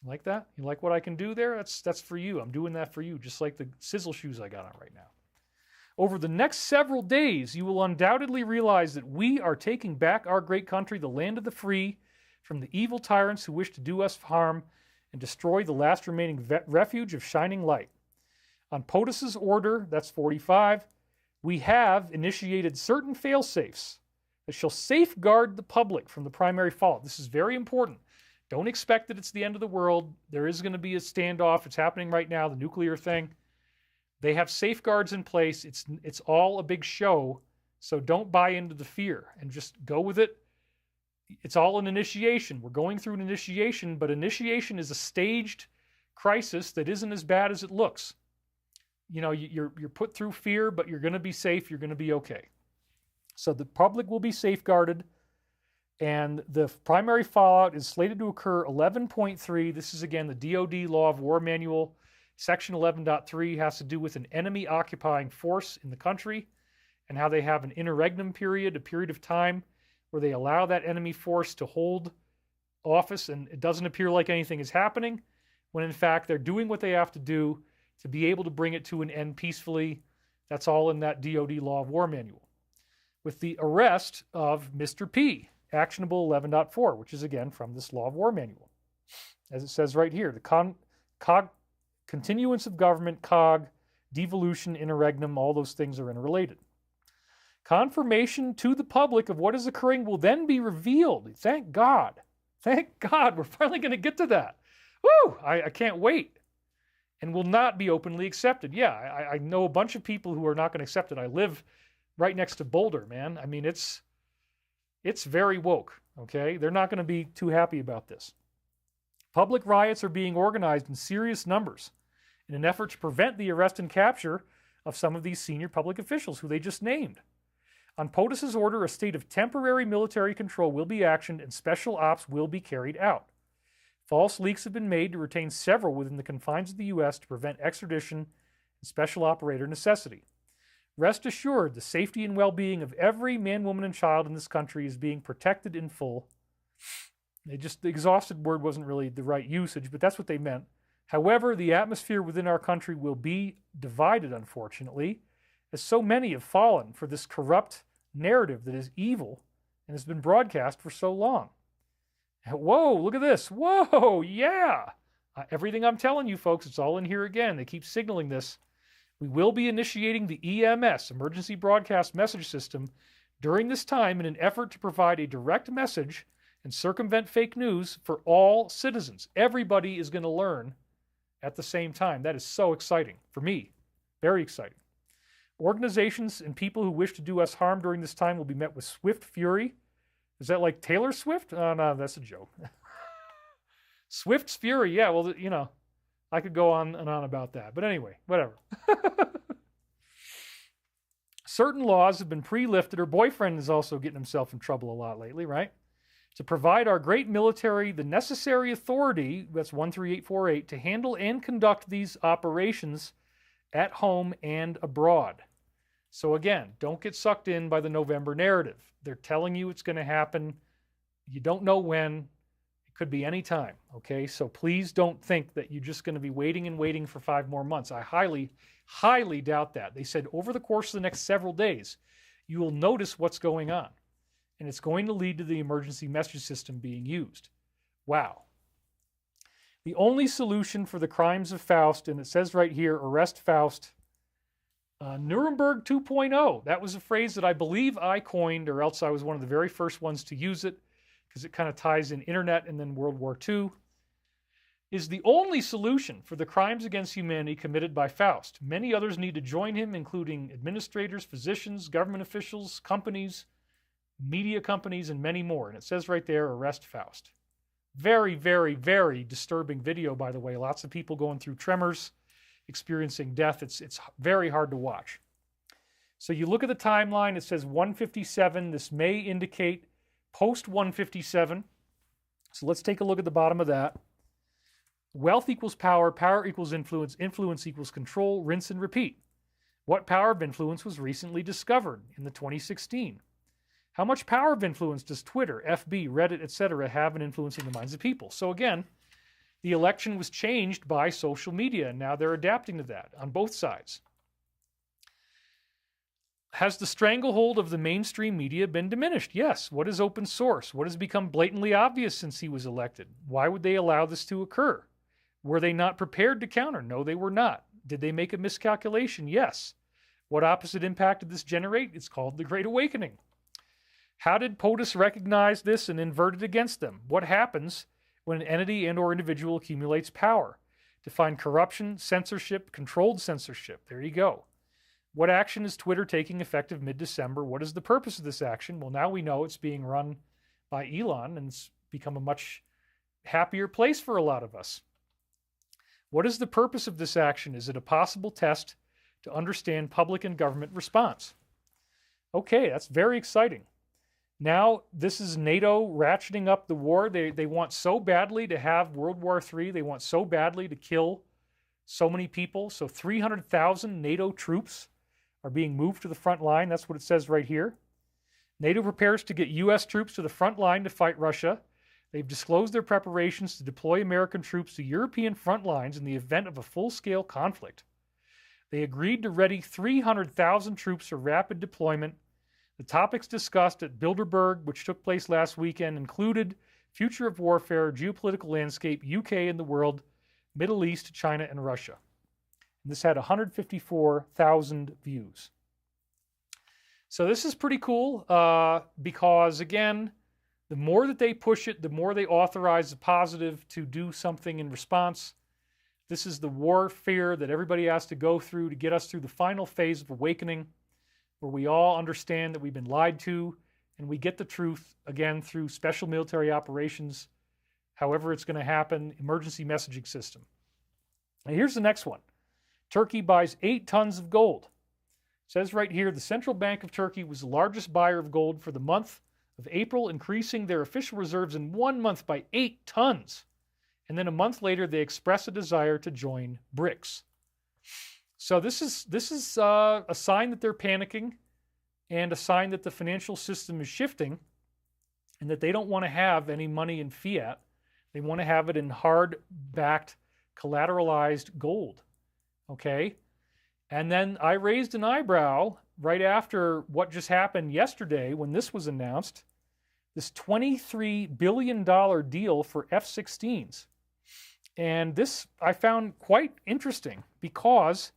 Speaker 1: Like that? You like what I can do there? That's for you. I'm doing that for you, just like the sizzle shoes I got on right now. Over the next several days, you will undoubtedly realize that we are taking back our great country, the land of the free, from the evil tyrants who wish to do us harm and destroy the last remaining refuge of shining light. On POTUS's order, that's 45, we have initiated certain fail-safes that shall safeguard the public from the primary fallout. This is very important. Don't expect that it's the end of the world. There is going to be a standoff. It's happening right now, the nuclear thing. They have safeguards in place. It's all a big show, so don't buy into the fear and just go with it. It's all an initiation. We're going through an initiation, but initiation is a staged crisis that isn't as bad as it looks. You know, you're put through fear, but you're going to be safe. You're going to be okay. So the public will be safeguarded, and the primary fallout is slated to occur 11.3. This is, again, the DoD Law of War Manual. Section 11.3 has to do with an enemy occupying force in the country and how they have an interregnum period, a period of time where they allow that enemy force to hold office, and it doesn't appear like anything is happening, when in fact they're doing what they have to do to be able to bring it to an end peacefully. That's all in that DoD Law of War Manual. With the arrest of Mr. P, actionable 11.4, which is again from this Law of War Manual. As it says right here, the continuance of government, COG, devolution, interregnum, all those things are interrelated. Confirmation to the public of what is occurring will then be revealed. Thank God. Thank God. We're finally going to get to that. Woo! I can't wait. And will not be openly accepted. Yeah, I know a bunch of people who are not going to accept it. I live right next to Boulder, man. I mean, it's very woke, okay? They're not going to be too happy about this. Public riots are being organized in serious numbers in an effort to prevent the arrest and capture of some of these senior public officials who they just named. On POTUS's order, a state of temporary military control will be actioned and special ops will be carried out. False leaks have been made to retain several within the confines of the U.S. to prevent extradition and special operator necessity. Rest assured, the safety and well-being of every man, woman, and child in this country is being protected in full. The exhausted word wasn't really the right usage, but that's what they meant. However, the atmosphere within our country will be divided, unfortunately, as so many have fallen for this corrupt narrative that is evil and has been broadcast for so long. Whoa, look at this. Whoa, yeah. Everything I'm telling you, folks, it's all in here again. They keep signaling this. We will be initiating the EMS, Emergency Broadcast Message System, during this time in an effort to provide a direct message and circumvent fake news for all citizens. Everybody is going to learn at the same time. That is so exciting for me. Very exciting. Organizations and people who wish to do us harm during this time will be met with swift fury. Is that like Taylor Swift? Oh, no, that's a joke. Swift's fury. Yeah, well, you know, I could go on and on about that. But anyway, whatever. Certain laws have been pre-lifted. Her boyfriend is also getting himself in trouble a lot lately, right? to provide our great military the necessary authority, that's 13848, to handle and conduct these operations at home and abroad. So again, don't get sucked in by the November narrative. They're telling you it's going to happen. You don't know when. It could be any time, okay? So please don't think that you're just going to be waiting and waiting for 5 more months. I highly, highly doubt that. They said over the course of the next several days, you will notice what's going on. And it's going to lead to the emergency message system being used. Wow. The only solution for the crimes of Faust, and it says right here, arrest Faust, Nuremberg 2.0. That was a phrase that I believe I coined, or else I was one of the very first ones to use it, because it kind of ties in internet and then World War II, is the only solution for the crimes against humanity committed by Faust. Many others need to join him, including administrators, physicians, government officials, companies, media companies, and many more. And it says right there, arrest Faust. Very, very, very disturbing video, by the way. Lots of people going through tremors, experiencing death. It's very hard to watch. So you look at the timeline, it says 157. This may indicate post 157. So let's take a look at the bottom of that. Wealth equals power, power equals influence, influence equals control, rinse and repeat. What power of influence was recently discovered in the 2016? How much power of influence does Twitter, FB, Reddit, etc. have in influencing the minds of people? So again, the election was changed by social media, and now they're adapting to that on both sides. Has the stranglehold of the mainstream media been diminished? Yes. What is open source? What has become blatantly obvious since he was elected? Why would they allow this to occur? Were they not prepared to counter? No, they were not. Did they make a miscalculation? Yes. What opposite impact did this generate? It's called the Great Awakening. How did POTUS recognize this and invert it against them? What happens when an entity and or individual accumulates power? Define corruption, censorship, controlled censorship. There you go. What action is Twitter taking effective mid-December? What is the purpose of this action? Well, now we know it's being run by Elon, and it's become a much happier place for a lot of us. What is the purpose of this action? Is it a possible test to understand public and government response? Okay, that's very exciting. Now, this is NATO ratcheting up the war. They want so badly to have World War III. They want so badly to kill so many people. So 300,000 NATO troops are being moved to the front line. That's what it says right here. NATO prepares to get U.S. troops to the front line to fight Russia. They've disclosed their preparations to deploy American troops to European front lines in the event of a full-scale conflict. They agreed to ready 300,000 troops for rapid deployment. The topics discussed at Bilderberg, which took place last weekend, included future of warfare, geopolitical landscape, UK and the world, Middle East, China, and Russia. And this had 154,000 views. So this is pretty cool because, again, the more that they push it, the more they authorize the positive to do something in response. This is the warfare that everybody has to go through to get us through the final phase of awakening, where we all understand that we've been lied to, and we get the truth, again, through special military operations, however it's going to happen, emergency messaging system. And here's the next one. Turkey buys 8 tons of gold. It says right here, the Central Bank of Turkey was the largest buyer of gold for the month of April, increasing their official reserves in 1 month by 8 tons. And then a month later, they express a desire to join BRICS. So this is a sign that they're panicking, and a sign that the financial system is shifting, and that they don't want to have any money in fiat. They want to have it in hard-backed, collateralized gold. Okay? And then I raised an eyebrow right after what just happened yesterday when this was announced, this $23 billion deal for F-16s. And this I found quite interesting because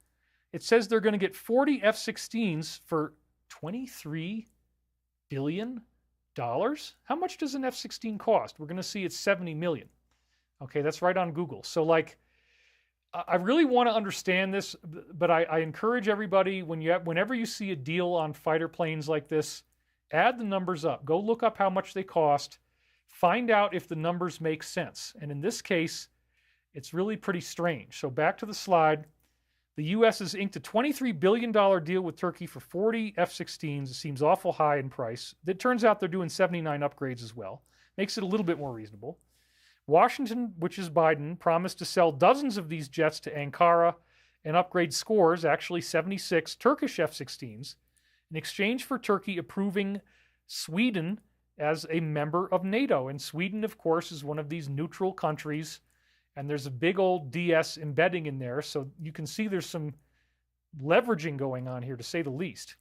Speaker 1: it says they're going to get 40 F-16s for $23 billion. How much does an F-16 cost? We're going to see it's $70 million. Okay, that's right on Google. So, like, I really want to understand this, but I encourage everybody, whenever you see a deal on fighter planes like this, add the numbers up. Go look up how much they cost. Find out if the numbers make sense. And in this case, it's really pretty strange. So back to the slide. The U.S. has inked a $23 billion deal with Turkey for 40 F-16s. It seems awful high in price. It turns out they're doing 79 upgrades as well. Makes it a little bit more reasonable. Washington, which is Biden, promised to sell dozens of these jets to Ankara and upgrade scores, actually 76 Turkish F-16s, in exchange for Turkey approving Sweden as a member of NATO. And Sweden, of course, is one of these neutral countries, and there's a big old DS embedding in there, so you can see there's some leveraging going on here, to say the least.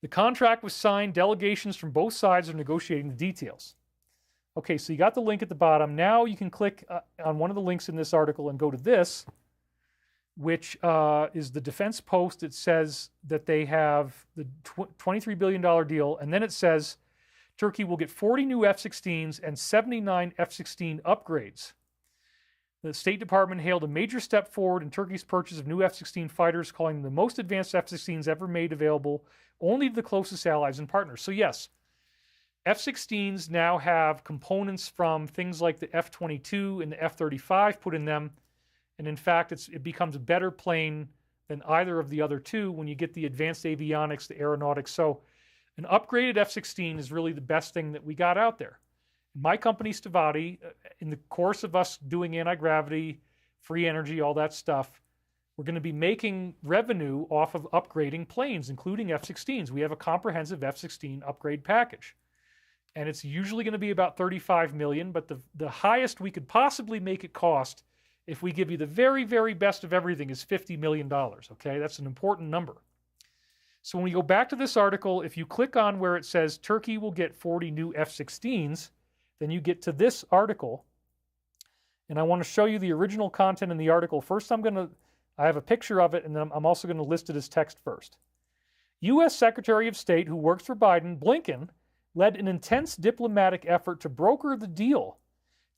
Speaker 1: The contract was signed. Delegations from both sides are negotiating the details. Okay, so you got the link at the bottom. Now you can click on one of the links in this article and go to this, which is the Defense Post. It says that they have the $23 billion deal, and then it says Turkey will get 40 new F-16s and 79 F-16 upgrades. The State Department hailed a major step forward in Turkey's purchase of new F-16 fighters, calling them the most advanced F-16s ever made available only to the closest allies and partners. So yes, F-16s now have components from things like the F-22 and the F-35 put in them. And in fact, it becomes a better plane than either of the other two when you get the advanced avionics, the aeronautics. So an upgraded F-16 is really the best thing that we got out there. My company, Stavati, in the course of us doing anti-gravity, free energy, all that stuff, we're going to be making revenue off of upgrading planes, including F-16s. We have a comprehensive F-16 upgrade package. And it's usually going to be about $35 million, but the highest we could possibly make it cost, if we give you the very, very best of everything, is $50 million, okay? That's an important number. So when we go back to this article, if you click on where it says Turkey will get 40 new F-16s, then you get to this article, and I want to show you the original content in the article. First, I have a picture of it, and then I'm also going to list it as text first. U.S. Secretary of State, who works for Biden, Blinken, led an intense diplomatic effort to broker the deal,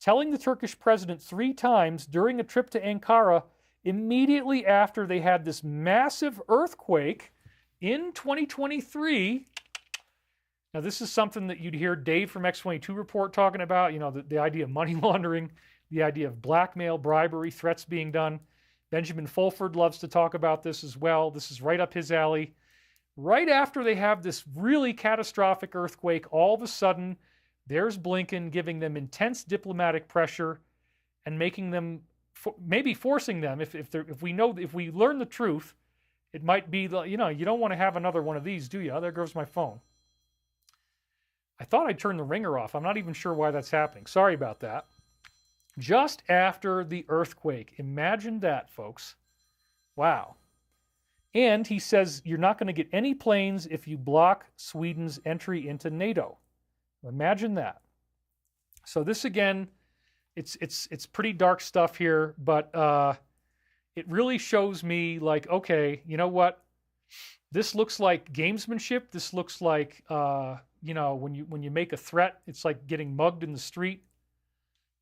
Speaker 1: telling the Turkish president 3 times during a trip to Ankara immediately after they had this massive earthquake in 2023. Now, this is something that you'd hear Dave from X22 Report talking about, you know, the idea of money laundering, the idea of blackmail, bribery, threats being done. Benjamin Fulford loves to talk about this as well. This is right up his alley. Right after they have this really catastrophic earthquake, all of a sudden, there's Blinken giving them intense diplomatic pressure and making them, maybe forcing them, if we learn the truth, it might be, you know, you don't want to have another one of these, do you? Oh, there goes my phone. I thought I'd turn the ringer off. I'm not even sure why that's happening. Sorry about that. Just after the earthquake. Imagine that, folks. Wow. And he says you're not going to get any planes if you block Sweden's entry into NATO. Imagine that. So this, again, it's pretty dark stuff here, but it really shows me, like, okay, you know what? This looks like gamesmanship. This looks like, you know, when you make a threat, it's like getting mugged in the street.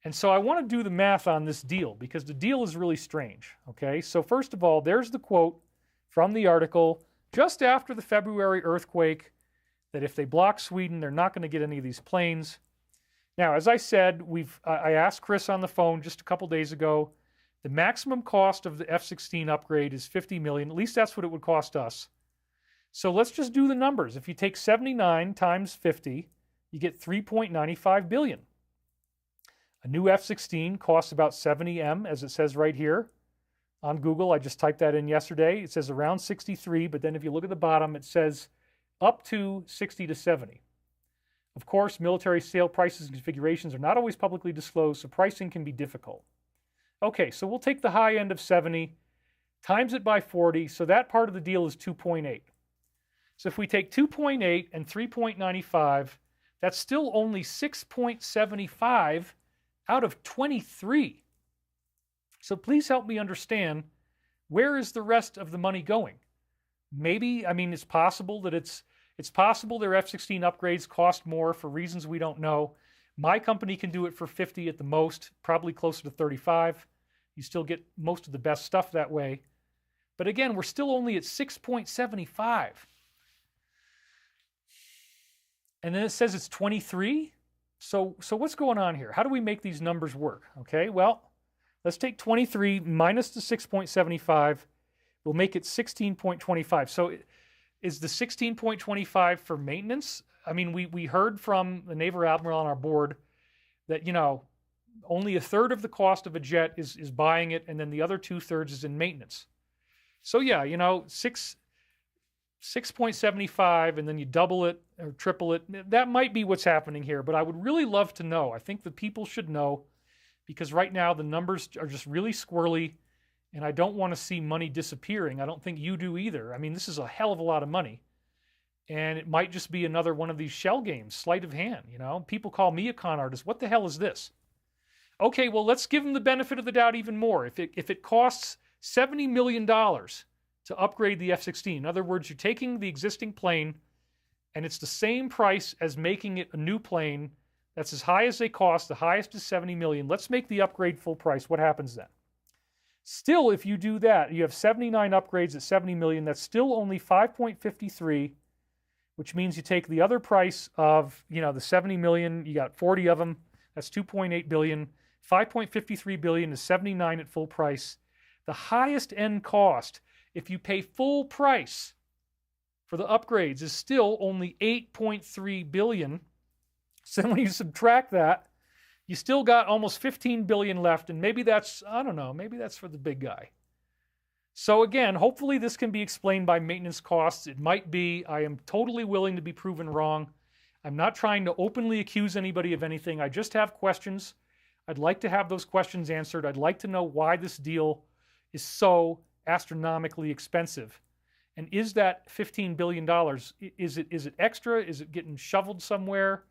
Speaker 1: And so I want to do the math on this deal, because the deal is really strange, okay? So first of all, there's the quote from the article just after the February earthquake, that if they block Sweden, they're not going to get any of these planes. Now, as I said, I asked Chris on the phone just a couple days ago, the maximum cost of the F-16 upgrade is $50 million. At least that's what it would cost us. So let's just do the numbers. If you take 79 times 50, you get $3.95 billion. A new F-16 costs about 70 M, as it says right here on Google. I just typed that in yesterday. It says around 63, but then if you look at the bottom, it says up to 60 to 70. Of course, military sale prices and configurations are not always publicly disclosed, so pricing can be difficult. Okay, so we'll take the high end of 70, times it by 40, so that part of the deal is 2.8. So if we take 2.8 and 3.95, that's still only 6.75 out of 23. So please help me understand, where is the rest of the money going? Maybe, I mean, it's possible that it's possible their F-16 upgrades cost more for reasons we don't know. My company can do it for 50 at the most, probably closer to 35. You still get most of the best stuff that way. But again, we're still only at 6.75. And then it says it's 23. So what's going on here? How do we make these numbers work? Okay, well, let's take 23 minus the 6.75. We'll make it 16.25. So is the 16.25 for maintenance? I mean, we heard from the Naval Admiral on our board that, only a third of the cost of a jet is buying it, and then the other 2/3 is in maintenance. So yeah, 6.75, and then you double it or triple it. That might be what's happening here, but I would really love to know. I think the people should know, because right now the numbers are just really squirrely, and I don't want to see money disappearing. I don't think you do either. I mean, this is a hell of a lot of money, and it might just be another one of these shell games, sleight of hand. People call me a con artist. What the hell is this? Okay, well, let's give them the benefit of the doubt even more. If it costs $70 million to upgrade the F-16, in other words, you're taking the existing plane and it's the same price as making it a new plane. That's as high as they cost. The highest is $70 million. Let's make the upgrade full price. What happens then? Still, if you do that, you have 79 upgrades at $70 million. That's still only 5.53, which means you take the other price of, the $70 million, you got 40 of them. That's $2.8 billion. 5.53 billion is 79 at full price. The highest end cost, if you pay full price for the upgrades, is still only 8.3 billion. So when you subtract that, you still got almost 15 billion left, and maybe that's, I don't know, maybe that's for the big guy. So again, hopefully this can be explained by maintenance costs. It might be. I am totally willing to be proven wrong. I'm not trying to openly accuse anybody of anything. I just have questions. I'd like to have those questions answered. I'd like to know why this deal is so astronomically expensive. And is that $15 billion, is it extra? Is it getting shoveled somewhere?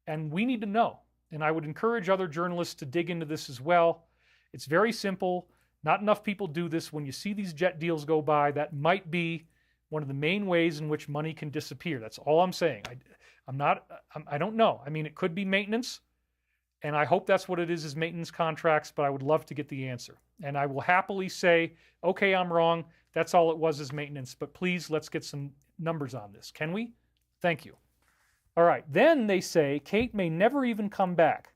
Speaker 1: And we need to know. And I would encourage other journalists to dig into this as well. It's very simple. Not enough people do this. When you see these jet deals go by, that might be one of the main ways in which money can disappear. That's all I'm saying. I don't know. I mean, it could be maintenance, and I hope that's what it is maintenance contracts, but I would love to get the answer. And I will happily say, okay, I'm wrong. That's all it was, is maintenance. But please, let's get some numbers on this. Can we? Thank you. All right. Then they say Kate may never even come back.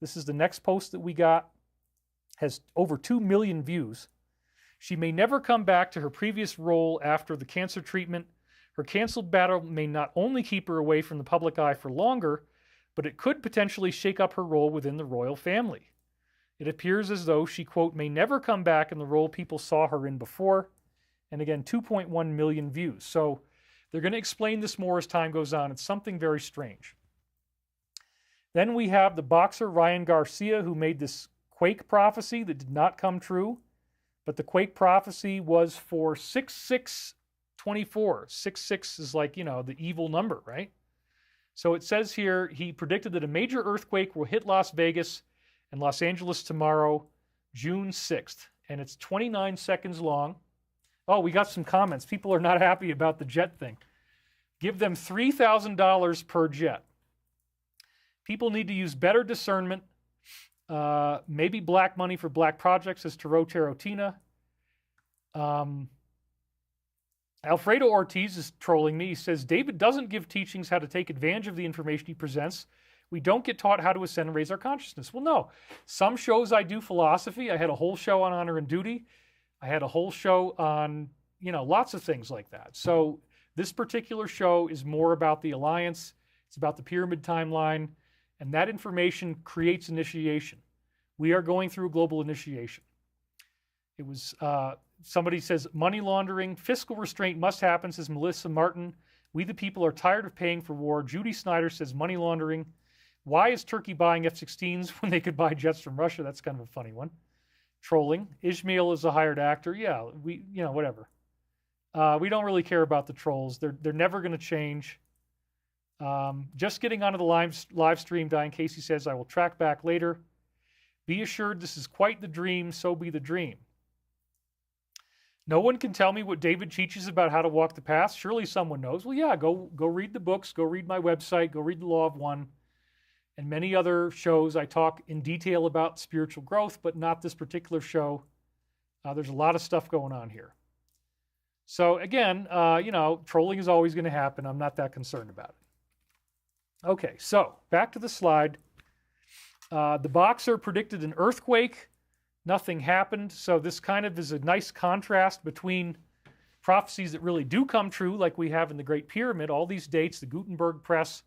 Speaker 1: This is the next post that we got. Has over 2 million views. She may never come back to her previous role after the cancer treatment. Her canceled battle may not only keep her away from the public eye for longer, but it could potentially shake up her role within the royal family. It appears as though she, quote, may never come back in the role people saw her in before. And again, 2.1 million views. So they're going to explain this more as time goes on. It's something very strange. Then we have the boxer Ryan Garcia, who made this quake prophecy that did not come true. But the quake prophecy was for 6624. 66 is like, the evil number, right? So it says here, he predicted that a major earthquake will hit Las Vegas and Los Angeles tomorrow, June 6th. And it's 29 seconds long. Oh, we got some comments. People are not happy about the jet thing. Give them $3,000 per jet. People need to use better discernment. Maybe black money for black projects, says Taro Tarotina. Alfredo Ortiz is trolling me. He says, David doesn't give teachings how to take advantage of the information he presents. We don't get taught how to ascend and raise our consciousness. Well, no. Some shows I do philosophy. I had a whole show on honor and duty. I had a whole show on, lots of things like that. So this particular show is more about the alliance. It's about the pyramid timeline. And that information creates initiation. We are going through global initiation. It was, somebody says, money laundering, fiscal restraint must happen, says Melissa Martin. We the people are tired of paying for war. Judy Snyder says money laundering. Why is Turkey buying F-16s when they could buy jets from Russia? That's kind of a funny one. Trolling. Ishmael is a hired actor. Yeah, whatever. We don't really care about the trolls. They're never going to change. Just getting onto the live stream, Diane Casey says, I will track back later. Be assured this is quite the dream, so be the dream. No one can tell me what David teaches about how to walk the path. Surely someone knows. Well, yeah, go read the books, go read my website, go read The Law of One, and many other shows. I talk in detail about spiritual growth, but not this particular show. There's a lot of stuff going on here. So again, trolling is always going to happen. I'm not that concerned about it. Okay, so back to the slide. The boxer predicted an earthquake. Nothing happened. So this kind of is a nice contrast between prophecies that really do come true, like we have in the Great Pyramid, all these dates, the Gutenberg Press,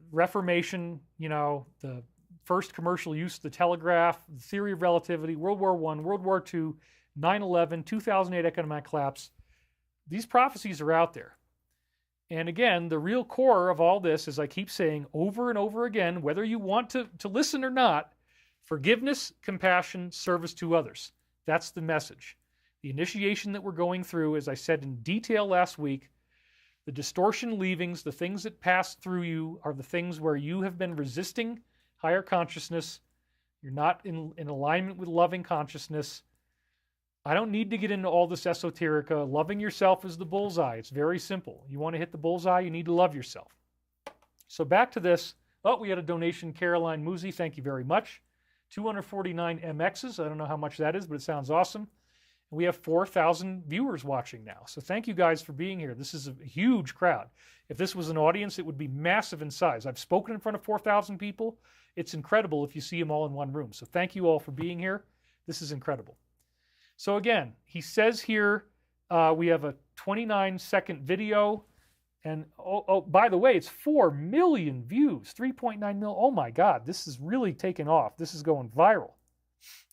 Speaker 1: Reformation, the first commercial use of the telegraph, the theory of relativity, World War I, World War II, 9/11, 2008 economic collapse. These prophecies are out there. And again, the real core of all this, as I keep saying over and over again, whether you want to listen or not, forgiveness, compassion, service to others. That's the message. The initiation that we're going through, as I said in detail last week, the distortion leavings, the things that pass through you are the things where you have been resisting higher consciousness. You're not in alignment with loving consciousness. I don't need to get into all this esoterica. Loving yourself is the bullseye. It's very simple. You want to hit the bullseye, you need to love yourself. So back to this. Oh, we had a donation, Caroline Musi. Thank you very much. 249 MXs. I don't know how much that is, but it sounds awesome. We have 4,000 viewers watching now. So thank you guys for being here. This is a huge crowd. If this was an audience, it would be massive in size. I've spoken in front of 4,000 people. It's incredible if you see them all in one room. So thank you all for being here. This is incredible. So again, he says here, we have a 29-second video. And by the way, it's 4 million views, 3.9 million. Oh my God, this is really taking off. This is going viral.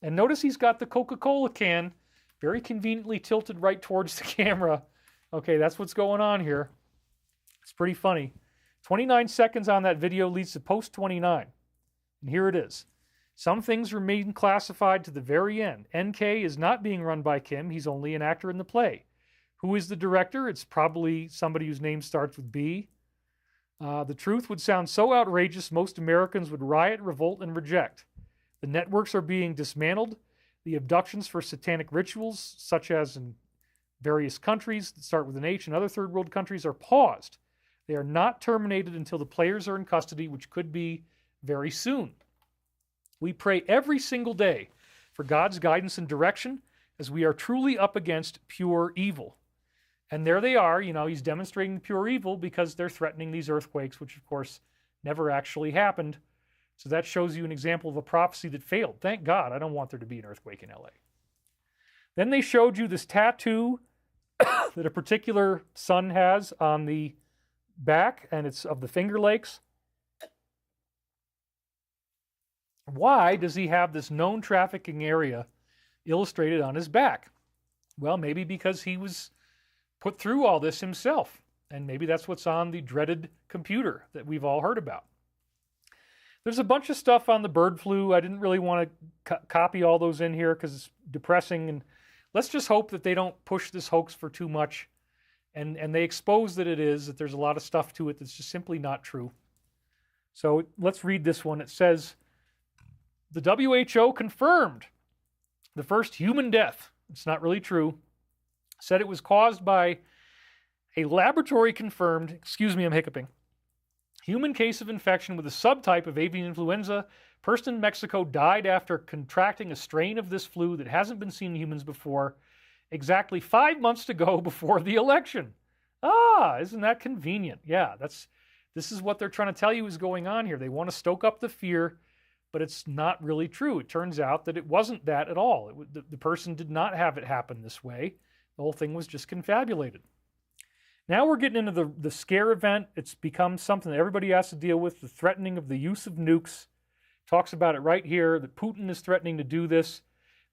Speaker 1: And notice he's got the Coca-Cola can very conveniently tilted right towards the camera. Okay, that's what's going on here. It's pretty funny. 29 seconds on that video leads to post 29. And here it is. Some things remain classified to the very end. NK is not being run by Kim. He's only an actor in the play. Who is the director? It's probably somebody whose name starts with B. The truth would sound so outrageous, most Americans would riot, revolt, and reject. The networks are being dismantled. The abductions for satanic rituals, such as in various countries that start with an H and other third world countries, are paused. They are not terminated until the players are in custody, which could be very soon. We pray every single day for God's guidance and direction as we are truly up against pure evil. And there they are, he's demonstrating pure evil because they're threatening these earthquakes, which of course never actually happened. So that shows you an example of a prophecy that failed. Thank God, I don't want there to be an earthquake in LA. Then they showed you this tattoo that a particular son has on the back, and it's of the Finger Lakes. Why does he have this known trafficking area illustrated on his back? Well, maybe because he was put through all this himself, and maybe that's what's on the dreaded computer that we've all heard about. There's a bunch of stuff on the bird flu. I didn't really want to copy all those in here because it's depressing. And let's just hope that they don't push this hoax for too much. And they expose that that there's a lot of stuff to it that's just simply not true. So let's read this one. It says, the WHO confirmed the first human death. It's not really true. Said it was caused by a laboratory confirmed, excuse me, I'm hiccuping, human case of infection with a subtype of avian influenza. Person in Mexico died after contracting a strain of this flu that hasn't been seen in humans before, exactly 5 months to go before the election. Isn't that convenient? Yeah, this is what they're trying to tell you is going on here. They want to stoke up the fear, but it's not really true. It turns out that it wasn't that at all. The person did not have it happen this way. The whole thing was just confabulated. Now we're getting into the scare event. It's become something that everybody has to deal with, the threatening of the use of nukes. Talks about it right here, that Putin is threatening to do this.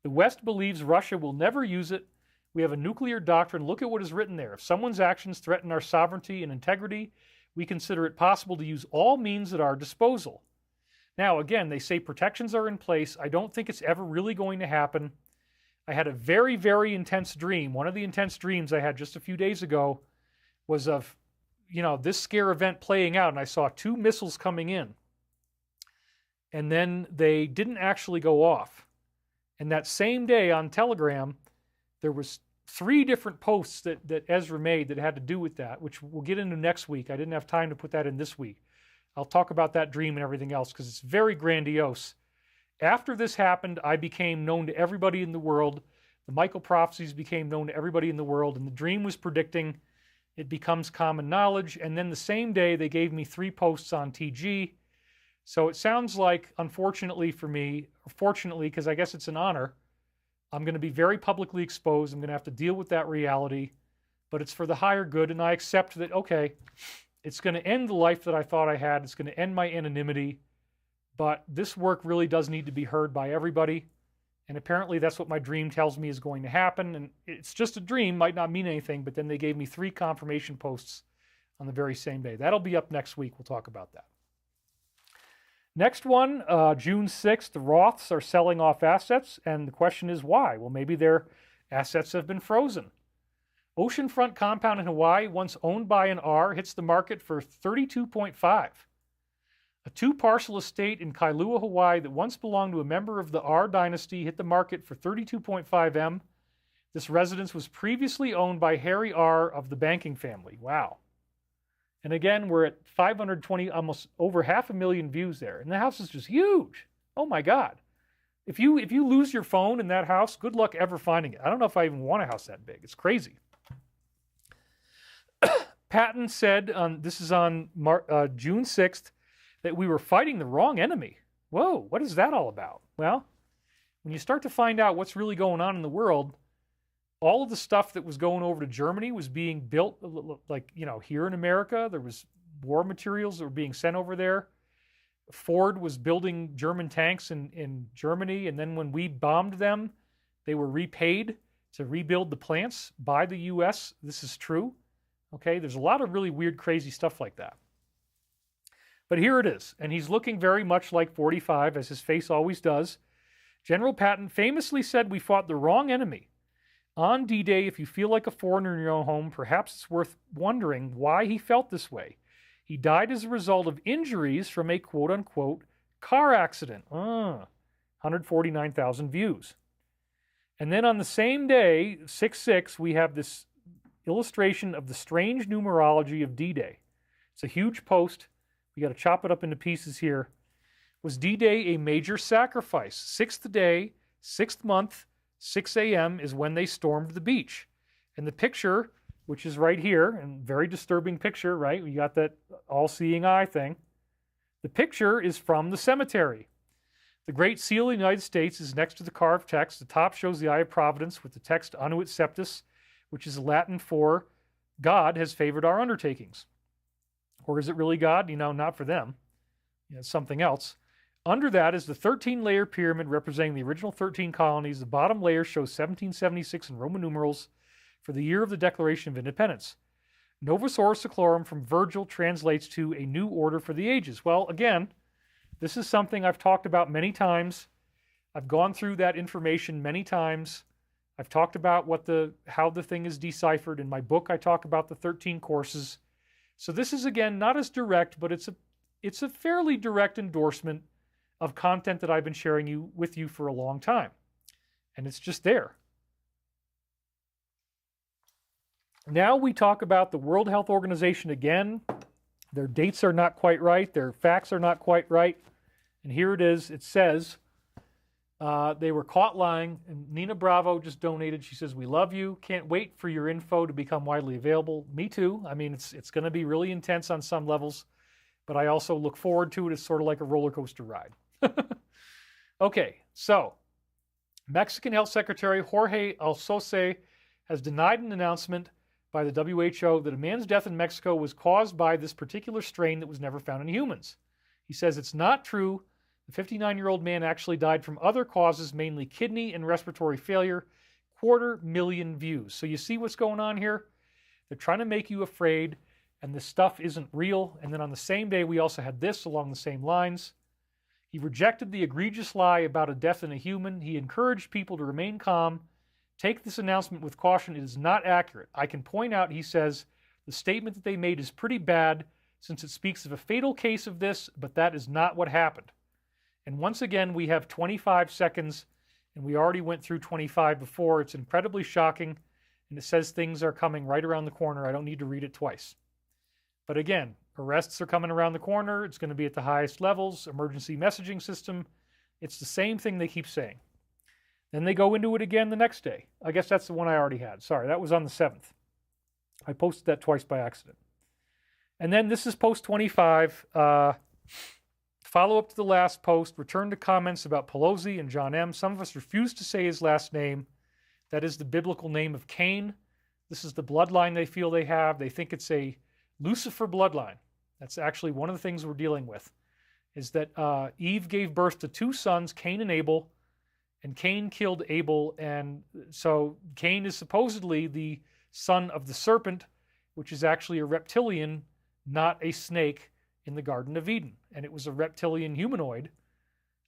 Speaker 1: The West believes Russia will never use it. We have a nuclear doctrine. Look at what is written there. If someone's actions threaten our sovereignty and integrity, we consider it possible to use all means at our disposal. Now, again, they say protections are in place. I don't think it's ever really going to happen. I had a very, very intense dream. One of the intense dreams I had just a few days ago was of, this scare event playing out, and I saw 2 missiles coming in. And then they didn't actually go off. And that same day on Telegram, there was 3 different posts that Ezra made that had to do with that, which we'll get into next week. I didn't have time to put that in this week. I'll talk about that dream and everything else because it's very grandiose. After this happened, I became known to everybody in the world. The Michael prophecies became known to everybody in the world, and the dream was predicting it becomes common knowledge. And then the same day, they gave me 3 posts on TG. So it sounds like, unfortunately for me, or fortunately, because I guess it's an honor, I'm going to be very publicly exposed. I'm going to have to deal with that reality. but it's for the higher good, and I accept that, okay, it's going to end the life that I thought I had. It's going to end my anonymity, but this work really does need to be heard by everybody, and apparently that's what my dream tells me is going to happen, and it's just a dream, might not mean anything, but then they gave me 3 confirmation posts on the very same day. That'll be up next week. We'll talk about that. Next one, June 6th, the Roths are selling off assets, and the question is why? Well, maybe their assets have been frozen. Oceanfront compound in Hawaii, once owned by an R, hits the market for $32.5. A 2-parcel estate in Kailua, Hawaii that once belonged to a member of the R dynasty hit the market for $32.5 M. This residence was previously owned by Harry R of the banking family. Wow. And again, we're at 520, almost over 500,000 views there. And the house is just huge. Oh my God. If you lose your phone in that house, good luck ever finding it. I don't know if I even want a house that big. It's crazy. Patton said, this is on June 6th, that we were fighting the wrong enemy. Whoa, what is that all about? Well, when you start to find out what's really going on in the world, all of the stuff that was going over to Germany was being built, like, here in America. There was war materials that were being sent over there. Ford was building German tanks in Germany, and then when we bombed them, they were repaid to rebuild the plants by the U.S. This is true. Okay, there's a lot of really weird, crazy stuff like that. But here it is, and he's looking very much like 45, as his face always does. General Patton famously said, "We fought the wrong enemy. On D-Day, if you feel like a foreigner in your own home, perhaps it's worth wondering why he felt this way. He died as a result of injuries from a quote-unquote car accident." 149,000 views. And then on the same day, 6/6, we have this illustration of the strange numerology of D-Day. It's a huge post. We got to chop it up into pieces here. Was D-Day a major sacrifice? 6th day, 6th month, 6 a.m. is when they stormed the beach. And the picture, which is right here, and very disturbing picture, right? We got that all-seeing eye thing. The picture is from the cemetery. The Great Seal of the United States is next to the carved text. The top shows the Eye of Providence with the text Annuit Septis, which is Latin for God has favored our undertakings. Or is it really God? Not for them. It's something else. Under that is the 13-layer pyramid representing the original 13 colonies. The bottom layer shows 1776 in Roman numerals for the year of the Declaration of Independence. Novus Ordo Seclorum from Virgil translates to a new order for the ages. Well, again, this is something I've talked about many times. I've gone through that information many times. I've talked about how the thing is deciphered. In my book, I talk about the 13 courses. So this is, again, not as direct, but it's a fairly direct endorsement of content that I've been sharing with you for a long time. And it's just there. Now we talk about the World Health Organization again. Their dates are not quite right. Their facts are not quite right. And here it is. It says they were caught lying. And Nina Bravo just donated. She says, "We love you. Can't wait for your info to become widely available." Me too. I mean, it's going to be really intense on some levels, but I also look forward to it. It's sort of like a roller coaster ride. Okay, so Mexican Health Secretary Jorge Alsoce has denied an announcement by the WHO that a man's death in Mexico was caused by this particular strain that was never found in humans. He says it's not true. The 59-year-old man actually died from other causes, mainly kidney and respiratory failure. 250,000 views. So you see what's going on here? They're trying to make you afraid, and this stuff isn't real. And then on the same day, we also had this along the same lines. He rejected the egregious lie about a death in a human. He encouraged people to remain calm. Take this announcement with caution. It is not accurate. I can point out, he says, the statement that they made is pretty bad since it speaks of a fatal case of this, but that is not what happened. And once again, we have 25 seconds, and we already went through 25 before. It's incredibly shocking, and it says things are coming right around the corner. I don't need to read it twice. But again, arrests are coming around the corner. It's going to be at the highest levels. Emergency messaging system. It's the same thing they keep saying. Then they go into it again the next day. I guess that's the one I already had. Sorry, that was on the 7th. I posted that twice by accident. And then this is post 25. Follow up to the last post. Return to comments about Pelosi and John M. Some of us refuse to say his last name. That is the biblical name of Cain. This is the bloodline they feel they have. They think it's a Lucifer bloodline. That's actually one of the things we're dealing with, is that Eve gave birth to 2 sons, Cain and Abel, and Cain killed Abel. And so Cain is supposedly the son of the serpent, which is actually a reptilian, not a snake in the Garden of Eden. And it was a reptilian humanoid.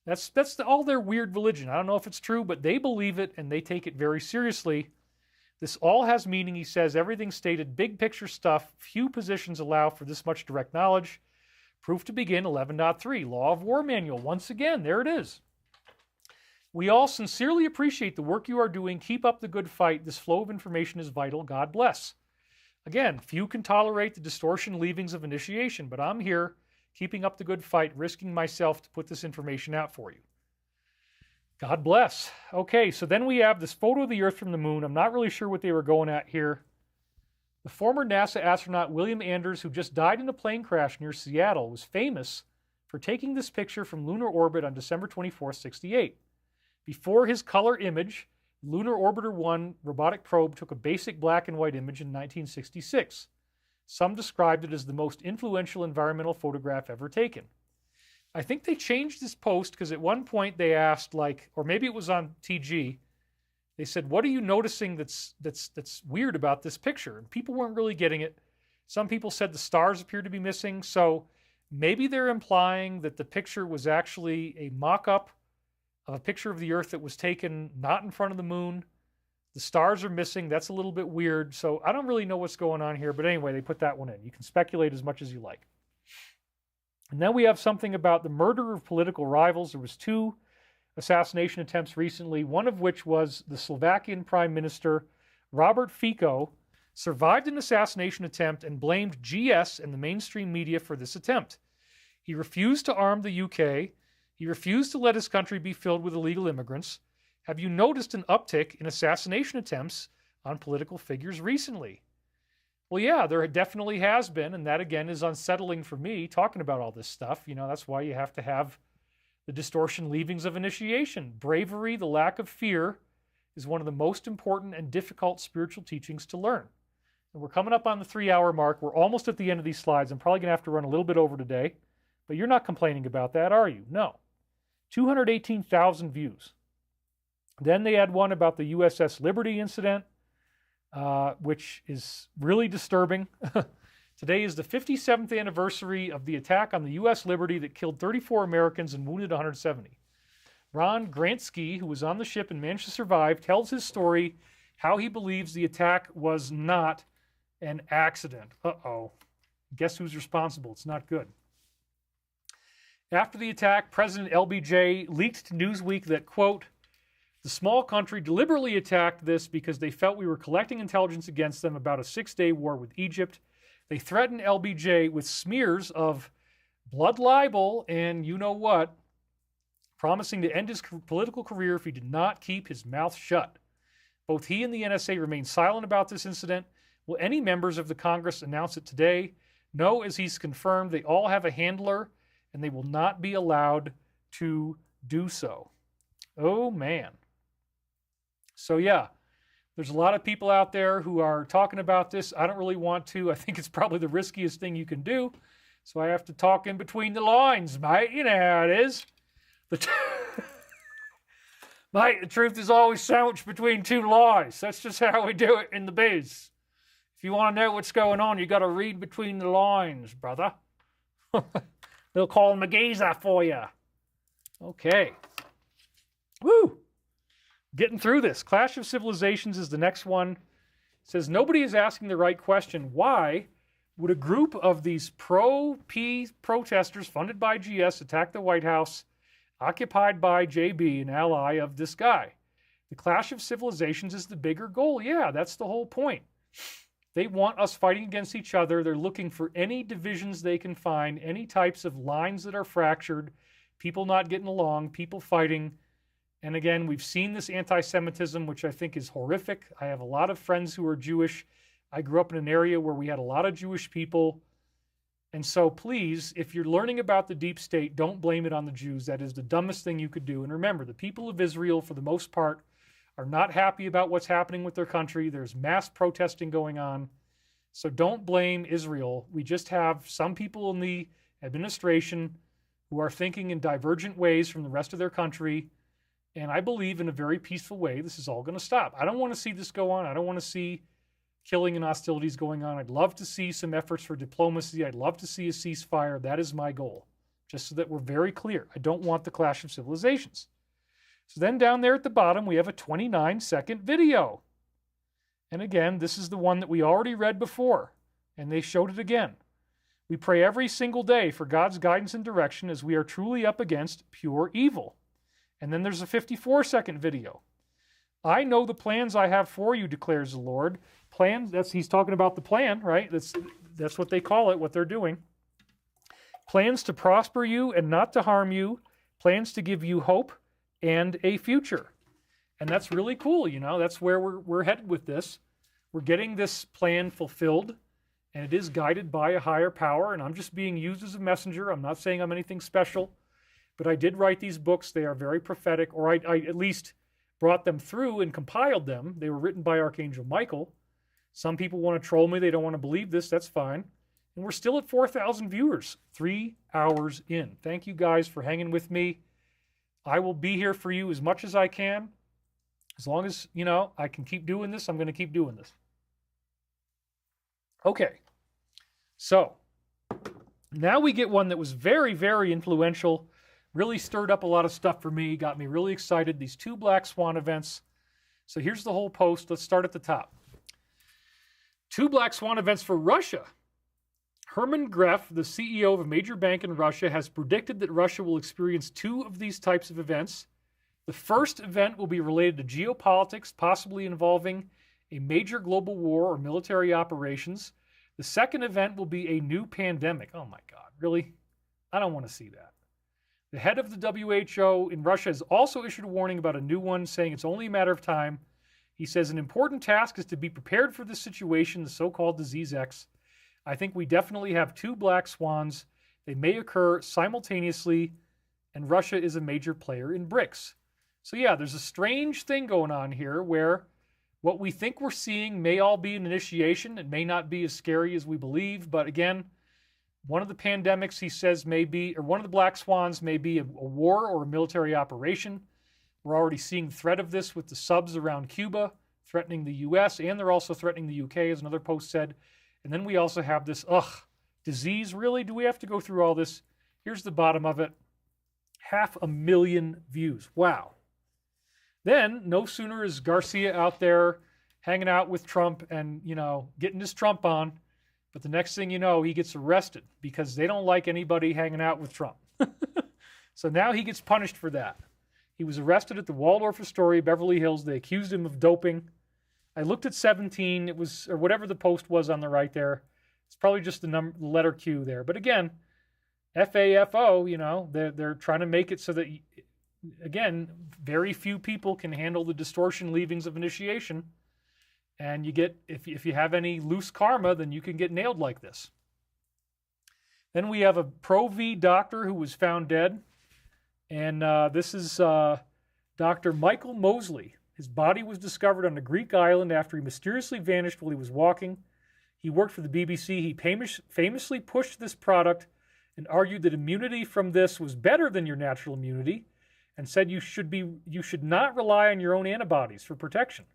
Speaker 1: That's all their weird religion. I don't know if it's true, but they believe it and they take it very seriously. This all has meaning, he says. Everything stated, big picture stuff. Few positions allow for this much direct knowledge. Proof to begin, 11.3. Law of War Manual. Once again, there it is. We all sincerely appreciate the work you are doing. Keep up the good fight. This flow of information is vital. God bless. Again, few can tolerate the distortion leavings of initiation, but I'm here, keeping up the good fight, risking myself to put this information out for you. God bless. Okay, so then we have this photo of the Earth from the moon. I'm not really sure what they were going at here. The former NASA astronaut William Anders, who just died in a plane crash near Seattle, was famous for taking this picture from lunar orbit on December 24, 68. Before his color image, Lunar Orbiter 1 robotic probe took a basic black and white image in 1966. Some described it as the most influential environmental photograph ever taken. I think they changed this post because at one point they asked, like, or maybe it was on TG, they said, what are you noticing that's weird about this picture? And people weren't really getting it. Some people said the stars appeared to be missing, so maybe they're implying that the picture was actually a mock-up of a picture of the Earth that was taken not in front of the moon. The stars are missing. That's a little bit weird. So I don't really know what's going on here. But anyway, they put that one in. You can speculate as much as you like. And then we have something about the murder of political rivals. There was 2 assassination attempts recently, one of which was the Slovakian Prime Minister Robert Fico survived an assassination attempt and blamed GS and the mainstream media for this attempt. He refused to arm the UK. He refused to let his country be filled with illegal immigrants. Have you noticed an uptick in assassination attempts on political figures recently? Well, yeah, there definitely has been, and that, again, is unsettling for me, talking about all this stuff. You know, that's why you have to have the distortion leavings of initiation. Bravery, the lack of fear, is one of the most important and difficult spiritual teachings to learn. And we're coming up on the 3-hour mark. We're almost at the end of these slides. I'm probably going to have to run a little bit over today, but you're not complaining about that, are you? No. 218,000 views. Then they had one about the USS Liberty incident, which is really disturbing. Today is the 57th anniversary of the attack on the U.S. Liberty that killed 34 Americans and wounded 170. Ron Grantsky, who was on the ship and managed to survive, tells his story how he believes the attack was not an accident. Uh-oh. Guess who's responsible? It's not good. After the attack, President LBJ leaked to Newsweek that, quote, the small country deliberately attacked this because they felt we were collecting intelligence against them about a 6-day war with Egypt. They threatened LBJ with smears of blood libel and you know what, promising to end his political career if he did not keep his mouth shut. Both he and the NSA remain silent about this incident. Will any members of the Congress announce it today? No, as he's confirmed, they all have a handler and they will not be allowed to do so. Oh, man. So, yeah, there's a lot of people out there who are talking about this. I don't really want to. I think it's probably the riskiest thing you can do. So I have to talk in between the lines, mate. You know how it is. Mate, the truth is always sandwiched between 2 lies. That's just how we do it in the biz. If you want to know what's going on, you got to read between the lines, brother. They'll call him a geezer for you. Okay. Woo! Getting through this. Clash of Civilizations is the next one. It says, nobody is asking the right question. Why would a group of these pro-P protesters funded by GS attack the White House, occupied by JB, an ally of this guy? The Clash of Civilizations is the bigger goal. Yeah, that's the whole point. They want us fighting against each other. They're looking for any divisions they can find, any types of lines that are fractured, people not getting along, people fighting. And again, we've seen this anti-Semitism, which I think is horrific. I have a lot of friends who are Jewish. I grew up in an area where we had a lot of Jewish people. And so please, if you're learning about the deep state, don't blame it on the Jews. That is the dumbest thing you could do. And remember, the people of Israel, for the most part, are not happy about what's happening with their country. There's mass protesting going on. So don't blame Israel. We just have some people in the administration who are thinking in divergent ways from the rest of their country. And I believe in a very peaceful way, this is all going to stop. I don't want to see this go on. I don't want to see killing and hostilities going on. I'd love to see some efforts for diplomacy. I'd love to see a ceasefire. That is my goal. Just so that we're very clear. I don't want the clash of civilizations. So then down there at the bottom, we have a 29-second video. And again, this is the one that we already read before, and they showed it again. We pray every single day for God's guidance and direction as we are truly up against pure evil. And then there's a 54-second video. I know the plans I have for you, declares the Lord. Plans, he's talking about the plan, right? That's what they call it, what they're doing. Plans to prosper you and not to harm you. Plans to give you hope and a future. And that's really cool, you know. That's where we're headed with this. We're getting this plan fulfilled, and it is guided by a higher power, and I'm just being used as a messenger. I'm not saying I'm anything special, but I did write these books. They are very prophetic, or I at least brought them through and compiled them. They were written by Archangel Michael. Some people want to troll me. They don't want to believe this. That's fine. And we're still at 4,000 viewers, 3 hours in. Thank you guys for hanging with me. I will be here for you as much as I can. As long as, you know, I can keep doing this, I'm going to keep doing this. Okay. So, now we get one that was very, very influential. Really stirred up a lot of stuff for me. Got me really excited. These 2 black swan events. So here's the whole post. Let's start at the top. 2 black swan events for Russia. Herman Greff, the CEO of a major bank in Russia, has predicted that Russia will experience 2 of these types of events. The first event will be related to geopolitics, possibly involving a major global war or military operations. The second event will be a new pandemic. Oh my God, really? I don't want to see that. The head of the WHO in Russia has also issued a warning about a new one, saying it's only a matter of time. He says an important task is to be prepared for this situation, the so-called Disease X. I think we definitely have 2 black swans. They may occur simultaneously, and Russia is a major player in BRICS. So yeah, there's a strange thing going on here where what we think we're seeing may all be an initiation. It may not be as scary as we believe, but again, one of the pandemics, he says, may be, or one of the black swans may be a war or a military operation. We're already seeing the threat of this with the subs around Cuba, threatening the U.S., and they're also threatening the U.K., as another post said. And then we also have this, disease, really? Do we have to go through all this? Here's the bottom of it. 500,000 views. Wow. Then, no sooner is Garcia out there hanging out with Trump and, you know, getting his Trump on, but the next thing you know, he gets arrested because they don't like anybody hanging out with Trump. So now he gets punished for that. He was arrested at the Waldorf Astoria, Beverly Hills. They accused him of doping. I looked at 17. It was, or whatever the post was on the right there. It's probably just the letter Q there. But again, FAFO, you know, they're trying to make it so that, again, very few people can handle the distortion leavings of initiation. And you get, if you have any loose karma, then you can get nailed like this. Then we have a Pro-V doctor who was found dead. And this is Dr. Michael Mosley. His body was discovered on a Greek island after he mysteriously vanished while he was walking. He worked for the BBC. He famously pushed this product and argued that immunity from this was better than your natural immunity, and said you should not rely on your own antibodies for protection.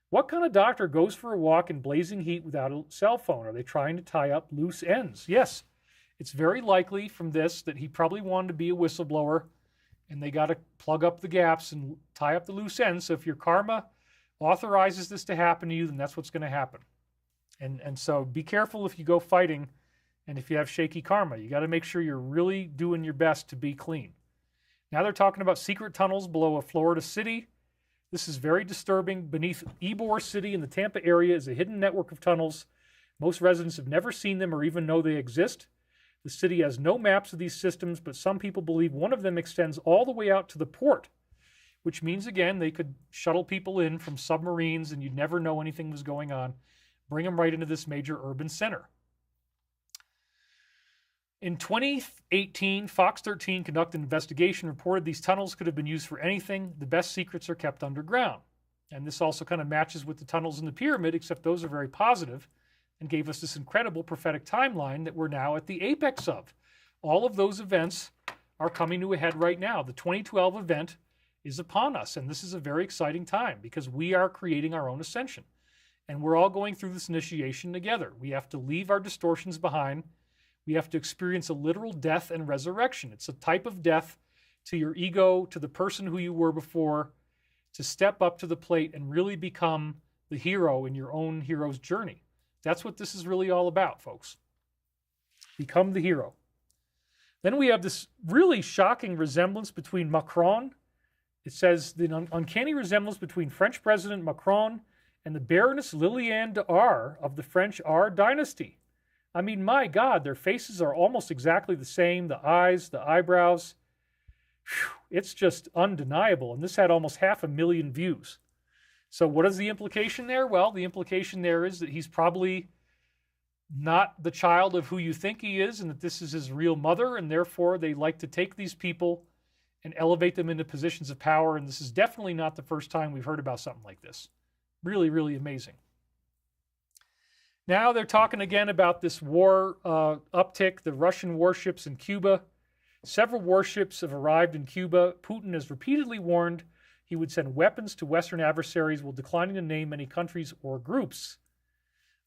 Speaker 1: What kind of doctor goes for a walk in blazing heat without a cell phone? Are they trying to tie up loose ends? Yes, it's very likely from this that he probably wanted to be a whistleblower, and they got to plug up the gaps and tie up the loose ends. So if your karma authorizes this to happen to you, then that's what's going to happen. And so be careful if you go fighting and if you have shaky karma. You got to make sure you're really doing your best to be clean. Now they're talking about secret tunnels below a Florida city. This is very disturbing. Beneath Ybor City in the Tampa area is a hidden network of tunnels. Most residents have never seen them or even know they exist. The city has no maps of these systems, but some people believe one of them extends all the way out to the port, which means, again, they could shuttle people in from submarines and you'd never know anything was going on. Bring them right into this major urban center. In 2018, Fox 13 conducted an investigation, reported these tunnels could have been used for anything. The best secrets are kept underground. And this also kind of matches with the tunnels in the pyramid, except those are very positive and gave us this incredible prophetic timeline that we're now at the apex of. All of those events are coming to a head right now. The 2012 event is upon us, and this is a very exciting time because we are creating our own ascension. And we're all going through this initiation together. We have to leave our distortions behind. We have to experience a literal death and resurrection. It's a type of death to your ego, to the person who you were before, to step up to the plate and really become the hero in your own hero's journey. That's what this is really all about, folks. Become the hero. Then we have this really shocking resemblance between Macron. It says the uncanny resemblance between French President Macron and the Baroness Liliane de R of the French R dynasty. I mean, my God, their faces are almost exactly the same. The eyes, the eyebrows. Whew, it's just undeniable. And this had almost 500,000 views. So what is the implication there? Well, the implication there is that he's probably not the child of who you think he is, and that this is his real mother, and therefore they like to take these people and elevate them into positions of power. And this is definitely not the first time we've heard about something like this. Really, really amazing. Now they're talking again about this war uptick, the Russian warships in Cuba. Several warships have arrived in Cuba. Putin has repeatedly warned he would send weapons to Western adversaries while declining to name any countries or groups.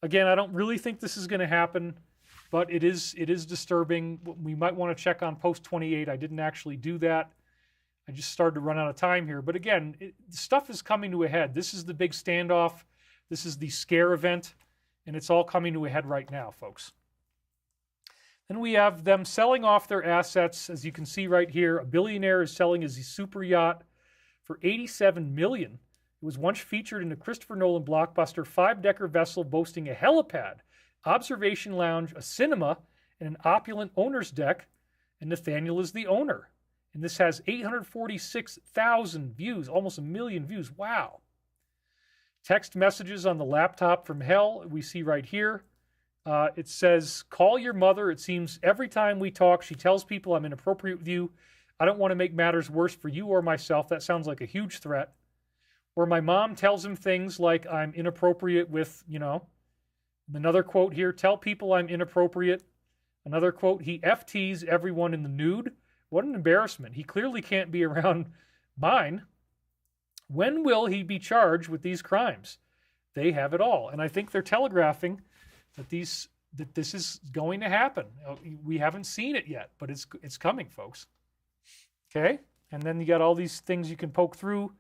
Speaker 1: Again, I don't really think this is going to happen, but it is disturbing. We might want to check on post 28. I didn't actually do that. I just started to run out of time here. But again, stuff is coming to a head. This is the big standoff. This is the scare event, and it's all coming to a head right now, folks. Then we have them selling off their assets. As you can see right here, a billionaire is selling his super yacht for $87 million. It was once featured in a Christopher Nolan blockbuster 5-decker vessel boasting a helipad, observation lounge, a cinema, and an opulent owner's deck, and Nathaniel is the owner. And this has 846,000 views, almost 1 million views. Wow. Text messages on the laptop from hell, we see right here. It says, call your mother. It seems every time we talk, she tells people I'm inappropriate with you. I don't want to make matters worse for you or myself. That sounds like a huge threat. Or my mom tells him things like I'm inappropriate with, Another quote here, tell people I'm inappropriate. Another quote, he FTs everyone in the nude. What an embarrassment. He clearly can't be around mine. When will he be charged with these crimes? They have it all. And I think they're telegraphing that this is going to happen. We haven't seen it yet, but it's coming, folks. Okay? And then you got all these things you can poke through,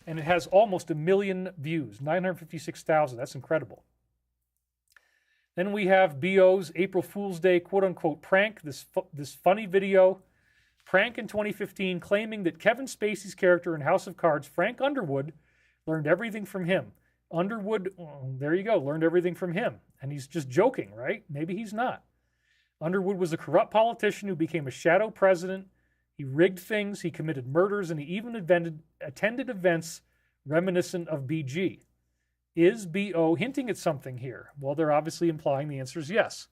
Speaker 1: and it has almost 1 million views, 956,000. That's incredible. Then we have BO's April Fool's Day quote-unquote prank, this funny video. Prank in 2015 claiming that Kevin Spacey's character in House of Cards, Frank Underwood, learned everything from him. Underwood, there you go, learned everything from him. And he's just joking, right? Maybe he's not. Underwood was a corrupt politician who became a shadow president. He rigged things, he committed murders, and he even attended events reminiscent of BG. Is BO hinting at something here? Well, they're obviously implying the answer is yes.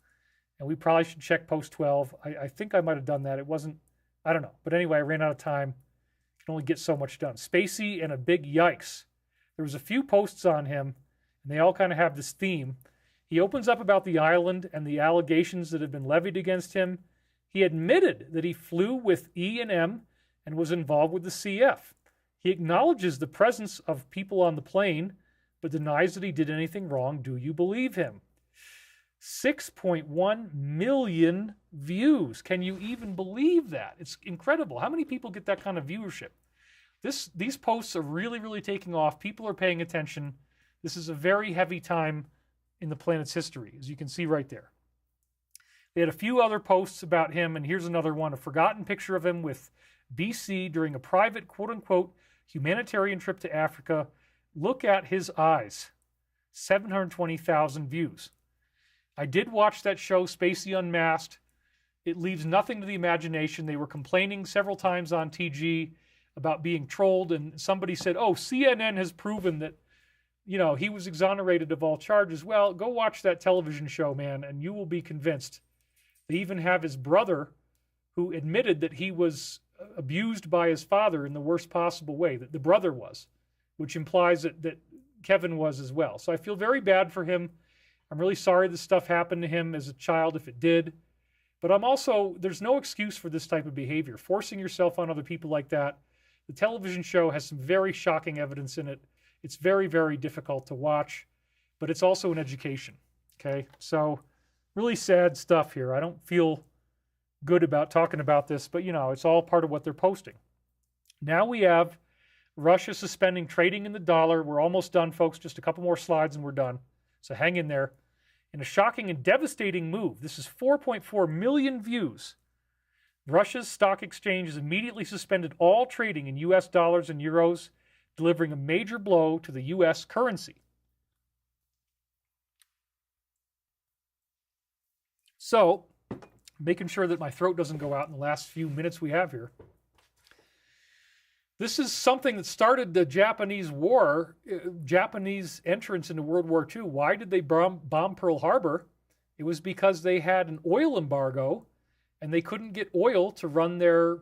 Speaker 1: And we probably should check post 12. I think I might have done that. It wasn't, I don't know. But anyway, I ran out of time. Can only get so much done. Spacey and a big yikes. There was a few posts on him, and they all kind of have this theme. He opens up about the island and the allegations that have been levied against him. He admitted that he flew with E&M and was involved with the CF. He acknowledges the presence of people on the plane, but denies that he did anything wrong. Do you believe him? 6.1 million views. Can you even believe that? It's incredible. How many people get that kind of viewership? These posts are really, really taking off. People are paying attention. This is a very heavy time in the planet's history, as you can see right there. They had a few other posts about him, and here's another one, a forgotten picture of him with BC during a private, quote-unquote, humanitarian trip to Africa. Look at his eyes. 720,000 views. I did watch that show, Spacey Unmasked. It leaves nothing to the imagination. They were complaining several times on TG about being trolled, and somebody said, oh, CNN has proven that, he was exonerated of all charges. Well, go watch that television show, man, and you will be convinced. They even have his brother who admitted that he was abused by his father in the worst possible way, that the brother was. which implies that Kevin was as well. So I feel very bad for him. I'm really sorry this stuff happened to him as a child if it did. But I'm also, there's no excuse for this type of behavior. Forcing yourself on other people like that. The television show has some very shocking evidence in it. It's very, very difficult to watch, but it's also an education. Okay, so really sad stuff here. I don't feel good about talking about this, but it's all part of what they're posting. Now we have Russia suspending trading in the dollar. We're almost done, folks. Just a couple more slides and we're done. So hang in there. In a shocking and devastating move, this is 4.4 million views. Russia's stock exchange has immediately suspended all trading in U.S. dollars and euros, delivering a major blow to the U.S. currency. So, making sure that my throat doesn't go out in the last few minutes we have here. This is something that started the Japanese war, Japanese entrance into World War II. Why did they bomb Pearl Harbor? It was because they had an oil embargo and they couldn't get oil to run their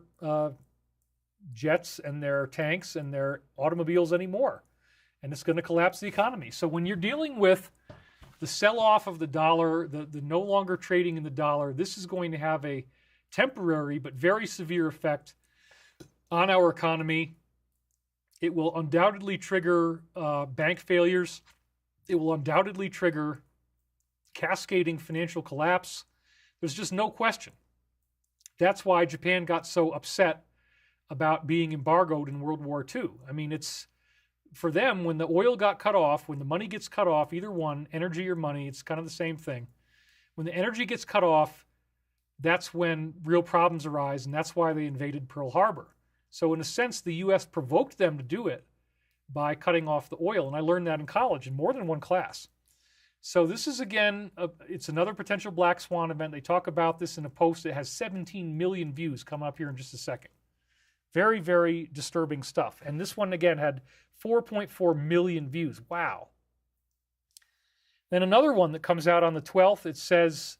Speaker 1: jets and their tanks and their automobiles anymore. And it's going to collapse the economy. So when you're dealing with the sell-off of the dollar, the no longer trading in the dollar, this is going to have a temporary but very severe effect on our economy. It will undoubtedly trigger bank failures. It will undoubtedly trigger cascading financial collapse. There's just no question. That's why Japan got so upset about being embargoed in World War II. I mean, it's for them, when the oil got cut off, when the money gets cut off, either one, energy or money, it's kind of the same thing. When the energy gets cut off, that's when real problems arise, and that's why they invaded Pearl Harbor. So in a sense, the U.S. provoked them to do it by cutting off the oil, and I learned that in college in more than one class. So this is, again, it's another potential black swan event. They talk about this in a post that has 17 million views. Come up here in just a second. Very, very disturbing stuff. And this one, again, had 4.4 million views. Wow. Then another one that comes out on the 12th, it says,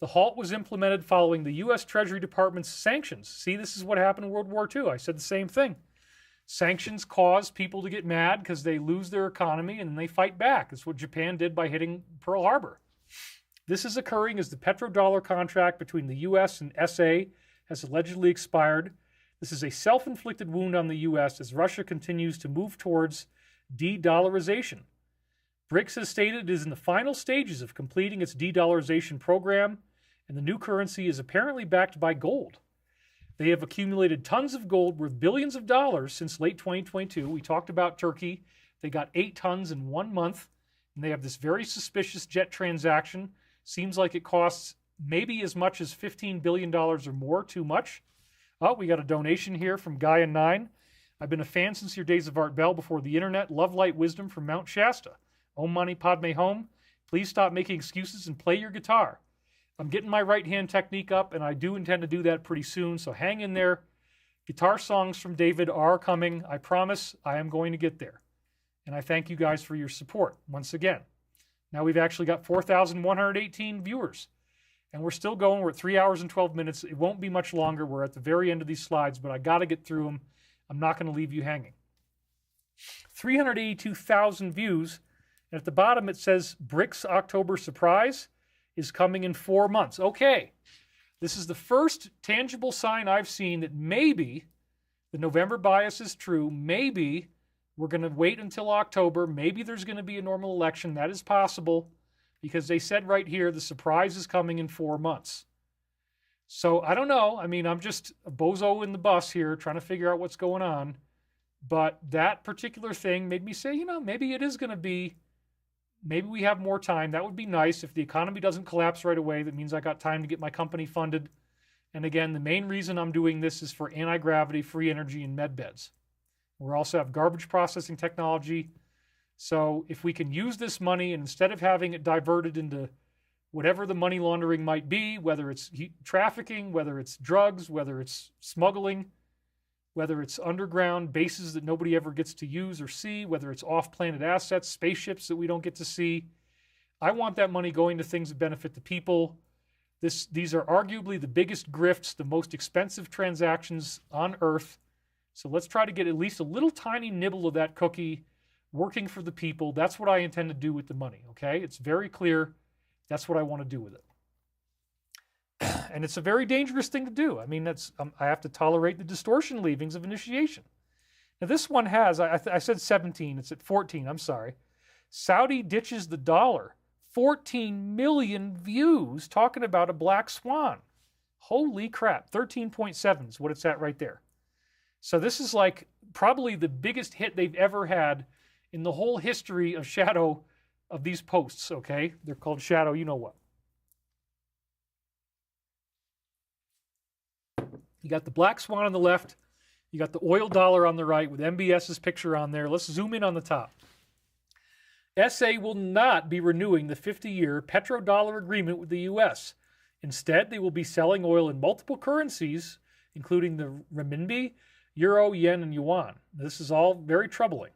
Speaker 1: the halt was implemented following the U.S. Treasury Department's sanctions. See, this is what happened in World War II. I said the same thing. Sanctions cause people to get mad because they lose their economy and then they fight back. That's what Japan did by hitting Pearl Harbor. This is occurring as the petrodollar contract between the U.S. and SA has allegedly expired. This is a self-inflicted wound on the U.S. as Russia continues to move towards de-dollarization. BRICS has stated it is in the final stages of completing its de-dollarization program, and the new currency is apparently backed by gold. They have accumulated tons of gold worth billions of dollars since late 2022. We talked about Turkey. They got 8 tons in 1 month, and they have this very suspicious jet transaction. Seems like it costs maybe as much as $15 billion or more, too much. Oh, we got a donation here from Gaia9. I've been a fan since your days of Art Bell before the internet. Love, light, wisdom from Mount Shasta. Om Mani Padme Hum. Please stop making excuses and play your guitar. I'm getting my right hand technique up, and I do intend to do that pretty soon, so hang in there. Guitar songs from David are coming. I promise I am going to get there. And I thank you guys for your support once again. Now we've actually got 4,118 viewers. And we're still going. We're at 3 hours and 12 minutes. It won't be much longer. We're at the very end of these slides, but I got to get through them. I'm not going to leave you hanging. 382,000 views. And at the bottom it says, BRICS October surprise is coming in 4 months. Okay. This is the first tangible sign I've seen that maybe the November bias is true. Maybe we're going to wait until October. Maybe there's going to be a normal election. That is possible. Because they said right here, the surprise is coming in 4 months. So I don't know. I mean, I'm just a bozo in the bus here trying to figure out what's going on. But that particular thing made me say, maybe it is going to be, maybe we have more time. That would be nice. If the economy doesn't collapse right away, that means I got time to get my company funded. And again, the main reason I'm doing this is for anti-gravity, free energy, and med beds. We also have garbage processing technology. So if we can use this money, and instead of having it diverted into whatever the money laundering might be, whether it's trafficking, whether it's drugs, whether it's smuggling, whether it's underground bases that nobody ever gets to use or see, whether it's off-planet assets, spaceships that we don't get to see, I want that money going to things that benefit the people. These are arguably the biggest grifts, the most expensive transactions on Earth. So let's try to get at least a little tiny nibble of that cookie working for the people. That's what I intend to do with the money, okay? It's very clear. That's what I want to do with it. And it's a very dangerous thing to do. I mean, I have to tolerate the distortion leavings of initiation. Now, this one has, I said 17. It's at 14. I'm sorry. Saudi ditches the dollar. 14 million views talking about a black swan. Holy crap. 13.7 is what it's at right there. So this is like probably the biggest hit they've ever had in the whole history of Shadow of these posts, okay? They're called Shadow, you know what. You got the black swan on the left. You got the oil dollar on the right with MBS's picture on there. Let's zoom in on the top. SA will not be renewing the 50-year petrodollar agreement with the U.S. Instead, they will be selling oil in multiple currencies, including the renminbi, euro, yen, and yuan. This is all very troubling.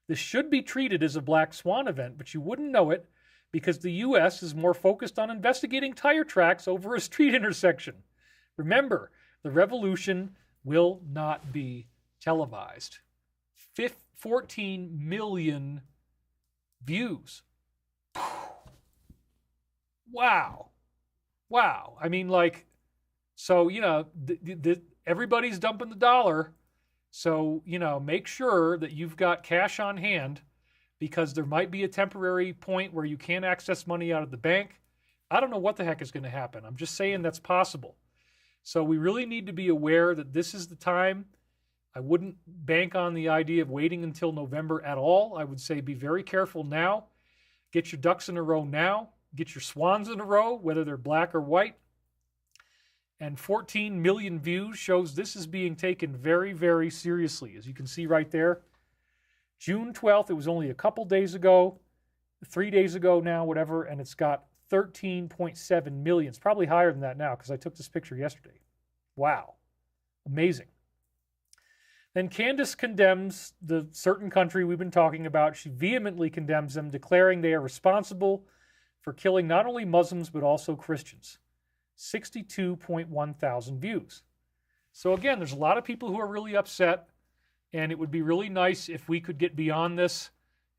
Speaker 1: This should be treated as a black swan event, but you wouldn't know it because the U.S. is more focused on investigating tire tracks over a street intersection. Remember, the revolution will not be televised. 14 million views. Wow. Wow. I mean, like, so, you know, everybody's dumping the dollar. So, you know, make sure that you've got cash on hand because there might be a temporary point where you can't access money out of the bank. I don't know what the heck is going to happen. I'm just saying that's possible. So we really need to be aware that this is the time. I wouldn't bank on the idea of waiting until November at all. I would say be very careful now. Get your ducks in a row now. Get your swans in a row, whether they're black or white. And 14 million views shows this is being taken very, very seriously. As you can see right there, June 12th, it was only a couple days ago, 3 days ago now, whatever, and it's got 13.7 million. It's probably higher than that now because I took this picture yesterday. Wow. Amazing. Then Candace condemns the certain country we've been talking about. She vehemently condemns them, declaring they are responsible for killing not only Muslims but also Christians. 62.1 thousand views. So again, there's a lot of people who are really upset, and it would be really nice if we could get beyond this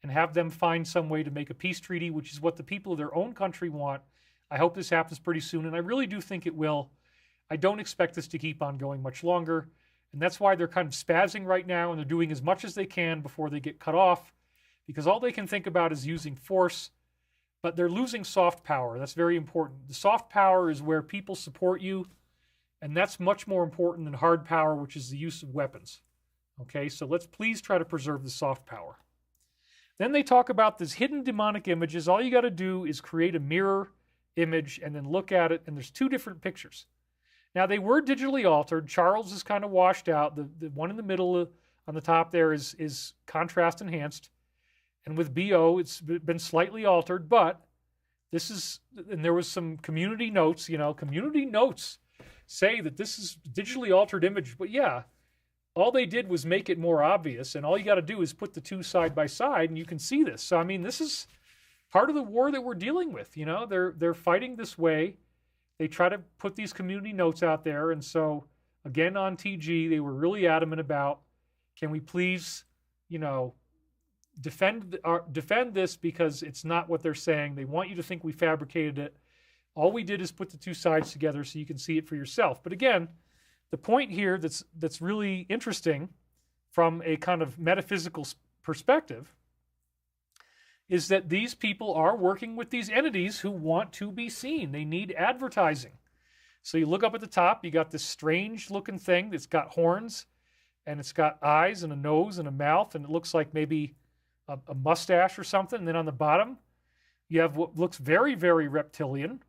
Speaker 1: and have them find some way to make a peace treaty, which is what the people of their own country want. I hope this happens pretty soon, and I really do think it will. I don't expect this to keep on going much longer, and that's why they're kind of spazzing right now, and they're doing as much as they can before they get cut off, because all they can think about is using force, but they're losing soft power. That's very important. The soft power is where people support you, and that's much more important than hard power, which is the use of weapons. Okay, so let's please try to preserve the soft power. Then they talk about these hidden demonic images. All you got to do is create a mirror image and then look at it, and there's two different pictures. Now, they were digitally altered. Charles is kind of washed out. The one in the middle on the top there is contrast enhanced. And with BO, it's been slightly altered, but this is, and there was some community notes, community notes say that this is digitally altered image. But yeah, all they did was make it more obvious, and all you got to do is put the two side by side, and you can see this. So, I mean, this is part of the war that we're dealing with. They're fighting this way. They try to put these community notes out there, and so, again, on TG, they were really adamant about, can we please, defend this because it's not what they're saying. They want you to think we fabricated it. All we did is put the two sides together so you can see it for yourself. But again, the point here that's really interesting from a kind of metaphysical perspective is that these people are working with these entities who want to be seen. They need advertising. So you look up at the top, you got this strange looking thing that's got horns, and it's got eyes and a nose and a mouth, and it looks like maybe a mustache or something. And then on the bottom, you have what looks very, very reptilian,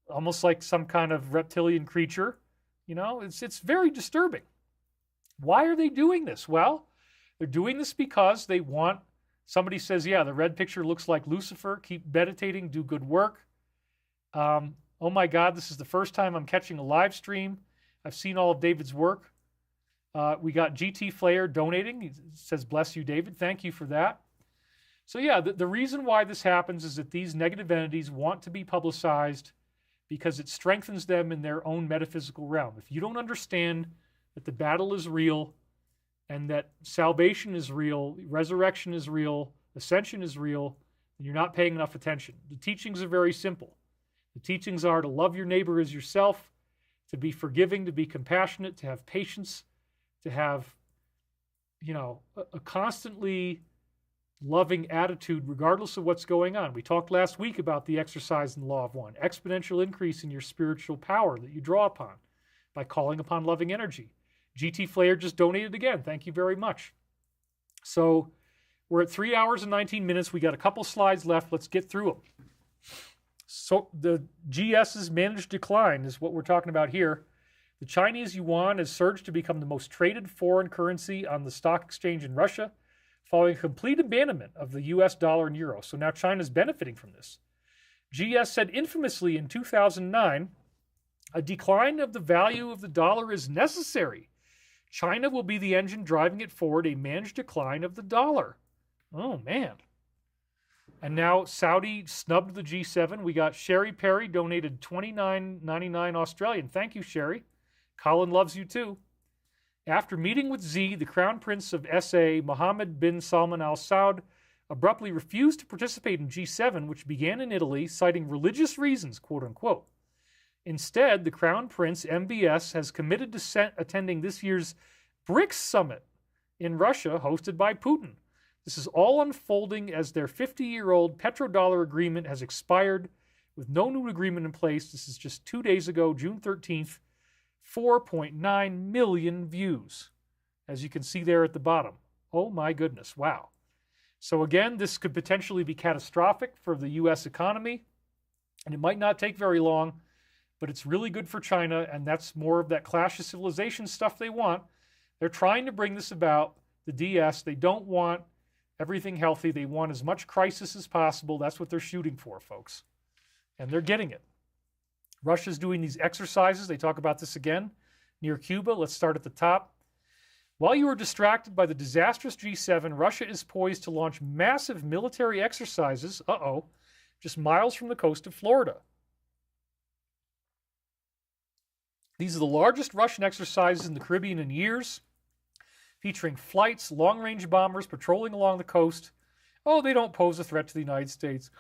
Speaker 1: almost like some kind of reptilian creature. It's very disturbing. Why are they doing this? Well, they're doing this because they want, somebody says, yeah, the red picture looks like Lucifer. Keep meditating, do good work. Oh my God, this is the first time I'm catching a live stream. I've seen all of David's work. We got GT Flair donating. He says, bless you, David. Thank you for that. So yeah, the reason why this happens is that these negative entities want to be publicized because it strengthens them in their own metaphysical realm. If you don't understand that the battle is real and that salvation is real, resurrection is real, ascension is real, and you're not paying enough attention. The teachings are very simple. The teachings are to love your neighbor as yourself, to be forgiving, to be compassionate, to have patience, to have, a constantly loving attitude regardless of what's going on. We talked last week about the exercise in the law of one, exponential increase in your spiritual power that you draw upon by calling upon loving energy. GT Flair just donated again. Thank you very much. So we're at 3 hours and 19 minutes. We got a couple slides left. Let's get through them. So the GS's managed decline is what we're talking about here. The Chinese yuan has surged to become the most traded foreign currency on the stock exchange in Russia, following a complete abandonment of the US dollar and euro. So now China's benefiting from this. GS said infamously in 2009, a decline of the value of the dollar is necessary. China will be the engine driving it forward, a managed decline of the dollar. Oh, man. And now Saudi snubbed the G7. We got Sherry Perry donated $29.99 Australian. Thank you, Sherry. Colin loves you too. After meeting with Z, the Crown Prince of SA, Mohammed bin Salman Al Saud, abruptly refused to participate in G7, which began in Italy, citing religious reasons, quote unquote. Instead, the Crown Prince, MBS, has committed to attending this year's BRICS summit in Russia, hosted by Putin. This is all unfolding as their 50-year-old petrodollar agreement has expired with no new agreement in place. This is just 2 days ago, June 13th, 4.9 million views, as you can see there at the bottom. Oh my goodness, wow. So again, this could potentially be catastrophic for the U.S. economy, and it might not take very long, but it's really good for China, and that's more of that clash of civilization stuff they want. They're trying to bring this about, the DS. They don't want everything healthy. They want as much crisis as possible. That's what they're shooting for, folks. And they're getting it. Russia's doing these exercises. They talk about this again near Cuba. Let's start at the top. While you are distracted by the disastrous G7, Russia is poised to launch massive military exercises, just miles from the coast of Florida. These are the largest Russian exercises in the Caribbean in years, featuring flights, long-range bombers patrolling along the coast. Oh, they don't pose a threat to the United States.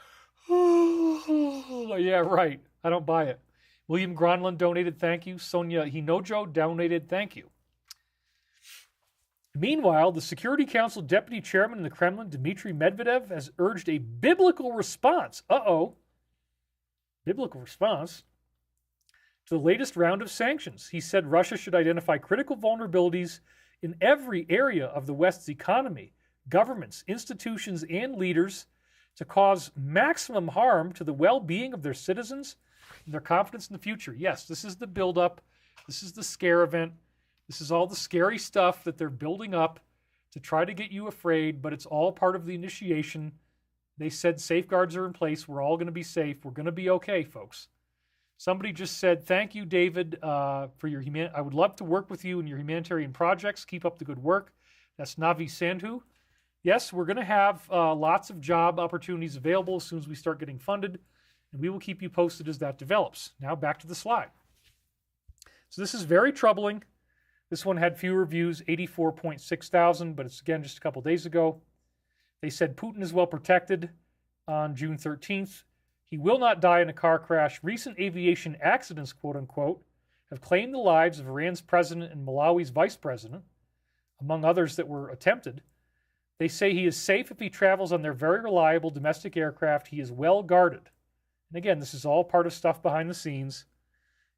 Speaker 1: Yeah, right. I don't buy it. William Gronlund donated, thank you. Sonia Hinojo donated, thank you. Meanwhile, the Security Council Deputy Chairman in the Kremlin, Dmitry Medvedev, has urged a biblical response. Biblical response to the latest round of sanctions. He said Russia should identify critical vulnerabilities in every area of the West's economy, governments, institutions, and leaders to cause maximum harm to the well-being of their citizens and their confidence in the future. Yes, this is the build-up. This is the scare event. This is all the scary stuff that they're building up to try to get you afraid, but it's all part of the initiation. They said safeguards are in place. We're all going to be safe. We're going to be okay, folks. Somebody just said, thank you, David, for your I would love to work with you in your humanitarian projects. Keep up the good work. That's Navi Sandhu. Yes, we're going to have lots of job opportunities available as soon as we start getting funded, and we will keep you posted as that develops. Now back to the slide. So this is very troubling. This one had fewer views, 84.6 thousand, but it's, again, just a couple days ago. They said Putin is well protected on June 13th. He will not die in a car crash. Recent aviation accidents, quote unquote, have claimed the lives of Iran's president and Malawi's vice president, among others that were attempted. They say he is safe if he travels on their very reliable domestic aircraft. He is well guarded. And again, this is all part of stuff behind the scenes.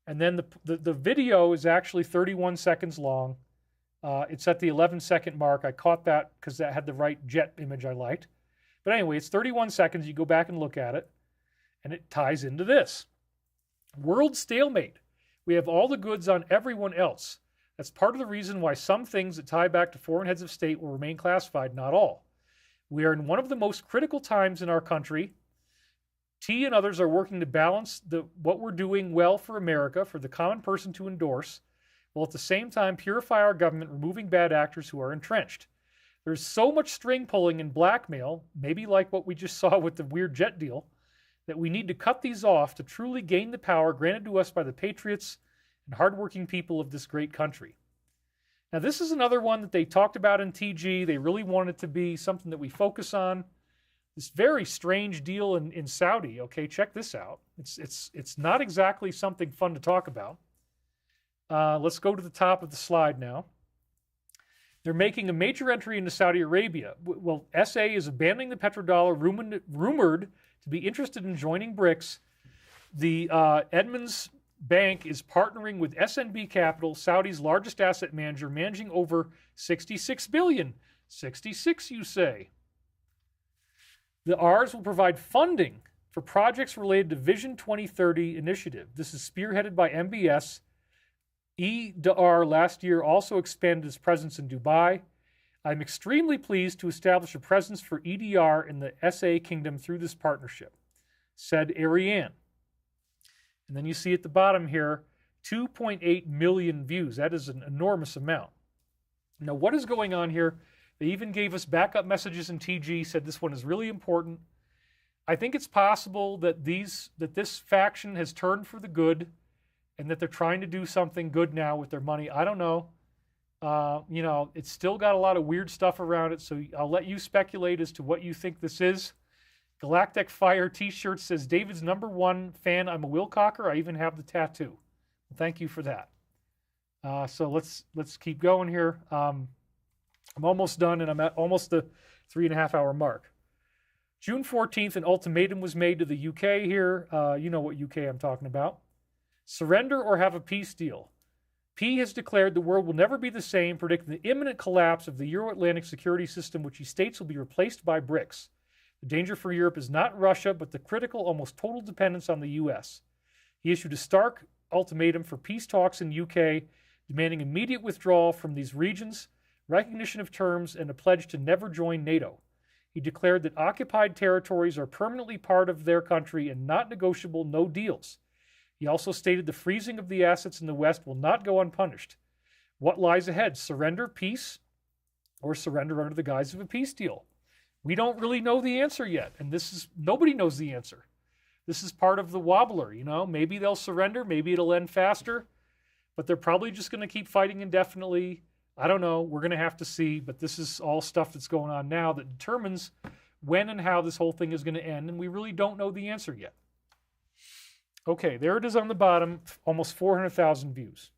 Speaker 1: And then the video is actually 31 seconds long. It's at the 11-second mark. I caught that because that had the right jet image I liked. But anyway, it's 31 seconds. You go back and look at it. And it ties into this. World stalemate. We have all the goods on everyone else. That's part of the reason why some things that tie back to foreign heads of state will remain classified, not all. We are in one of the most critical times in our country. T and others are working to balance what we're doing well for America, for the common person to endorse, while at the same time purify our government, removing bad actors who are entrenched. There's so much string pulling and blackmail, maybe like what we just saw with the weird jet deal, that we need to cut these off to truly gain the power granted to us by the patriots and hardworking people of this great country. Now, this is another one that they talked about in TG. They really wanted it to be something that we focus on. This very strange deal in Saudi. Okay, check this out. It's not exactly something fun to talk about. Let's go to the top of the slide now. They're making a major entry into Saudi Arabia. Well, SA is abandoning the petrodollar, rumored to be interested in joining BRICS. The Edmonds Bank is partnering with SNB Capital, Saudi's largest asset manager, managing over $66 billion. 66, you say. The Rs will provide funding for projects related to Vision 2030 initiative. This is spearheaded by MBS. EDR last year also expanded its presence in Dubai. I'm extremely pleased to establish a presence for EDR in the SA Kingdom through this partnership, said Ariane. And then you see at the bottom here, 2.8 million views. That is an enormous amount. Now, what is going on here? They even gave us backup messages in TG, said this one is really important. I think it's possible that this faction has turned for the good and that they're trying to do something good now with their money. I don't know. It's still got a lot of weird stuff around it, so I'll let you speculate as to what you think this is. Galactic Fire T-shirt says, David's #1 fan. I'm a Wilcocker. I even have the tattoo. Thank you for that. So let's keep going here. I'm almost done, and I'm at almost the 3.5-hour mark. June 14th, an ultimatum was made to the UK here. You know what UK I'm talking about. Surrender or have a peace deal. P has declared the world will never be the same, predicting the imminent collapse of the Euro-Atlantic security system, which he states will be replaced by BRICS. The danger for Europe is not Russia, but the critical, almost total dependence on the U.S. He issued a stark ultimatum for peace talks in UK, demanding immediate withdrawal from these regions, recognition of terms, and a pledge to never join NATO. He declared that occupied territories are permanently part of their country and not negotiable, no deals. He also stated the freezing of the assets in the West will not go unpunished. What lies ahead? Surrender, peace, or surrender under the guise of a peace deal? We don't really know the answer yet, and nobody knows the answer. This is part of the wobbler, Maybe they'll surrender, maybe it'll end faster, but they're probably just going to keep fighting indefinitely. I don't know. We're going to have to see, but this is all stuff that's going on now that determines when and how this whole thing is going to end, and we really don't know the answer yet. Okay, there it is on the bottom, almost 400,000 views.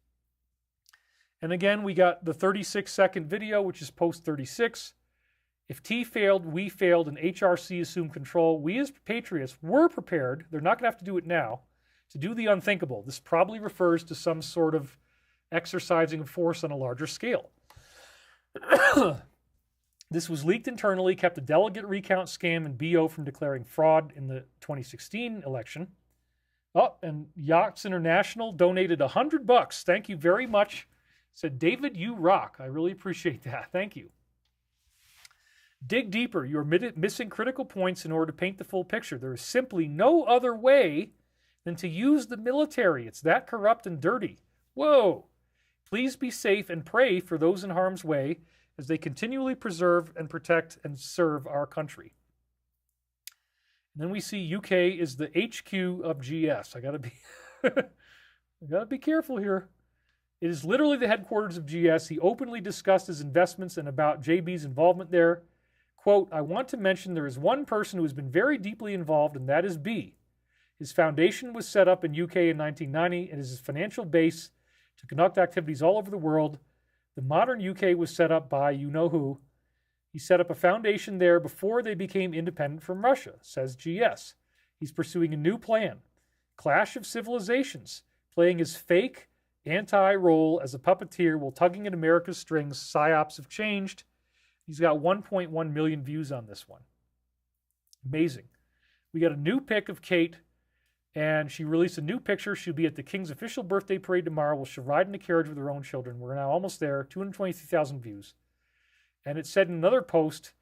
Speaker 1: And again, we got the 36-second video, which is post 36. If T failed, we failed, and HRC assumed control, we as patriots were prepared, they're not going to have to do it now, to do the unthinkable. This probably refers to some sort of exercising of force on a larger scale. This was leaked internally, kept a delegate recount scam and BO from declaring fraud in the 2016 election. Oh, and Yachts International donated $100. Thank you very much. Said, David, you rock. I really appreciate that. Thank you. Dig deeper. You're missing critical points in order to paint the full picture. There is simply no other way than to use the military. It's that corrupt and dirty. Whoa. Please be safe and pray for those in harm's way as they continually preserve and protect and serve our country. And then we see UK is the HQ of GS. I gotta be careful here. It is literally the headquarters of GS. He openly discussed his investments and about JB's involvement there. Quote, I want to mention there is one person who has been very deeply involved, and that is B. His foundation was set up in UK in 1990 and is his financial base to conduct activities all over the world. The modern UK was set up by you-know-who. He set up a foundation there before they became independent from Russia, says GS. He's pursuing a new plan. Clash of civilizations, playing his fake anti-role as a puppeteer while tugging at America's strings. Psyops have changed. He's got 1.1 million views on this one. Amazing. We got a new pic of Kate, and she released a new picture. She'll be at the King's official birthday parade tomorrow. Well, she'll ride in a carriage with her own children. We're now almost there, 223,000 views. And it said in another post,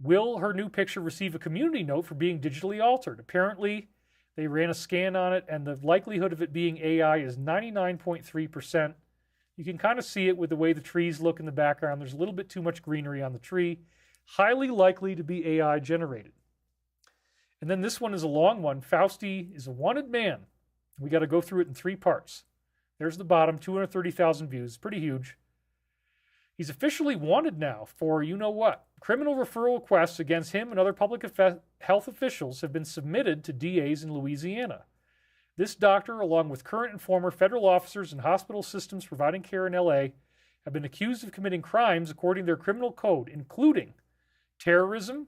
Speaker 1: will her new picture receive a community note for being digitally altered? Apparently, they ran a scan on it, and the likelihood of it being AI is 99.3%. You can kind of see it with the way the trees look in the background. There's a little bit too much greenery on the tree. Highly likely to be AI generated. And then this one is a long one. Fausti is a wanted man. We got to go through it in 3 parts. There's the bottom, 230,000 views. Pretty huge. He's officially wanted now for you-know-what. Criminal referral requests against him and other public health officials have been submitted to DAs in Louisiana. This doctor, along with current and former federal officers and hospital systems providing care in L.A., have been accused of committing crimes according to their criminal code, including terrorism,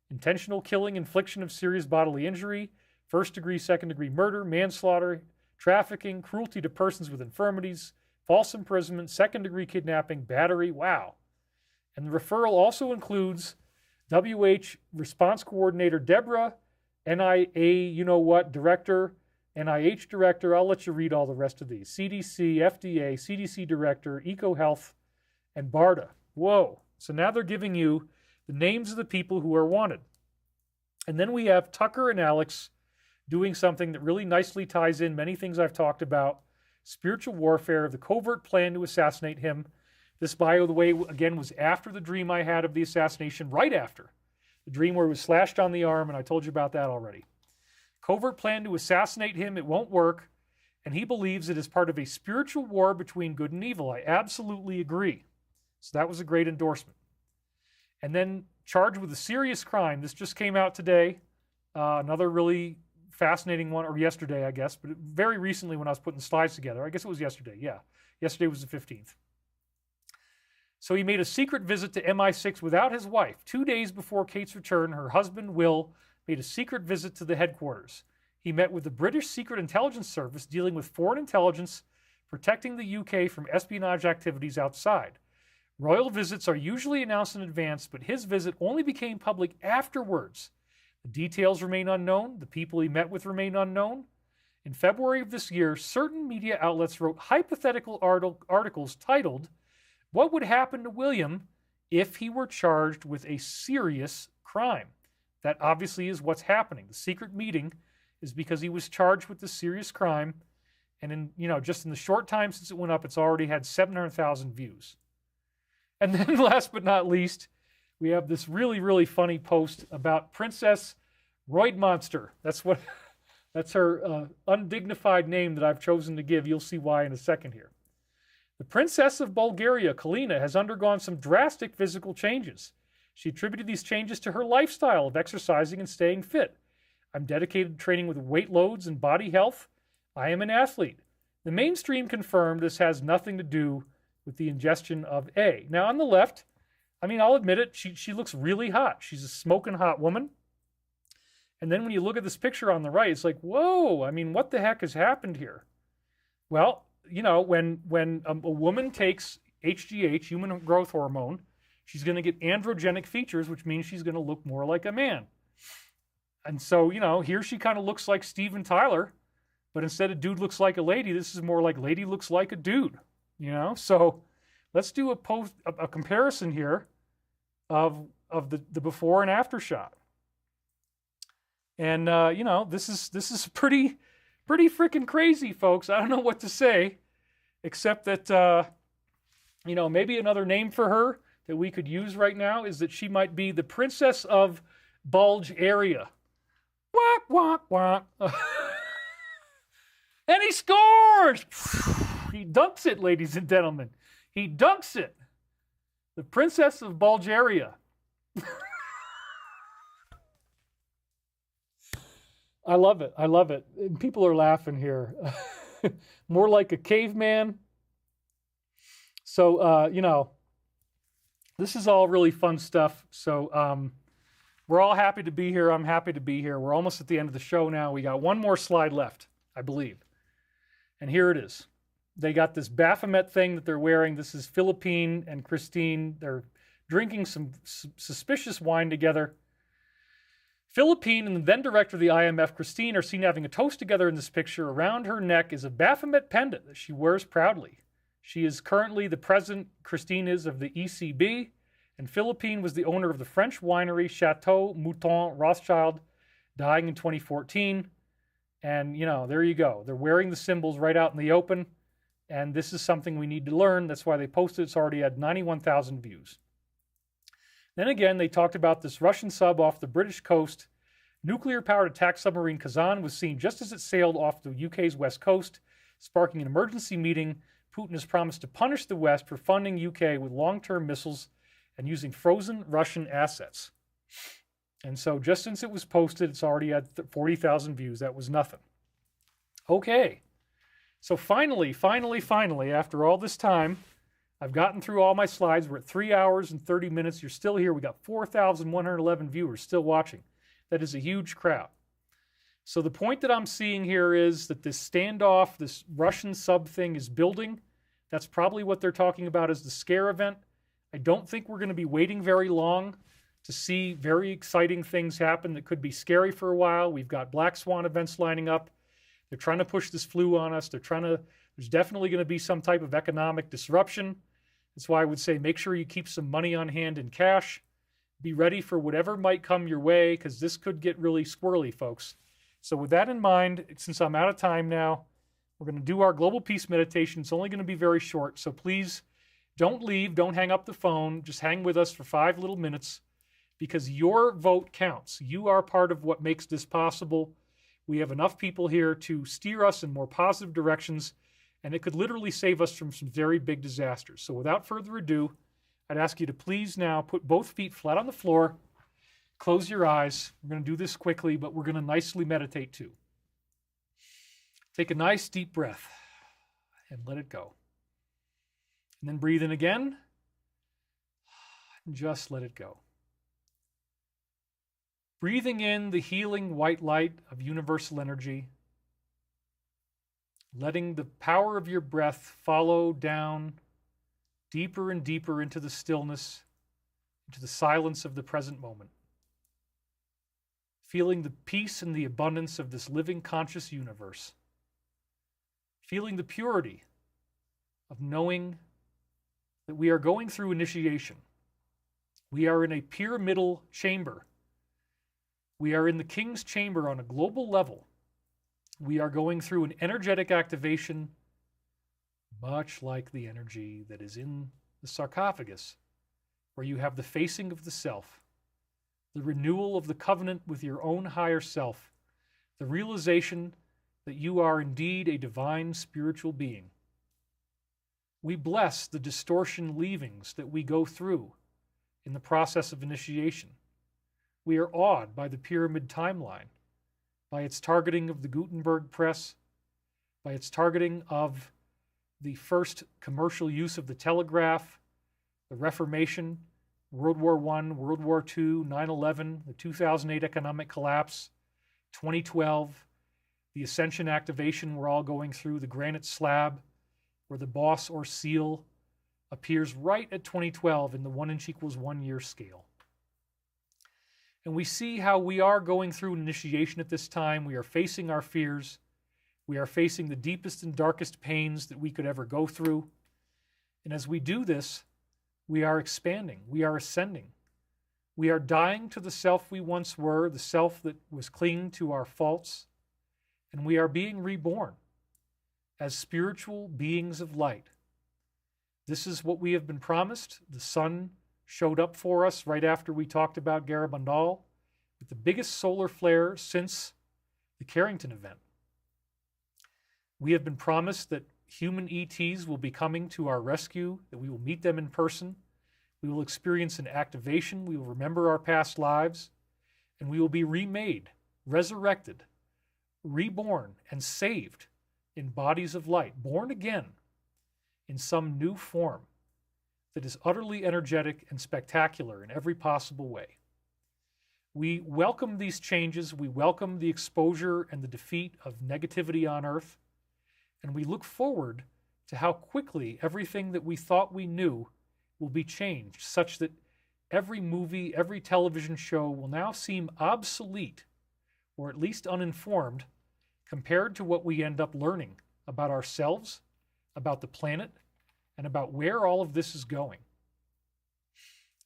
Speaker 1: intentional killing, infliction of serious bodily injury, first-degree, second-degree murder, manslaughter, trafficking, cruelty to persons with infirmities, false imprisonment, second-degree kidnapping, battery. Wow. And the referral also includes WH Response Coordinator Deborah, NIA, you-know-what, Director, NIH Director. I'll let you read all the rest of these. CDC, FDA, CDC Director, EcoHealth, and BARDA. Whoa. So now they're giving you the names of the people who are wanted. And then we have Tucker and Alex doing something that really nicely ties in many things I've talked about. Spiritual warfare, the covert plan to assassinate him. This, by the way, again, was after the dream I had of the assassination, right after. The dream where he was slashed on the arm, and I told you about that already. Covert plan to assassinate him, it won't work, and he believes it is part of a spiritual war between good and evil. I absolutely agree. So that was a great endorsement. And then charged with a serious crime. This just came out today. Another really fascinating one, or yesterday, I guess, but very recently when I was putting slides together. I guess it was yesterday, yeah. Yesterday was the 15th. So he made a secret visit to MI6 without his wife. 2 days before Kate's return, her husband, Will, made a secret visit to the headquarters. He met with the British Secret Intelligence Service dealing with foreign intelligence, protecting the UK from espionage activities outside. Royal visits are usually announced in advance, but his visit only became public afterwards. The details remain unknown. The people he met with remain unknown. In February of this year, certain media outlets wrote hypothetical articles titled, "What would happen to William if he were charged with a serious crime?" That obviously is what's happening. The secret meeting is because he was charged with this serious crime, and just in the short time since it went up, it's already had 700,000 views. And then last but not least, we have this really, really funny post about Princess Roydmonster. That's her undignified name that I've chosen to give. You'll see why in a second here. The Princess of Bulgaria, Kalina, has undergone some drastic physical changes. She attributed these changes to her lifestyle of exercising and staying fit. I'm dedicated to training with weight loads and body health. I am an athlete. The mainstream confirmed this has nothing to do with the ingestion of A. Now, on the left, I'll admit it, she looks really hot. She's a smoking hot woman. And then when you look at this picture on the right, it's like, whoa, what the heck has happened here? Well, when a woman takes HGH, human growth hormone, she's going to get androgenic features, which means she's going to look more like a man. And so, here she kind of looks like Steven Tyler, but instead of dude looks like a lady, this is more like lady looks like a dude, So let's do a comparison here of the before and after shot. And, this is pretty freaking crazy, folks. I don't know what to say, except that, maybe another name for her that we could use right now is that she might be the Princess of Bulge Area. Wah, wah, wah. And he scores! He dunks it, ladies and gentlemen. He dunks it. The Princess of Bulgaria. I love it. I love it. And people are laughing here. More like a caveman. So, this is all really fun stuff. So, we're all happy to be here. I'm happy to be here. We're almost at the end of the show now. We got one more slide left, I believe. And here it is. They got this Baphomet thing that they're wearing. This is Philippine and Christine. They're drinking some suspicious wine together. Philippine and the then director of the IMF, Christine, are seen having a toast together in this picture. Around her neck is a Baphomet pendant that she wears proudly. She is currently the president, Christine is, of the ECB, and Philippine was the owner of the French winery Chateau Mouton Rothschild, dying in 2014. And, there you go. They're wearing the symbols right out in the open, and this is something we need to learn. That's why they posted it. It's already had 91,000 views. Then again, they talked about this Russian sub off the British coast. Nuclear-powered attack submarine Kazan was seen just as it sailed off the UK's west coast, sparking an emergency meeting. Putin has promised to punish the West for funding UK with long-term missiles and using frozen Russian assets. And so just since it was posted, it's already had 40,000 views. That was nothing. Okay. So finally, after all this time, I've gotten through all my slides. We're at 3 hours and 30 minutes. You're still here. We got 4,111 viewers still watching. That is a huge crowd. So the point that I'm seeing here is that this standoff, this Russian sub thing is building. That's probably what they're talking about as the scare event. I don't think we're going to be waiting very long to see very exciting things happen that could be scary for a while. We've got Black Swan events lining up. They're trying to push this flu on us. There's definitely going to be some type of economic disruption. That's why I would say make sure you keep some money on hand in cash. Be ready for whatever might come your way, because this could get really squirrely, folks. So with that in mind, since I'm out of time now, we're going to do our global peace meditation. It's only going to be very short, so please don't leave. Don't hang up the phone. Just hang with us for 5 little minutes, because your vote counts. You are part of what makes this possible. We have enough people here to steer us in more positive directions, and it could literally save us from some very big disasters. So without further ado, I'd ask you to please now put both feet flat on the floor. Close your eyes. We're going to do this quickly, but we're going to nicely meditate too. Take a nice deep breath and let it go. And then breathe in again and just let it go. Breathing in the healing white light of universal energy. Letting the power of your breath follow down deeper and deeper into the stillness, into the silence of the present moment. Feeling the peace and the abundance of this living conscious universe. Feeling the purity of knowing that we are going through initiation. We are in a pyramidal chamber. We are in the King's Chamber on a global level. We are going through an energetic activation, much like the energy that is in the sarcophagus, where you have the facing of the self, the renewal of the covenant with your own higher self, the realization that you are indeed a divine spiritual being. We bless the distortion leavings that we go through in the process of initiation. We are awed by the pyramid timeline, by its targeting of the Gutenberg press, by its targeting of the first commercial use of the telegraph, the Reformation, World War I, World War II, 9/11, the 2008 economic collapse, 2012, the Ascension activation we're all going through, the granite slab, where the boss or seal appears right at 2012 in the 1" = 1 year scale. And we see how we are going through an initiation at this time. We are facing our fears. We are facing the deepest and darkest pains that we could ever go through. And as we do this, we are expanding. We are ascending. We are dying to the self we once were, the self that was clinging to our faults. And we are being reborn as spiritual beings of light. This is what we have been promised. The sun showed up for us right after we talked about Garabandal with the biggest solar flare since the Carrington event. We have been promised that human ETs will be coming to our rescue, that we will meet them in person. We will experience an activation. We will remember our past lives, and we will be remade, resurrected, reborn, and saved in bodies of light, born again in some new form that is utterly energetic and spectacular in every possible way. We welcome these changes. We welcome the exposure and the defeat of negativity on Earth. And we look forward to how quickly everything that we thought we knew will be changed, such that every movie, every television show will now seem obsolete, or at least uninformed, compared to what we end up learning about ourselves, about the planet, and about where all of this is going.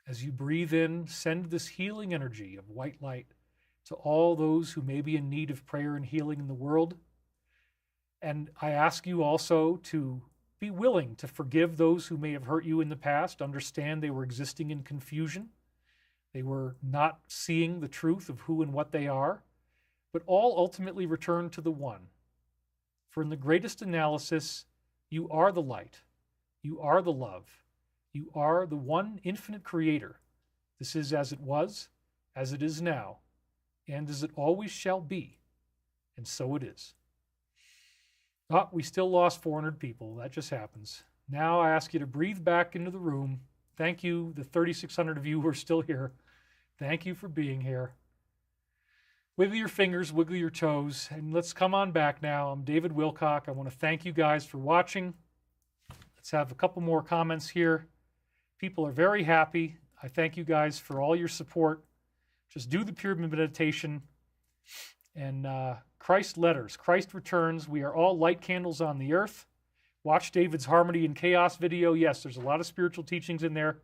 Speaker 1: As you breathe in, send this healing energy of white light to all those who may be in need of prayer and healing in the world. And I ask you also to be willing to forgive those who may have hurt you in the past. Understand they were existing in confusion. They were not seeing the truth of who and what they are, but all ultimately return to the one. For in the greatest analysis, You are the light. You are the love. You are the one infinite creator. This is as it was, as it is now, and as it always shall be. And so it is. Oh, we still lost 400 people. That just happens. Now I ask you to breathe back into the room. Thank you, the 3,600 of you who are still here. Thank you for being here. Wiggle your fingers, wiggle your toes, and let's come on back now. I'm David Wilcock. I want to thank you guys for watching. Let's have a couple more comments here. People are very happy. I thank you guys for all your support. Just do the pyramid meditation. And Christ letters, Christ returns. We are all light candles on the earth. Watch David's Harmony and Chaos video. Yes, there's a lot of spiritual teachings in there.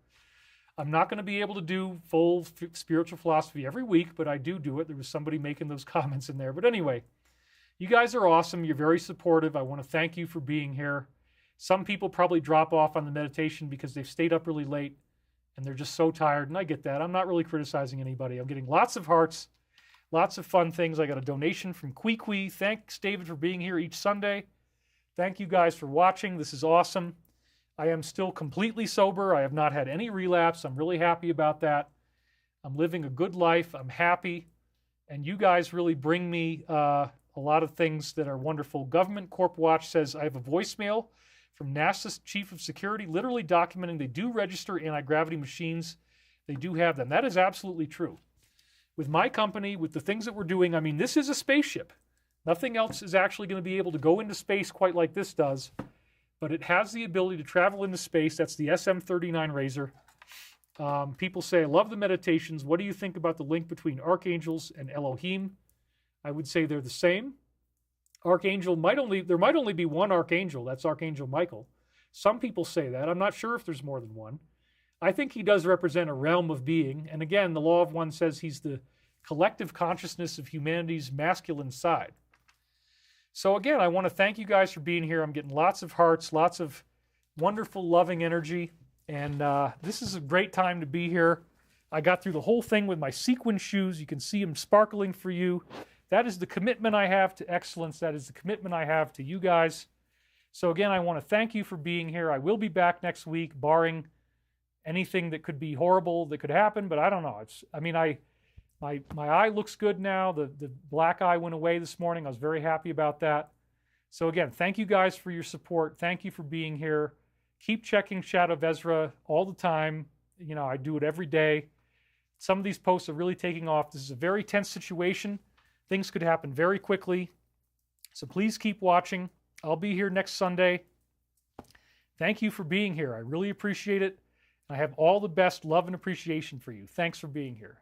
Speaker 1: I'm not going to be able to do full spiritual philosophy every week, but I do it. There was somebody making those comments in there. But anyway, you guys are awesome. You're very supportive. I want to thank you for being here. Some people probably drop off on the meditation because they've stayed up really late and they're just so tired, and I get that. I'm not really criticizing anybody. I'm getting lots of hearts, lots of fun things. I got a donation from Kwee. Thanks, David, for being here each Sunday. Thank you guys for watching. This is awesome. I am still completely sober. I have not had any relapse. I'm really happy about that. I'm living a good life. I'm happy. And you guys really bring me a lot of things that are wonderful. Government Corp Watch says, I have a voicemail from NASA's Chief of Security, literally documenting they do register anti-gravity machines. They do have them. That is absolutely true. With my company, with the things that we're doing, I mean, this is a spaceship. Nothing else is actually going to be able to go into space quite like this does. But it has the ability to travel into space. That's the SM-39 Razor. People say, I love the meditations. What do you think about the link between archangels and Elohim? I would say they're the same. There might only be one archangel. That's Archangel Michael. Some people say that. I'm not sure if there's more than one. I think he does represent a realm of being. And again, the Law of One says he's the collective consciousness of humanity's masculine side. So again, I want to thank you guys for being here. I'm getting lots of hearts, lots of wonderful, loving energy. And this is a great time to be here. I got through the whole thing with my sequin shoes. You can see them sparkling for you. That is the commitment I have to excellence. That is the commitment I have to you guys. So again, I want to thank you for being here. I will be back next week, barring anything that could be horrible that could happen, but I don't know. My eye looks good now. The black eye went away this morning. I was very happy about that. So again, thank you guys for your support. Thank you for being here. Keep checking Shadow of Ezra all the time. You know, I do it every day. Some of these posts are really taking off. This is a very tense situation. Things could happen very quickly. So please keep watching. I'll be here next Sunday. Thank you for being here. I really appreciate it. I have all the best love and appreciation for you. Thanks for being here.